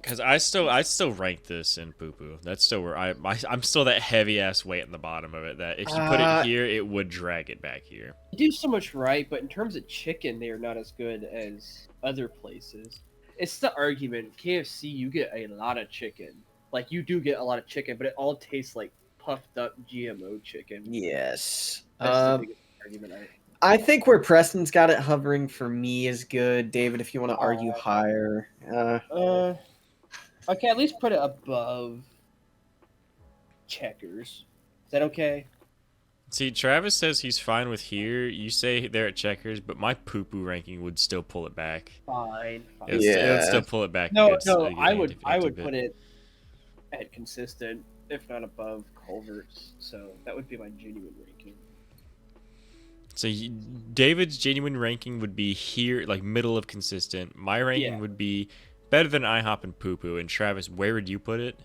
because I still rank this in poo poo. That's still where I'm still that heavy ass weight in the bottom of it. That if you put it here, it would drag it back here. They do so much right, but in terms of chicken, they are not as good as other places. it's the argument. KFC, you get a lot of chicken. Like you do get a lot of chicken, but it all tastes like puffed up GMO chicken. Yes. That's the biggest argument. I think where Preston's got it hovering for me is good. David, if you want to argue higher. Okay, at least put it above Checkers. Is that okay? See, Travis says he's fine with here. You say they're at Checkers, but my poo-poo ranking would still pull it back. Fine. It would still pull it back. No, good, I would bit. put it at consistent, if not above Culver's. So that would be my genuine ranking. So David's genuine ranking would be here, like middle of consistent. My ranking would be better than IHOP and Poo Poo. And Travis, where would you put it?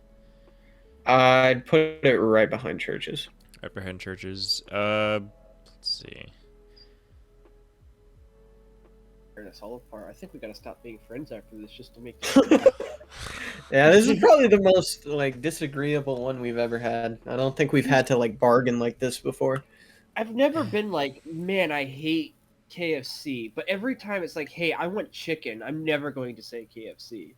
I'd put it right behind Churches. Right behind Churches. Let's see. In a solid part. I think we gotta stop being friends after this just to make. Yeah, this is probably the most like disagreeable one we've ever had. I don't think we've had to like bargain like this before. I've never been like, man, I hate KFC. But every time it's like, hey, I want chicken, I'm never going to say KFC.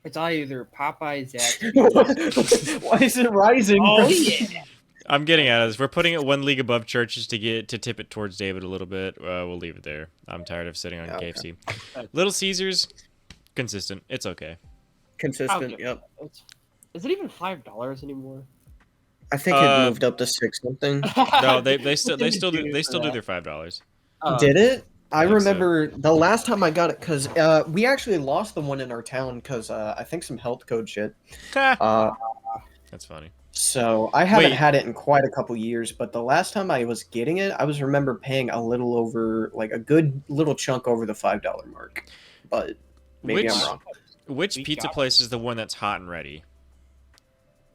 It's either Popeyes, Zaxby's. Why is it rising? Oh yeah. I'm getting out of this. We're putting it one league above Churches to tip it towards David a little bit. We'll leave it there. I'm tired of sitting on KFC. Little Caesars, consistent. It's okay. Consistent. Yep. Is it even $5 anymore? I think it moved up to 6 something. No, they still do their $5. Did it? I think remember the last time I got it because we actually lost the one in our town because I think some health code shit. That's funny. So I haven't had it in quite a couple years, but the last time I was getting it, I remember paying a little over, like a good little chunk over the $5 mark. But maybe I'm wrong. Which pizza place is the one that's hot and ready?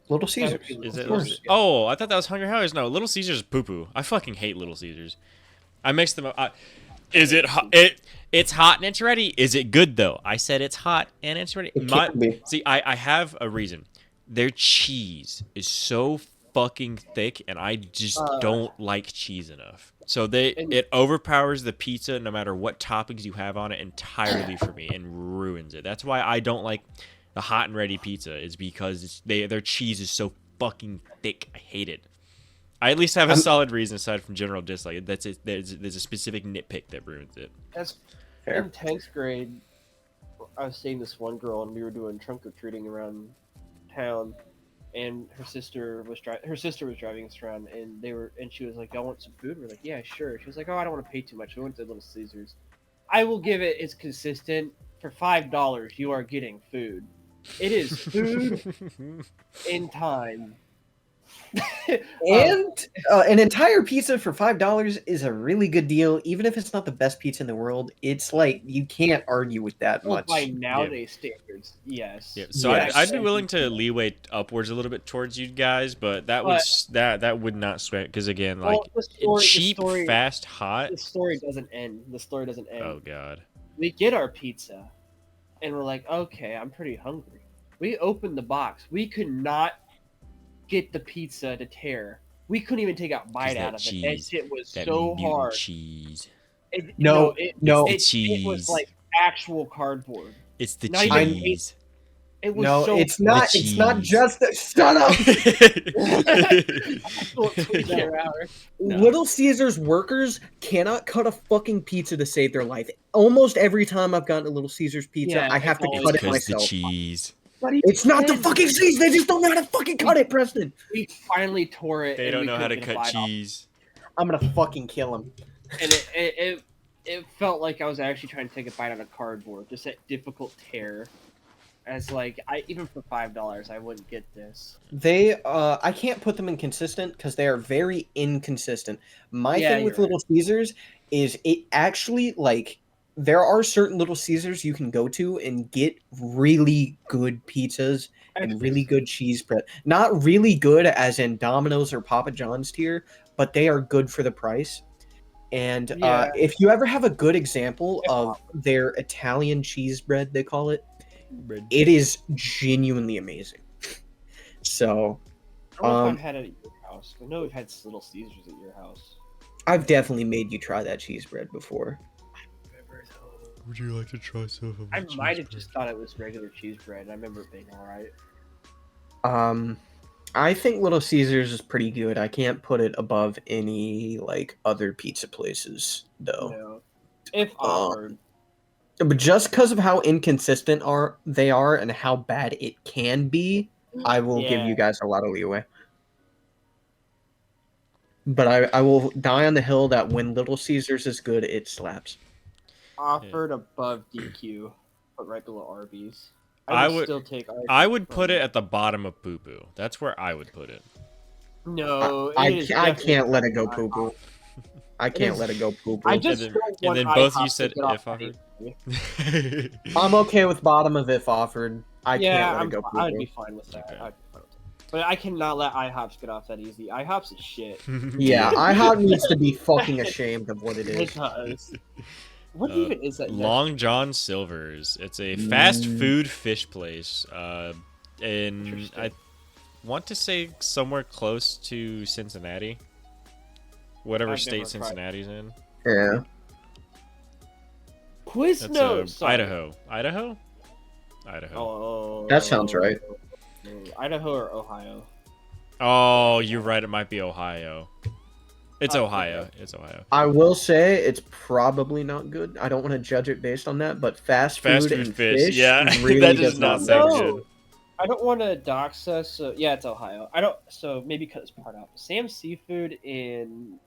Little Caesars. Is it? Oh, I thought that was Hungry Howie's. No, Little Caesars is poo-poo. I fucking hate Little Caesars. I mix them up. Is it hot? It's hot and it's ready. Is it good though? I said it's hot and it's ready. See, I have a reason. Their cheese is so fucking thick, and I just don't like cheese enough. So it overpowers the pizza no matter what toppings you have on it entirely for me and ruins it. That's why I don't like the hot and ready pizza, is because their cheese is so fucking thick. I hate it. I at least have a solid reason aside from general dislike. That's it. There's a specific nitpick that ruins it. That's fair. In 10th grade, I was seeing this one girl, and we were doing trunk or treating around town, and her sister was driving us around, and she was like, "Y'all want some food?" We're like, "Yeah, sure." She was like, "Oh, I don't want to pay too much." We went to Little Caesars. I will give it. It's consistent. For $5, you are getting food. It is food in time. And an entire pizza for $5 is a really good deal, even if it's not the best pizza in the world. It's like you can't argue with that much. By nowadays standards, yes. Yeah. So yes. I'd be willing to leeway upwards a little bit towards you guys, but that would not sweat because again, like cheap, fast, hot. The story doesn't end. Oh god. We get our pizza, and we're like, okay, I'm pretty hungry. We open the box. We could not get the pizza to tear. We couldn't even take a bite out of it. That shit was so hard. Cheese. It was like actual cardboard. It's the cheese. It was so it's not. It's not just that. Shut up. Little Caesars workers cannot cut a fucking pizza to save their life. Almost every time I've gotten a Little Caesars pizza, I have to cut it myself. The cheese. It's not the fucking cheese. They just don't know how to fucking cut it, Preston. We finally tore it. They don't know how to cut cheese. I'm gonna fucking kill him. And it felt like I was actually trying to take a bite out of cardboard. Just that difficult tear. As like even for $5, I wouldn't get this. I can't put them in consistent because they are very inconsistent. My thing with Little Caesars is it actually like. There are certain Little Caesars you can go to and get really good pizzas and really good cheese bread. Not really good as in Domino's or Papa John's tier, but they are good for the price. And if you ever have a good example of their Italian cheese bread, they call it, it is genuinely amazing. So, I don't know if I've had it at your house. I know we've had Little Caesars at your house. I've definitely made you try that cheese bread before. Would you like to try some of I might have just thought it was regular cheese bread. I remember it being alright. I think Little Caesars is pretty good. I can't put it above any like other pizza places though. No. If offered. But just because of how inconsistent they are and how bad it can be, I will give you guys a lot of leeway. But I will die on the hill that when Little Caesars is good, it slaps. Offered above DQ, but right below Arby's. I would would still take Arby's. I would put it at the bottom of poo poo. That's where I would put it. No, I can't let it go poo poo. I can't let it go poo poo. I just and then both you said if offered. I'm okay with bottom of if offered. I can't let it go poo poo. I'd be fine with that. Okay. But I cannot let IHOPs get off that easy. IHOPs is shit. Yeah, IHOP needs to be fucking ashamed of what it is. It does. What even is that? Long John Silver's. It's a fast food fish place. In I want to say somewhere close to Cincinnati. Whatever state Cincinnati's in. Yeah. Quiznos. Idaho. Idaho. Oh, that sounds right. Idaho or Ohio? Oh, you're right. It might be Ohio. It's Ohio. Okay. It's Ohio. I will say it's probably not good. I don't want to judge it based on that, but fast food and fish yeah, really that does not sound good. I don't want to dox us. So yeah, it's Ohio. I don't. So maybe cut this part out. Sam's Seafood in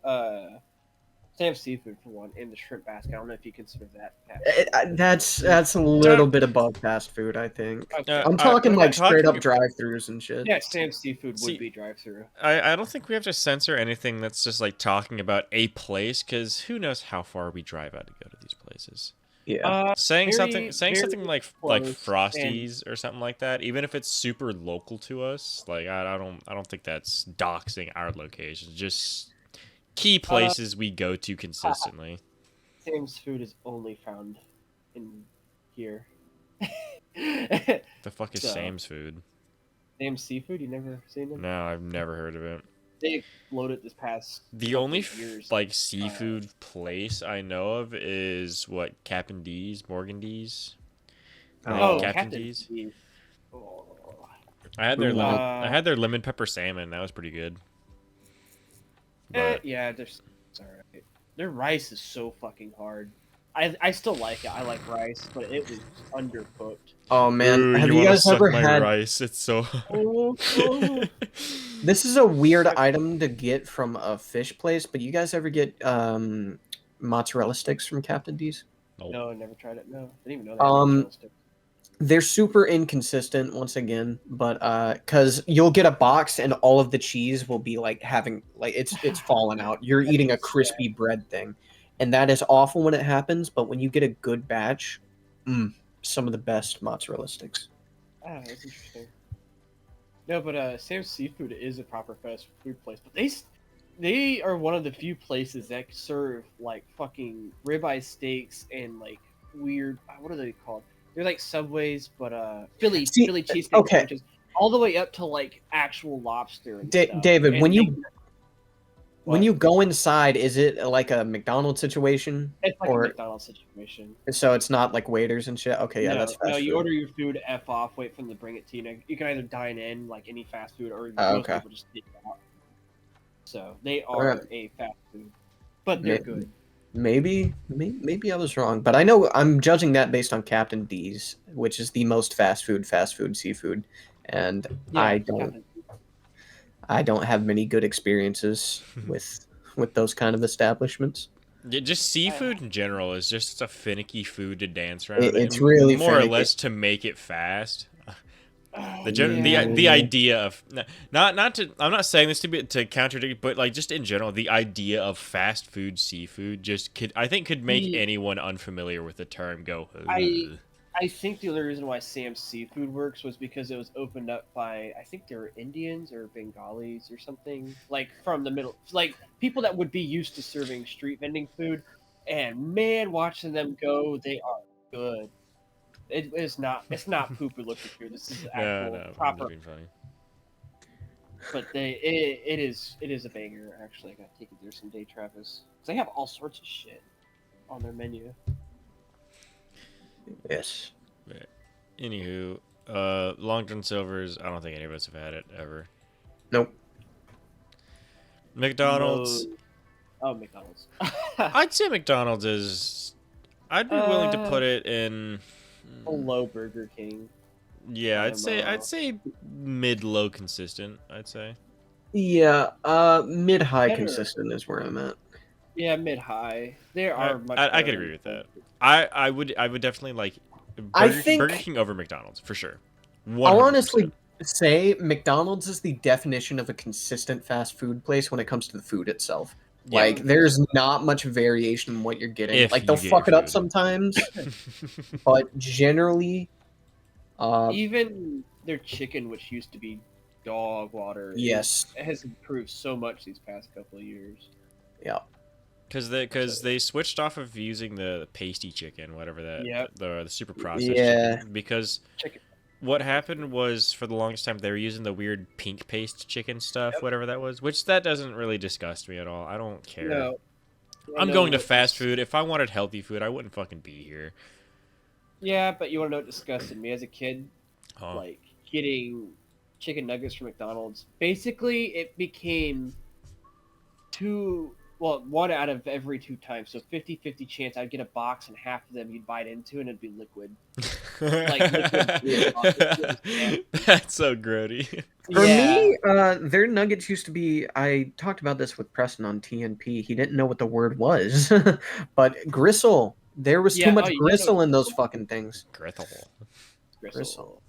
Sam's Seafood for one, in the shrimp basket. I don't know if you consider that fast food. That's a little bit above fast food, I think. I'm talking like straight up drive-throughs and shit. Yeah, Sam's Seafood would be drive-through. I don't think we have to censor anything that's just like talking about a place, because who knows how far we drive out to go to these places. Yeah. Saying something like Frosties or something like that, even if it's super local to us, like I don't think that's doxing our locations. Just key places we go to consistently. Sam's food is only found in here. The fuck is Sam's food? Sam's Seafood? You never seen it? No, I've never heard of it. They exploded this past. The only years. like seafood place I know of is what Captain D's, Morgan D's. Captain D's. Oh. I had their lemon pepper salmon. That was pretty good. Yeah, it's alright. Their rice is so fucking hard. I still like it. I like rice, but it was undercooked. Oh man, have you guys ever had rice? It's so. This is a weird item to get from a fish place, but you guys ever get mozzarella sticks from Captain D's? Nope. No, I never tried it. No, I didn't even know that. Mozzarella sticks. They're super inconsistent once again, but because you'll get a box and all of the cheese will be like having like it's falling out. You're eating a crispy bread thing, and that is awful when it happens. But when you get a good batch, some of the best mozzarella sticks. Ah, that's interesting. No, but Sam's Seafood is a proper fast food place, but they are one of the few places that serve like fucking ribeye steaks and like weird. What are they called? They're like Subways, but Philly cheesesteak sandwiches, all the way up to like actual lobster. And stuff. David, and when you go inside, is it like a McDonald's situation? It's like a McDonald's situation. So it's not like waiters and shit. Okay, yeah, that's fast food. You order your food F off, wait for them to bring it to you. You can either dine in like any fast food, or most people just take it out. So they are a fast food, but they're good. Maybe I was wrong, but I know I'm judging that based on Captain D's, which is the most fast food seafood, and I don't have many good experiences with those kind of establishments. Yeah, just seafood in general is just a finicky food to dance around. It's really more finicky. or less to make it fast. The idea of I'm not saying this to contradict, but like just in general, the idea of fast food seafood could make anyone unfamiliar with the term go. Ugh. I think the only reason why Sam's Seafood works was because it was opened up by, I think they were Indians or Bengalis or something, like from the middle, like people that would be used to serving street vending food, and man, watching them go, they are good. It's not poo-poo looking food. This is actual proper. But it is a banger. Actually, I gotta take it there someday, Travis. Because they have all sorts of shit on their menu. Yes. But anywho, Long John Silver's. I don't think any of us have had it ever. Nope. McDonald's. Oh, McDonald's. I'd say McDonald's is. I'd be willing to put it in. Below Burger King. Yeah, I'd say mid-low consistent. I'd say. Yeah, mid-high Better. consistent is where I'm at. Yeah, mid-high. There are much I could better agree with than- that. I would definitely like I Burger, think- Burger King over McDonald's for sure. 100%. I'll honestly say McDonald's is the definition of a consistent fast food place when it comes to the food itself. Yeah. Like, there's not much variation in what you're getting. If Like, you they'll get fuck it your up food. sometimes, but generally, Even their chicken, which used to be dog water, yes. it has improved so much these past couple of years. Yeah. Because they switched off of using the pasty chicken, whatever that, Yep. the super processed Yeah. chicken. Because Chicken. what happened was for the longest time they were using the weird pink paste chicken stuff, Yep. whatever that was, which that doesn't really disgust me at all. I don't care. No. I'm I going know to what fast dis- food. If I wanted healthy food, I wouldn't fucking be here. Yeah, but you want to know what disgusted me as a kid? Huh. Like getting chicken nuggets from McDonald's. Basically, it became one out of every 2 times. So 50-50 chance I'd get a box and half of them you'd bite into and it'd be liquid. Like liquid beer sauce. That's so grody. For Yeah. me, their nuggets used to be. I talked about this with Preston on TNP. He didn't know what the word was, but gristle. There was Yeah, too much oh, you gristle know- in those fucking things. Grethel. Gristle.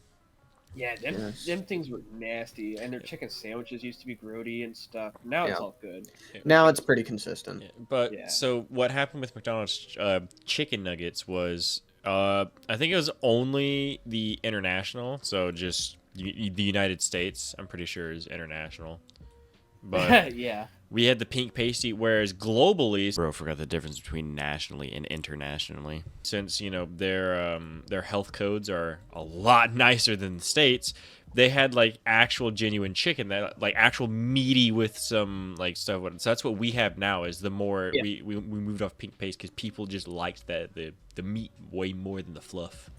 Yeah, Yes. them things were nasty, and their chicken sandwiches used to be grody and stuff. Now it's Yeah. all good. Now it's pretty consistent. Yeah, but Yeah. so what happened with McDonald's chicken nuggets was I think it was only the international, so just the United States. I'm pretty sure is international, but Yeah. we had the pink pasty. Whereas globally, bro, forgot the difference between nationally and internationally. Since their health codes are a lot nicer than the states. They had like actual genuine chicken that like actual meaty with some like stuff. So that's what we have now. Is the more Yeah. we moved off pink paste because people just liked the meat way more than the fluff.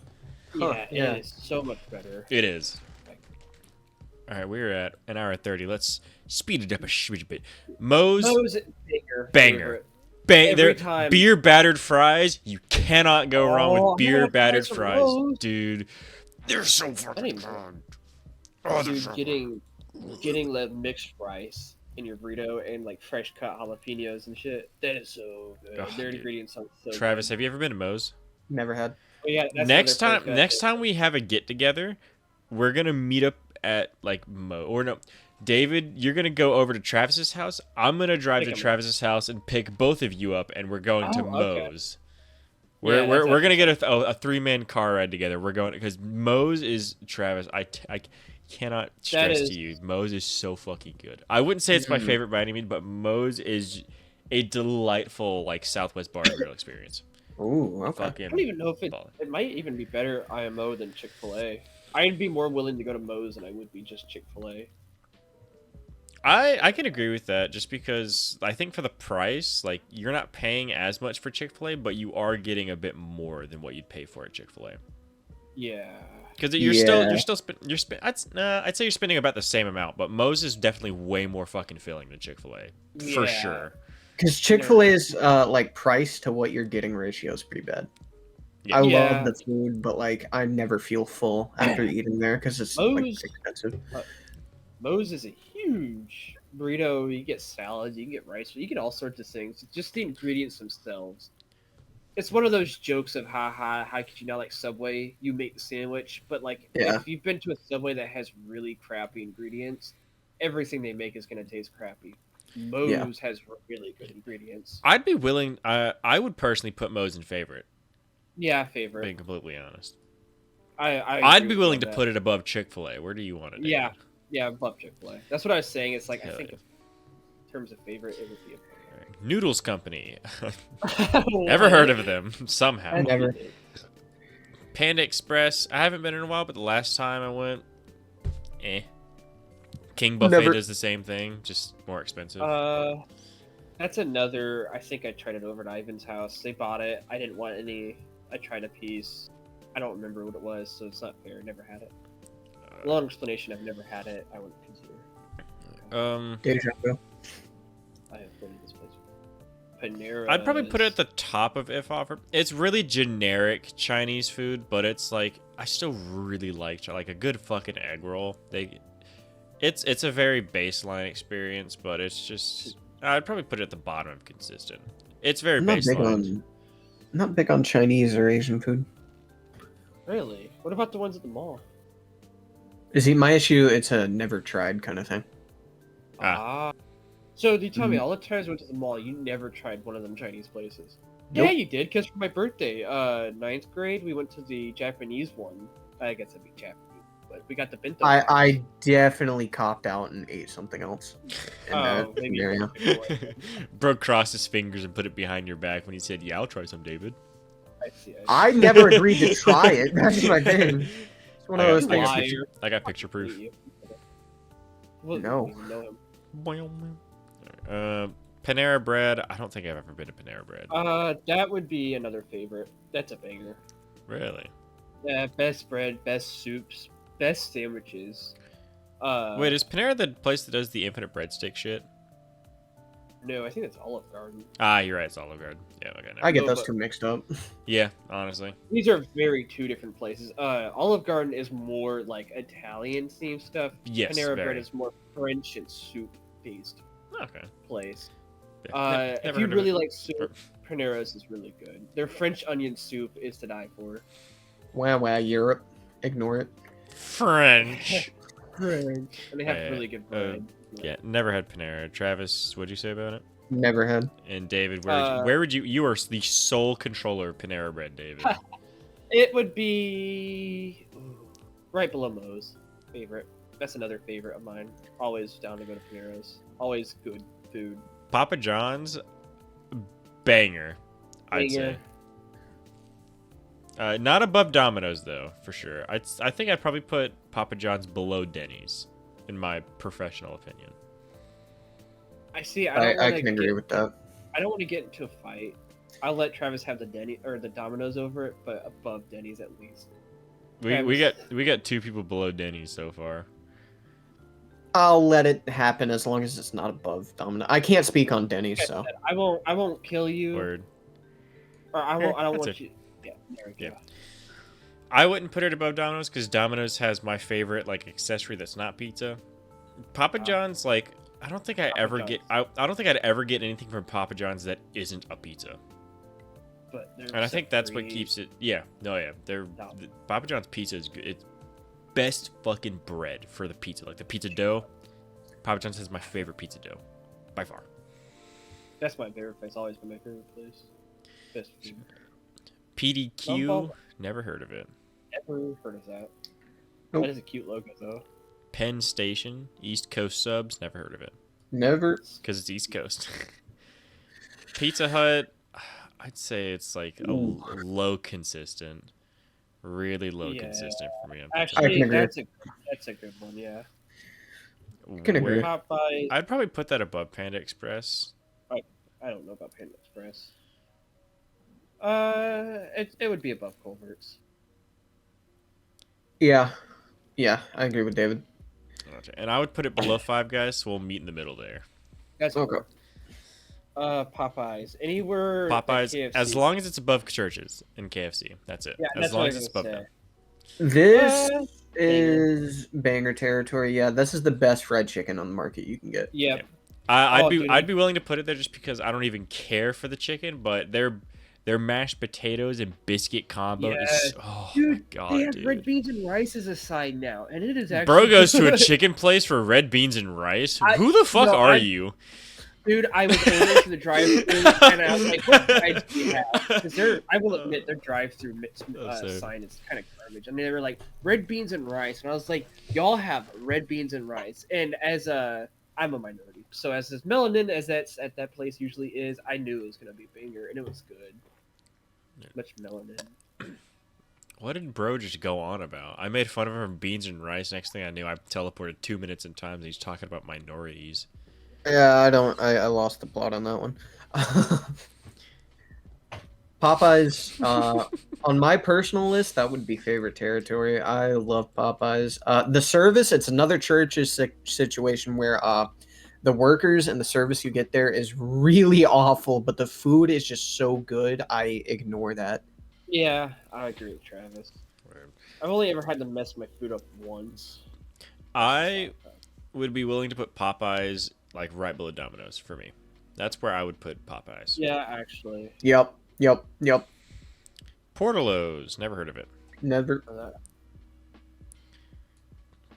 Yeah, yeah. it is so much better. It is. All right, we're at an hour 30. Let's speed it up a shitty bit. Moe's Moe's banger. Banger. Every They're time. beer battered fries. You cannot go wrong Oh, with beer yeah, battered fries from fries, Moe's. dude. They're so fucking even- good. Oh, they're Dude, so getting the mixed rice in your burrito and like fresh cut jalapenos and shit. That is so good. Ugh, Their dude. ingredients sound so Travis, good. have you ever been to Moe's? Never had. Oh, yeah, that's Next another time, place next time we have a get together, we're gonna meet up at like David, you're gonna go over to Travis's house. I'm gonna drive Pick to 'em. Travis's house and pick both of you up, and we're going to Oh, okay. Moe's. Yeah, We're that's we're gonna actually- get a 3-man car ride together. We're going because Moe's is Travis. I cannot stress is- to you, Moe's is so fucking good. I wouldn't say it's my favorite by any means, but Moe's is a delightful like Southwest bar and grill experience. Ooh, okay. I Fucking don't even know if baller. it might even be better IMO than Chick-fil-A. I'd be more willing to go to Moe's than I would be just Chick-fil-A. I can agree with that just because I think for the price, like you're not paying as much for Chick-fil-A, but you are getting a bit more than what you'd pay for at Chick-fil-A. Yeah. Because Yeah. I'd say you're spending about the same amount, but Moe's is definitely way more fucking filling than Chick-fil-A for Yeah. sure. Because Chick-fil-A's like price to what you're getting ratio is pretty bad. Yeah. I Yeah. love the food, but like I never feel full after eating there because it's like Moe's- expensive. Moe's is a huge burrito. You get salads, you can get rice, you get all sorts of things. Just the ingredients themselves. It's one of those jokes of how could you not like Subway? You make the sandwich, but like Yeah. if you've been to a Subway that has really crappy ingredients, everything they make is gonna taste crappy. Moe's has really good ingredients. I'd be willing. I would personally put Moe's in favorite. Yeah, favorite. Being completely honest, I'd I'd be willing to put it above Chick-fil-A. Where do you want it? David? Yeah, yeah, I love Chick-fil-A. That's what I was saying. It's like I Hell think yeah. in terms of favorite, it would be a All right. Noodles Company. favorite. Ever heard of them? Somehow. I never. Panda Express. I haven't been in a while, but the last time I went, King Buffet Never- does the same thing, just more expensive. That's another. I think I tried it over at Ivan's house. They bought it. I didn't want any. I tried a piece. I don't remember what it was, so it's not fair. Never had it. Long explanation. I've never had it. I wouldn't consider. KaizanBlu. I have been to this place. Panera. I'd probably put it at the top of if offered. It's really generic Chinese food, but it's like I still really like a good fucking egg roll. It's a very baseline experience, but it's just I'd probably put it at the bottom of consistent. It's very baseline. Not big on Chinese or Asian food. Really? What about the ones at the mall? My issue? It's a never tried kind of thing. So you tell me all the times I went to the mall, you never tried one of them Chinese places? Nope. Yeah, you did. Because for my birthday, 9th grade, we went to the Japanese one. I guess it'd be Japanese, but we got the bento. I definitely copped out and ate something else. Maybe. Area. Bro crossed his fingers and put it behind your back when he said, "Yeah, I'll try some, David." I see. I never agreed to try it. That's my thing. It's one of those things. I got picture proof. Well, No. you know him. Panera Bread. I don't think I've ever been to Panera Bread. That would be another favorite. That's a banger. Really? Yeah, best bread, best soups, best sandwiches. Wait, is Panera the place that does the infinite breadstick shit? No, I think it's Olive Garden. Ah, you're right. It's Olive Garden. Yeah, okay. I get No, those but- two mixed up. Yeah, honestly. These are very two different places. Olive Garden is more like Italian themed stuff. Yes, Panera very. Bread is more French and soup based Okay. place. Yeah, If never you heard of really it. like soup, Panera's is really good. Their French onion soup is to die for. Wow, Europe. Ignore it. French. And they have Yeah, really good bread. Yeah, never had Panera. Travis, what'd you say about it? Never had. And David, where would you? You are the sole controller of Panera Bread, David. It would be right below Moe's. Favorite. That's another favorite of mine. Always down to go to Panera's. Always good food. Papa John's, banger, I'd Banger. say. Not above Domino's though, for sure. I think I'd probably put Papa John's below Denny's, in my professional opinion. I see. I can agree with that. I don't want to get into a fight. I'll let Travis have the Denny or the Domino's over it, but above Denny's at least. We got two people below Denny's so far. I'll let it happen as long as it's not above Domino. I can't speak on Denny's, so. I won't kill you. Word. Or I don't That's want it. you. Yeah. There we go. Yeah. I wouldn't put it above Domino's because Domino's has my favorite like accessory that's not pizza. Papa John's I don't think I ever get. I don't think I'd ever get anything from Papa John's that isn't a pizza. But And I think that's what keeps it. Yeah, no, yeah. Papa John's pizza is good. It's best fucking bread for the pizza, like the pizza dough. Papa John's has my favorite pizza dough, by far. That's my favorite place. Always been my favorite place. Best food. PDQ, never heard of it. Never heard of that. Nope. That is a cute logo though. Penn Station, East Coast subs, never heard of it Never. because it's East Coast. Pizza Hut, I'd say it's like a low consistent, really low consistent for me. On Pizza Actually, I can agree. that's a good one. Yeah. Hut. can agree. Popeyes. I'd probably put that above Panda Express. I don't know about Panda Express. It would be above Culver's. Yeah. Yeah, I agree with David. Okay. And I would put it below Five Guys, so we'll meet in the middle there. That's Okay. Popeyes. Anywhere. at Popeyes, KFC. as long as it's above churches and KFC, that's it. Yeah, as that's long what as I it's was above gonna them. say. This Banger. is banger territory. Yeah, this is the best fried chicken on the market you can get. Yep. Yeah. I'd dude. I'd be willing to put it there just because I don't even care for the chicken, but their mashed potatoes and biscuit combo Yeah. is oh Dude, my god, they have dude. red beans and rice as a side now, and it is actually. Bro goes to a chicken place for red beans and rice. Who the fuck are you? Dude, I was ordering to the drive-thru, and I was like, "What sides do you have?" Because I will admit, their drive-through sorry. sign is kind of garbage. I mean, they were like red beans and rice, and I was like, "Y'all have red beans and rice." And I'm a minority, so as melanin as that's at that place usually is, I knew it was gonna be a banger, and it was good. Much melanin. What did bro just go on about? I made fun of him for beans and rice. Next thing I knew, I teleported 2 minutes in time, and he's talking about minorities. Yeah, I lost the plot on that one. Popeyes, On my personal list, that would be favorite territory. I love Popeyes. The service, it's another church's situation where the workers and the service you get there is really awful, but the food is just so good. I ignore that. Yeah, I agree with Travis. I've only ever had to mess my food up once. I would be willing to put Popeyes like right below Domino's for me. That's where I would put Popeyes. Yeah, actually. Yep. Portalo's, never heard of it. Never.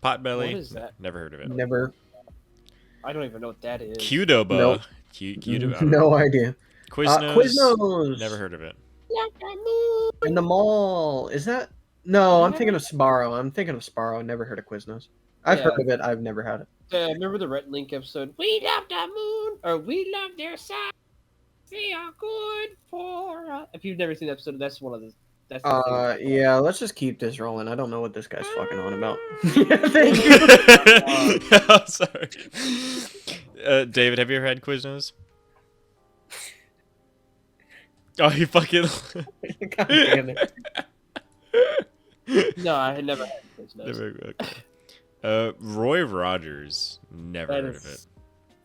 Potbelly, What is that? never heard of it. Never. I don't even know what that is. Qdoba, Nope. Qdoba. No idea. Quiznos, Quiznos. never heard of it. In the mall. Is that? No, I'm thinking of Sbarro. Never heard of Quiznos. I've Yeah. heard of it. I've never had it. Remember the Red Link episode? We love the moon, or we love their side. They are good for us. If you've never seen the episode, that's one of the. That's the thing. Yeah, let's just keep this rolling. I don't know what this guy's fucking on about. Thank you. I'm sorry. David, have you ever had Quiznos? Oh, you fucking. God damn it. No, I had never had Quiznos. Never, okay. Roy Rogers, never heard of it.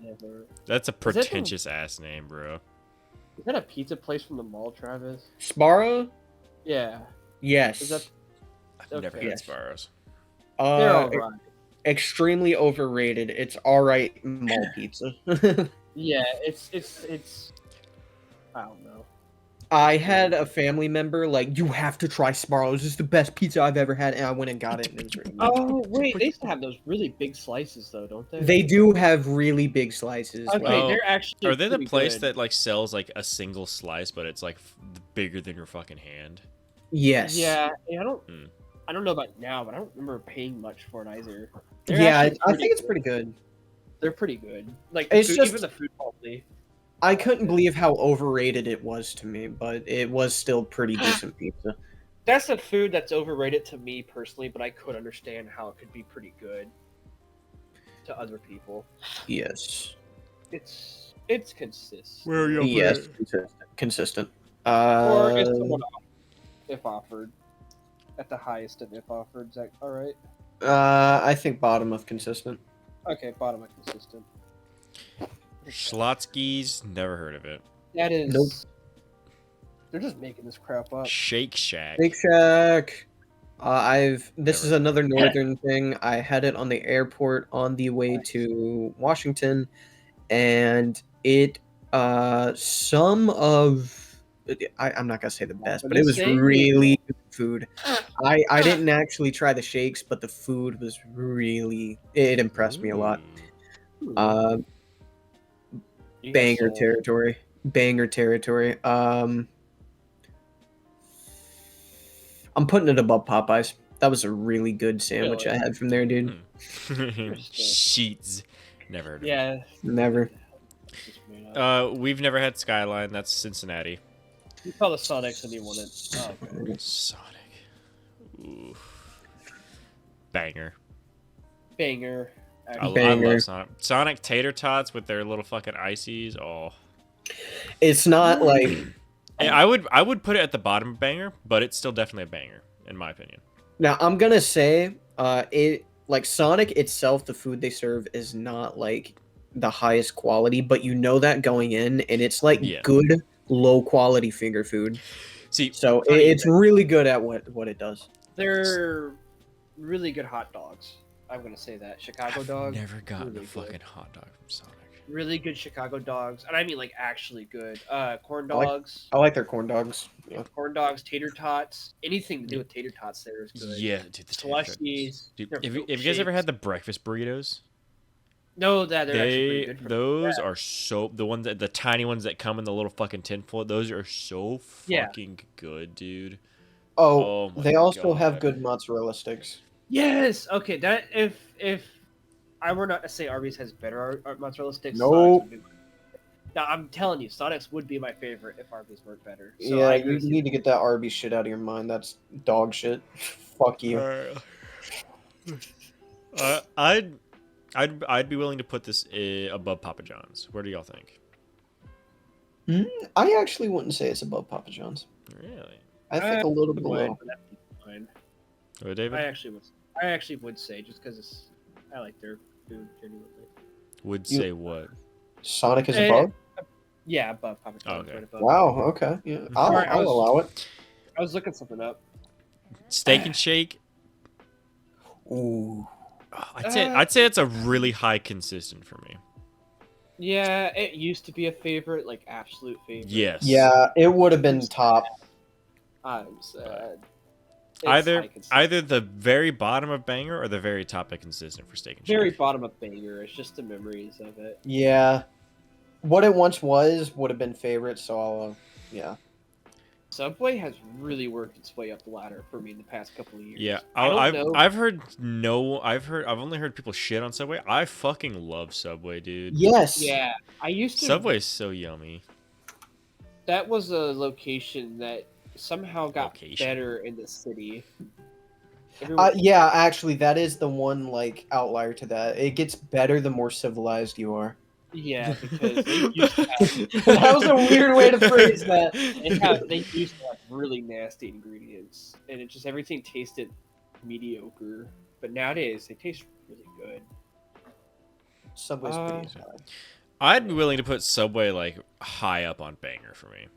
Never. That's a pretentious ass name, bro. Is that a pizza place from the mall, Travis? Sbarro? Yeah. Yes. Is that? I've never Okay. had Sparrows. They're alright. Extremely overrated. It's alright mall pizza. Yeah, it's. I don't know. I had a family member like, you have to try Sbarro's. This is the best pizza I've ever had, and I went and got it. And it was really good. Oh wait, they used to have those really big slices though, don't they? They do have really big slices. Okay, Oh, they're actually. Are they the pretty place good. that like sells like a single slice, but it's like bigger than your fucking hand? Yes. Yeah, I don't. Hmm. I don't know about now, but I don't remember paying much for it either. Yeah, actually I think it's pretty good. They're pretty good. Like It's food, just- even the food quality. I couldn't believe how overrated it was to me, but it was still pretty decent pizza. That's the food that's overrated to me personally, but I could understand how it could be pretty good to other people. Yes. It's consistent. Where are you? Yes. Consistent. Or it's somewhat off, if offered. At the highest of if offered. Is that alright? I think bottom of consistent. Okay, bottom of consistent. Schlotsky's, never heard of it. That is. Nope. They're just making this crap up. Shake Shack. Big Shack. This is Never. another northern thing. I had it on the airport on the way to Washington, and it some of I'm not gonna say the best, but it was really good food. I didn't actually try the shakes, but the food was really, it impressed me a lot. You Banger guys, territory. Banger territory. I'm putting it above Popeyes. That was a really good sandwich Really? I had from there, dude. Sheets. Never heard of Yeah. Never. Just made it. up. We've never had Skyline. That's Cincinnati. You call the Sonics and you want it. Oh, okay. Sonic. Ooh. Banger. Banger. I Actually. Banger. love Sonic. Sonic tater tots with their little fucking ices. Oh. It's not like Hey, I would put it at the bottom of banger, but it's still definitely a banger in my opinion. now I'm gonna say it like Sonic itself, the food they serve is not like the highest quality, but you know that going in, and it's like Yeah. good low quality finger food. See, So it's really good at what it does. They're really good hot dogs. I'm gonna say that. Chicago dogs. never gotten really a fucking good. hot dog from Sonic. Really good Chicago dogs. And I mean like actually good. Corn I like- dogs. I like their corn dogs. Yeah. Corn dogs, tater tots. Anything to do with tater tots there is good. Yeah, dude. The tater tots. Slushies. Dude, their have you guys ever milkshakes. had the breakfast burritos? No, they're actually pretty good. For Those are so the tiny ones that come in the little fucking tinfoil. Those are so Yeah. fucking good, dude. Oh, Oh my they also have God. good mozzarella sticks. Yes. Okay. That if I were not to say Arby's has better mozzarella sticks. Nope. Sonic's would be my- Now I'm telling you, Sonic's would be my favorite if Arby's weren't better. So Yeah, I you agree. need to get that Arby's shit out of your mind. That's dog shit. Fuck you. I'd be willing to put this above Papa John's. Where do y'all think? I actually wouldn't say it's above Papa John's. Really? I think a little Would below. mind, but that'd be fine. Oh, David? I actually would say just because I like their food genuinely. Would You- say what? Sonic is Eh, above. Yeah, above Papa John's. Okay. Right above. Wow. Okay. Yeah. I'll, Sorry, I'll allow it. I was looking something up. Steak and Shake. Ooh. I'd say it's a really high consistent for me. Yeah, it used to be a favorite, like absolute favorite. Yes. Yeah, it would have been top. I'm sad. It's Either high consistent. either the very bottom of banger or the very top of consistent for Steak and Shake. Very bottom of banger. It's just the memories of it. Yeah. What it once was would have been favorite. So I'll. Yeah. Subway has really worked its way up the ladder for me in the past couple of years. Yeah, I don't know. I've only heard people shit on Subway. I fucking love Subway, dude. Yes. Yeah, I used to. Subway is so yummy. That was a location that somehow got Location. better in the city. Yeah, actually, that is the one like outlier to that. It gets better the more civilized you are. Yeah, because they used to have, That was a weird way to phrase that. they used to have really nasty ingredients, and it just everything tasted mediocre. But nowadays, they taste really good. Subway's pretty high. I'd be willing to put Subway like high up on banger for me.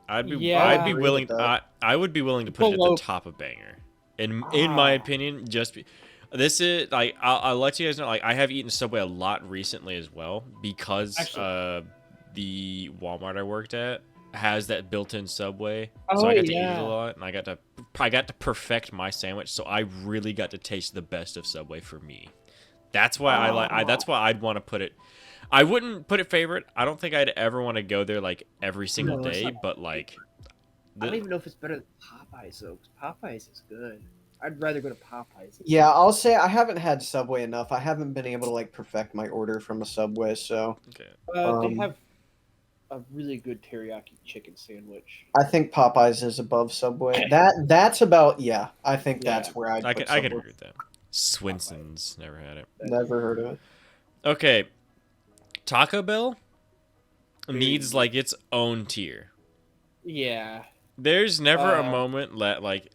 I'd be Yeah. I'd be I agree willing with that. I would be willing to put it at Below- the top of banger. In my opinion, this is like I'll let you guys know, like I have eaten Subway a lot recently as well because Actually- the Walmart I worked at has that built-in Subway, Oh, so I got to eat yeah. it a lot, and I got to perfect my sandwich, so I really got to taste the best of Subway for me. That's why that's why I'd want to put it. I wouldn't put it favorite. I don't think I'd ever want to go there like every single No, it's day, not- but like I don't even know if it's better than Popeyes though. 'Cause Popeyes is good. I'd rather go to Popeyes. Yeah, I'll say I haven't had Subway enough. I haven't been able to like perfect my order from a Subway, so okay. They Um, have a really good teriyaki chicken sandwich. I think Popeyes is above Subway. That's about I think Yeah. that's where I'd I put can Subway. agree with that. Swenson's never had it. Never heard of it. Okay, Taco Bell needs Dude. like its own tier. Yeah. There's never a Uh, moment that like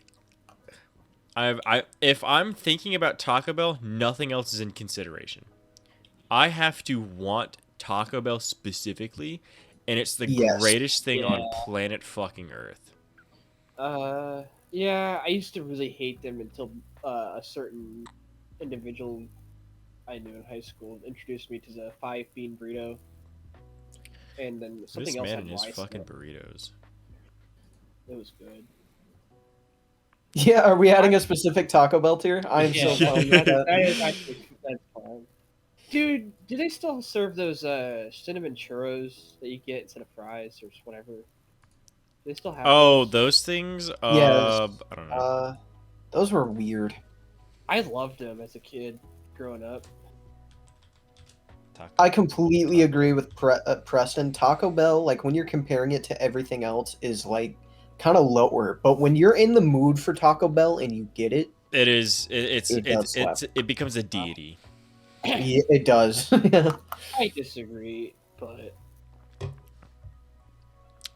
if I'm thinking about Taco Bell, nothing else is in consideration. I have to want Taco Bell specifically, and it's the Yes. greatest thing on Yeah. planet fucking Earth. Yeah, I used to really hate them until a certain individual I knew in high school introduced me to the 5-bean burrito, and then something This else man had and his rice in fucking it. burritos. It was good. Yeah, are we adding a specific Taco Bell tier? I am so Yeah. fine with that. That is actually that's fine. Dude, do they still serve those cinnamon churros that you get instead of fries or whatever? They still have Oh, those? those things? Yes. I don't know. Those were weird. I loved them as a kid growing up. Taco I completely agree with Preston. Taco Bell, like when you're comparing it to everything else, is like kind of lower. But when you're in the mood for Taco Bell and you get it, It is. It does slap. It becomes a deity. yeah, it does. I disagree, but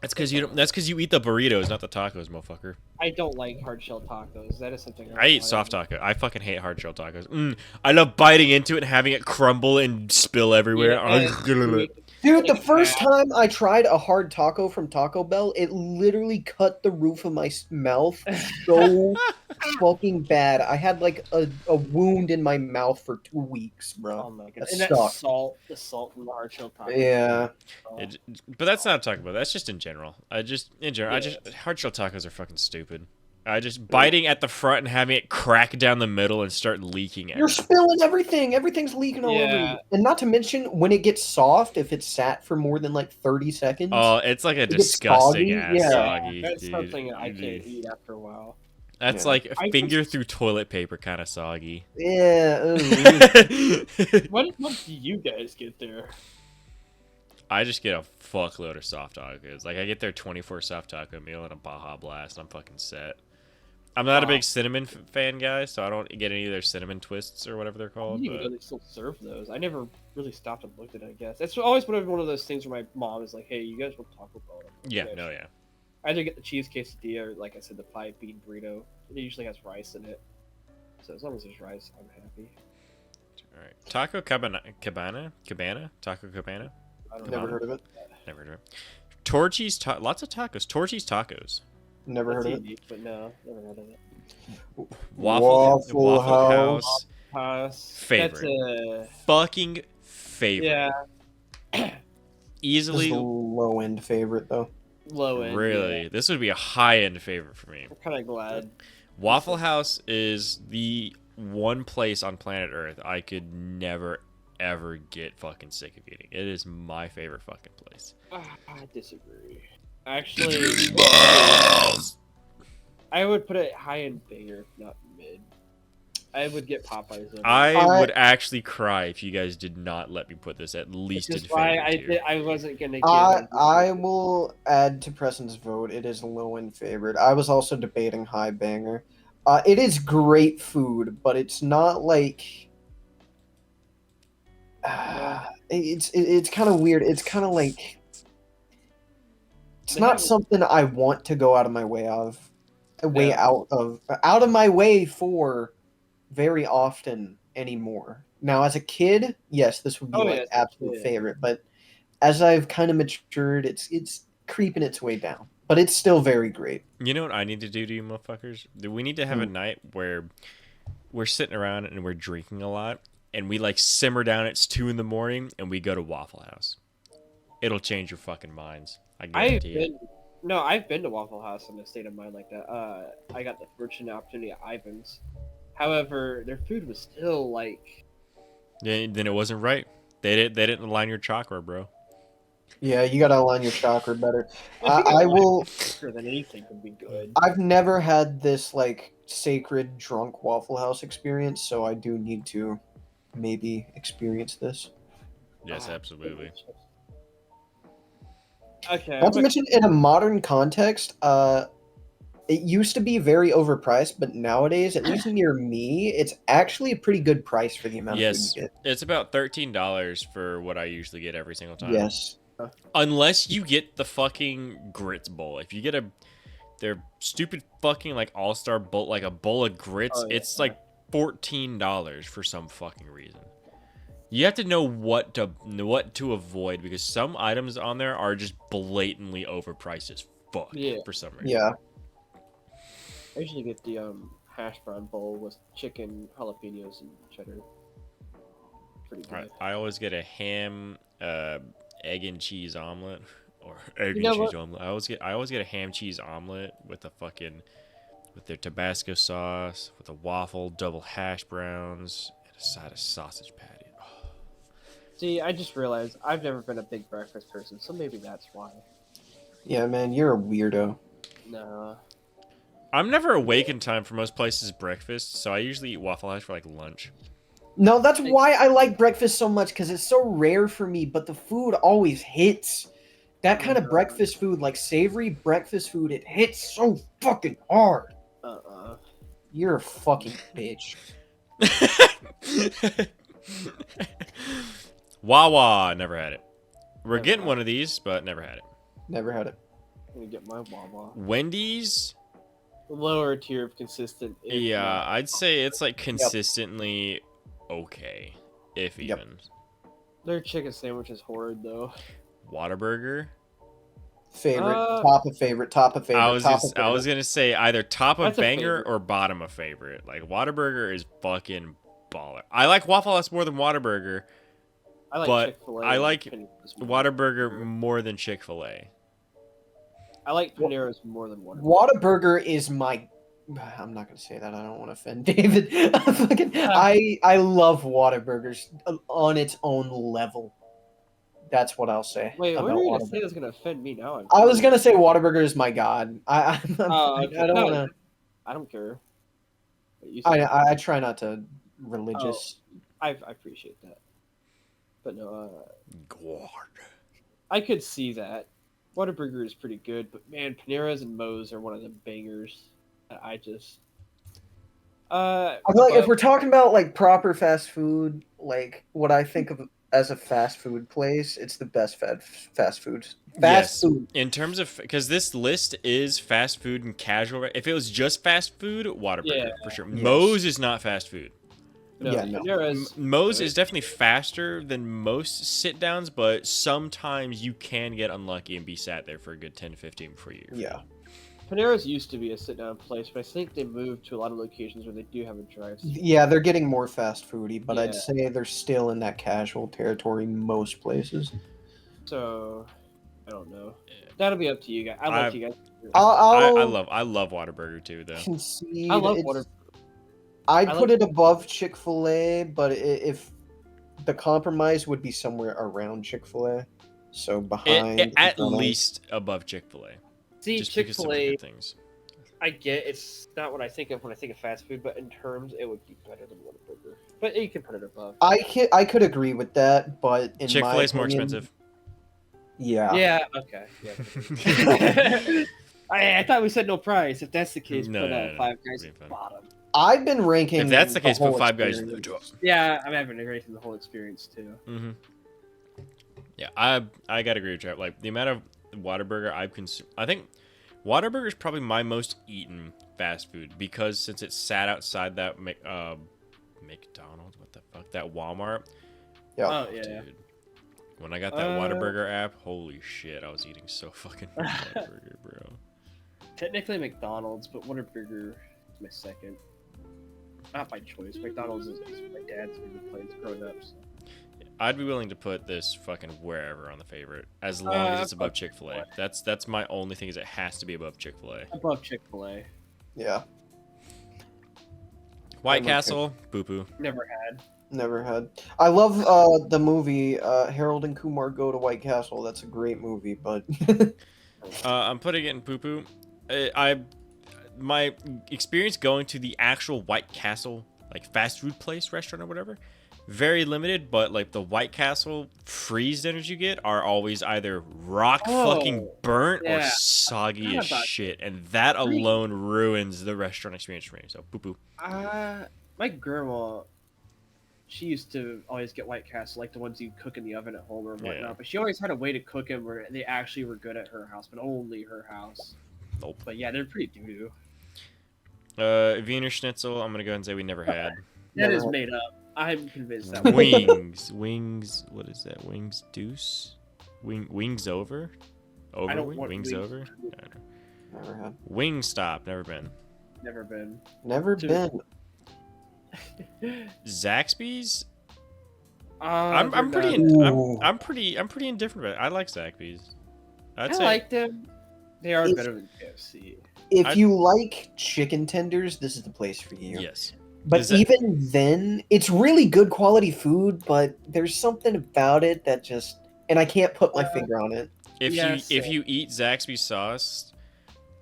That's because you don't. That's because you eat the burritos, not the tacos, motherfucker. I don't like hard shell tacos. That is something I eat soft taco. I fucking hate hard shell tacos. I love biting into it and having it crumble and spill everywhere. Dude, the first time I tried a hard taco from Taco Bell, it literally cut the roof of my mouth so fucking bad. I had like a wound in my mouth for 2 weeks, Oh bro. my god! That And that sucked. the salt from the hard shell taco. Yeah. But that's not Taco Bell. That's just in general. Yeah. Hard shell tacos are fucking stupid. I just biting at the front and having it crack down the middle and start leaking out. You're spilling everything. Everything's leaking all over Yeah. you. And not to mention, when it gets soft, if it's sat for more than like 30 seconds. Oh, it's like a gets disgusting soggy, ass yeah. soggy. That's dude. something I can't eat after a while. That's Yeah. like a I finger just- through toilet paper kind of soggy. Yeah. What do you guys get there? I just get a fuckload of soft tacos. Like I get their 24 soft taco meal and a Baja Blast. And I'm fucking set. I'm not a Wow. big cinnamon fan guy, so I don't get any of their cinnamon twists or whatever they're I called. didn't even know But they still serve those. I never really stopped and looked at it, I guess. It's always one of those things where my mom is like, hey, you guys want Taco Bell? yeah, no, yeah. I either get the cheese quesadilla or, like I said, the 5-bean burrito. It usually has rice in it. So as long as there's rice, I'm happy. All right. Taco Cabana? Taco Cabana? I don't Never know. heard of it. Never heard of it. Torchy's, lots of tacos. Torchy's Tacos. Never That's heard of it. unique, but no, never heard of it. Waffle House. House. That's Favorite. Fucking favorite. yeah, This is Easily. the low end favorite though. low end. Really? Yeah. This would be a high end favorite for me. I'm kind of glad. Waffle House is the one place on planet Earth I could never ever get fucking sick of eating. It is my favorite fucking place. I disagree. Actually, I would put it high and bigger, if not mid. I would get Popeyes. Over. I would actually cry if you guys did not let me put this at least in Which is why favorite tier. I wasn't gonna give. I will add to Preston's vote. It is a low end favorite. I was also debating high banger. It is great food, but it's not like. It's kind of weird. It's kind of like. It's not something I want to go out of my way of, out of my way for, very often anymore. Now, as a kid, yes, this would be absolute favorite. But as I've kind of matured, it's creeping its way down. But it's still very great. You know what I need to do to you motherfuckers? We need to have a night where we're sitting around and we're drinking a lot, and we like simmer down. It's 2 a.m. and we go to Waffle House. It'll change your fucking minds. I guarantee it. I've been to Waffle House in a state of mind like that. I got the fortunate opportunity at Ivan's. However, their food was still like. Yeah, then it wasn't right. They didn't align your chakra, bro. Yeah, you gotta align your chakra better. I will. Better than anything would be good. I've never had this like sacred drunk Waffle House experience, so I do need to maybe experience this. Yes, absolutely. Okay. Not to mention, in a modern context, it used to be very overpriced, but nowadays, at least near me, it's actually a pretty good price for the amount of food you get. It's about $13 for what I usually get every single time. Yes. Unless you get the fucking grits bowl. If you get their stupid fucking like all-star bowl, like a bowl of grits, it's like $14 for some fucking reason. You have to know what to avoid because some items on there are just blatantly overpriced as fuck for some reason. Yeah. I usually get the hash brown bowl with chicken, jalapenos, and cheddar. Pretty good. I always get a ham, egg and cheese omelet, or egg and cheese omelet. I always get a ham cheese omelet with their Tabasco sauce, with a waffle, double hash browns, and a side of sausage patty. See, I just realized I've never been a big breakfast person, so maybe that's why. Yeah, man, you're a weirdo. No. I'm never awake in time for most places' breakfast, so I usually eat Waffle House for like lunch. No, that's why I like breakfast so much, because it's so rare for me, but the food always hits. That kind of breakfast food, like savory breakfast food, it hits so fucking hard. You're a fucking bitch. Wawa, never had it. We're getting one of these, but never had it. Never had it. I'm gonna get my Wawa. Wendy's? Lower tier of consistent. Yeah, I'd say it's like consistently okay, if even. Their chicken sandwich is horrid, though. Whataburger? Favorite, top of favorite, top of favorite. I was gonna say either top of That's a banger favorite. or bottom of favorite. Like Whataburger is fucking baller. I like Waffle House more than Whataburger. I like But Chick-fil-A. I like Panera's Whataburger more than Chick-fil-A. I like Panera's more than Whataburger. Whataburger is my. I'm not gonna say that. I don't want to offend David. I love Whataburgers on its own level. That's what I'll say. Wait, what about are you gonna Whataburger. say that's gonna offend me now? I was gonna say Whataburger is my god. I Okay. don't No, want to. I don't care. What you said. I try not to religious. I appreciate that, but no. God. I could see that. Whataburger is pretty good, but man, Panera's and Moe's are one of the bangers that I just. I feel like if we're talking about like proper fast food, like what I think of as a fast food place, it's the best fast food. Yes. Food. In terms of, because this list is fast food and casual. If it was just fast food, Whataburger Yeah. for sure. Yes. Moe's is not fast food. No, Yeah, no. Panera's Moe's good. is definitely faster than most sit downs, but sometimes you can get unlucky and be sat there for a good 10 to 15 before you. Yeah. Panera's used to be a sit-down place, but I think they moved to a lot of locations where they do have a drive-thru. Yeah, they're getting more fast foody, but I'd Yeah. say they're still in that casual territory most places. So, I don't know. That'll be up to you guys. I'll let you guys. I love Whataburger too, though. concede. I love it's- water. I'd I put like- it above Chick-fil-A, but if the compromise would be somewhere around Chick-fil-A, so behind. At McDonald's. least above Chick-fil-A. See, Just because some of the Chick-fil-A, good things. I get it's not what I think of when I think of fast food, but in terms, it would be better than Whataburger. But you can put it above. I could agree with that, but in Chick-fil-A my is more opinion- expensive. Yeah. Yeah. Okay. Yeah. I thought we said no price. If that's the case, No, put no, no, Five no. Guys It'd be at fine. the bottom. I've been ranking. If that's the case, whole put Five Guys in the experience. top. Yeah, I'm having a great the whole experience too. Mm-hmm. Yeah, I gotta agree with you. Like the amount of Whataburger I've consumed, I think Whataburger is probably my most eaten fast food because since it sat outside that McDonald's, what the fuck, that Walmart. Yeah. Oh yeah. Dude, when I got that Whataburger app, holy shit, I was eating so fucking much Whataburger, bro. Technically McDonald's, but Whataburger is my second. Not by choice. McDonald's is my dad's favorite place growing up. So. I'd be willing to put this fucking wherever on the favorite, as long as it's above Chick-fil-A. That's my only thing is it has to be above Chick-fil-A. Above Chick-fil-A. Yeah. White I'm Castle, boo poo. Never had. Never had. I love the movie Harold and Kumar Go to White Castle. That's a great movie, but I'm putting it in poo poo. My experience going to the actual White Castle like fast food place, restaurant or whatever, very limited. But like the White Castle freeze dinners you get are always either rock fucking burnt or yeah. soggy as about shit, and that alone ruins the restaurant experience for me. So poo poo. My grandma, she used to always get White Castle, like the ones you cook in the oven at home or whatnot. Yeah. But she always had a way to cook them where they actually were good at her house, but only her house. Nope. But yeah, they're pretty doo-doo. Wiener Schnitzel, I'm gonna go ahead and say we never had. That Never is had. made up. I'm convinced that Wings. What is that? Wings Deuce? Wings over? I don't Wing? want Wings wings. over? never had. Wing Stop, never been. Never been. Never Dude. been. Zaxby's? They're I'm pretty Ooh. I'm pretty indifferent about it. I like Zaxby's. I'd I say like them. They are If- better than KFC. If I'd- you like chicken tenders, this is the place for you. yes. But Is that- even then, it's really good quality food, but there's something about it that just, and I can't put my finger on it. Yes, If you eat Zaxby's sauce,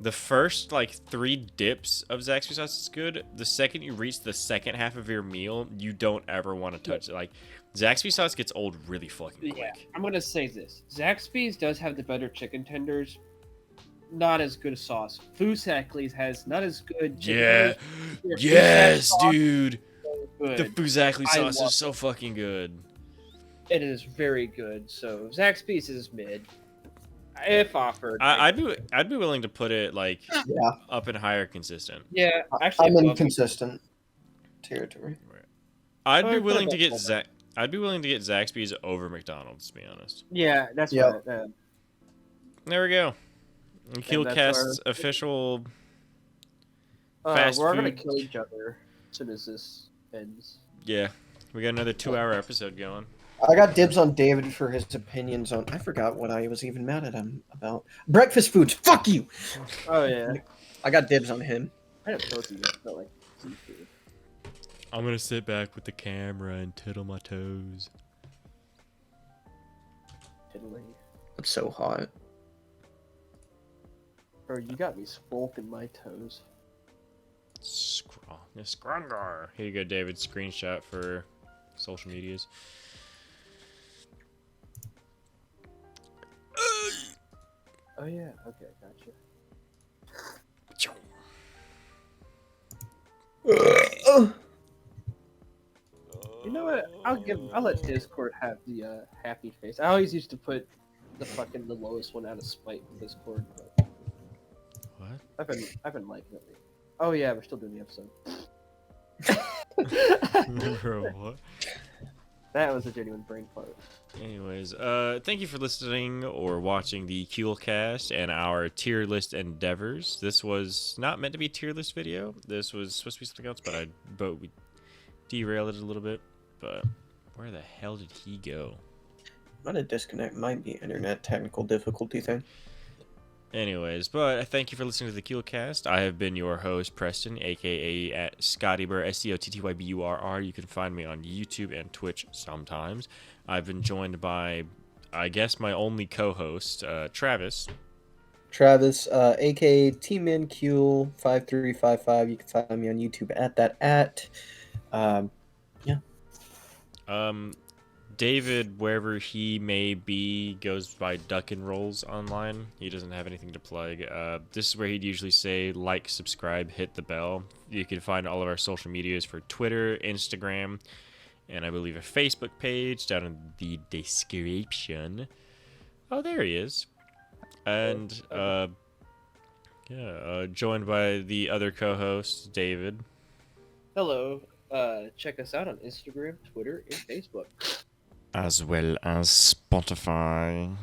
the first like 3 dips of Zaxby's sauce is good. The second you reach the second half of your meal, you don't ever want to touch it. Like Zaxby's sauce gets old really fucking quick. Yeah, I'm gonna say this. Zaxby's does have the better chicken tenders. Not as good a sauce. Fuzakli's has not as good chicken Yeah. tenders. Their Yes, Fuzak sauce dude. is so The good. Fuzakli I sauce love is so fucking good. It is very good. So Zaxby's is mid. If offered. I'd be willing to put it like Yeah, up and higher consistent. yeah, actually I'm in above- consistent territory. I'd Oh, be put willing it to get above I'd be willing to get Zaxby's over McDonald's, to be honest. Yeah, that's Yep. what. There we go. Kewlcast's our- official fast we're gonna food. kill each other as soon as this ends. Yeah, we got another 2-hour episode going. I got dibs on David for his opinions on. I forgot what I was even mad at him about. Breakfast foods. Fuck you. Oh yeah, I got dibs on him. I didn't protein, but like seafood. I'm gonna sit back with the camera and tittle my toes. Italy. It's so hot. Bro, you got me spolking my toes. Scrungar. Here you go, David. Screenshot for social medias. Oh yeah, okay, gotcha. know what? I'll let Discord have the happy face. I always used to put the lowest one out of spite for Discord, but What? I've been liking it. Oh yeah, we're still doing the episode. Bro, what? That was a genuine brain fart. Anyways, thank you for listening or watching the Kewlcast and our tier list endeavors. This was not meant to be a tier list video. This was supposed to be something else, but we derailed it a little bit. But where the hell did he go? Not a disconnect. Might be internet technical difficulty thing. Anyways, but thank you for listening to the Kewlcast. I have been your host, Preston, aka at Scottybur, SCOTTYBURR. You can find me on YouTube and Twitch sometimes. I've been joined by, I guess, my only co-host, Travis. Travis, aka Teamman Kewl 5355. You can find me on YouTube at that. David, wherever he may be, goes by Duck and Rolls online. He doesn't have anything to plug. This is where he'd usually say like, subscribe, hit the bell. You can find all of our social medias for Twitter, Instagram, and I believe a Facebook page down in the description. Oh, there he is. And, joined by the other co-host, David. Hello. Check us out on Instagram, Twitter, and Facebook. As well as Spotify.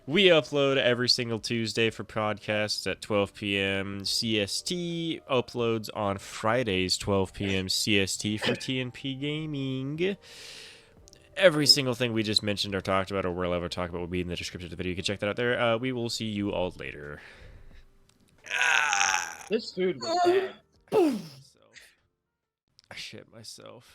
We upload every single Tuesday for podcasts at 12 p.m. CST. Uploads on Fridays, 12 p.m. CST for TNP Gaming. Every single thing we just mentioned or talked about or we'll ever talk about will be in the description of the video. You can check that out there. We will see you all later. This food was bad. I shit myself.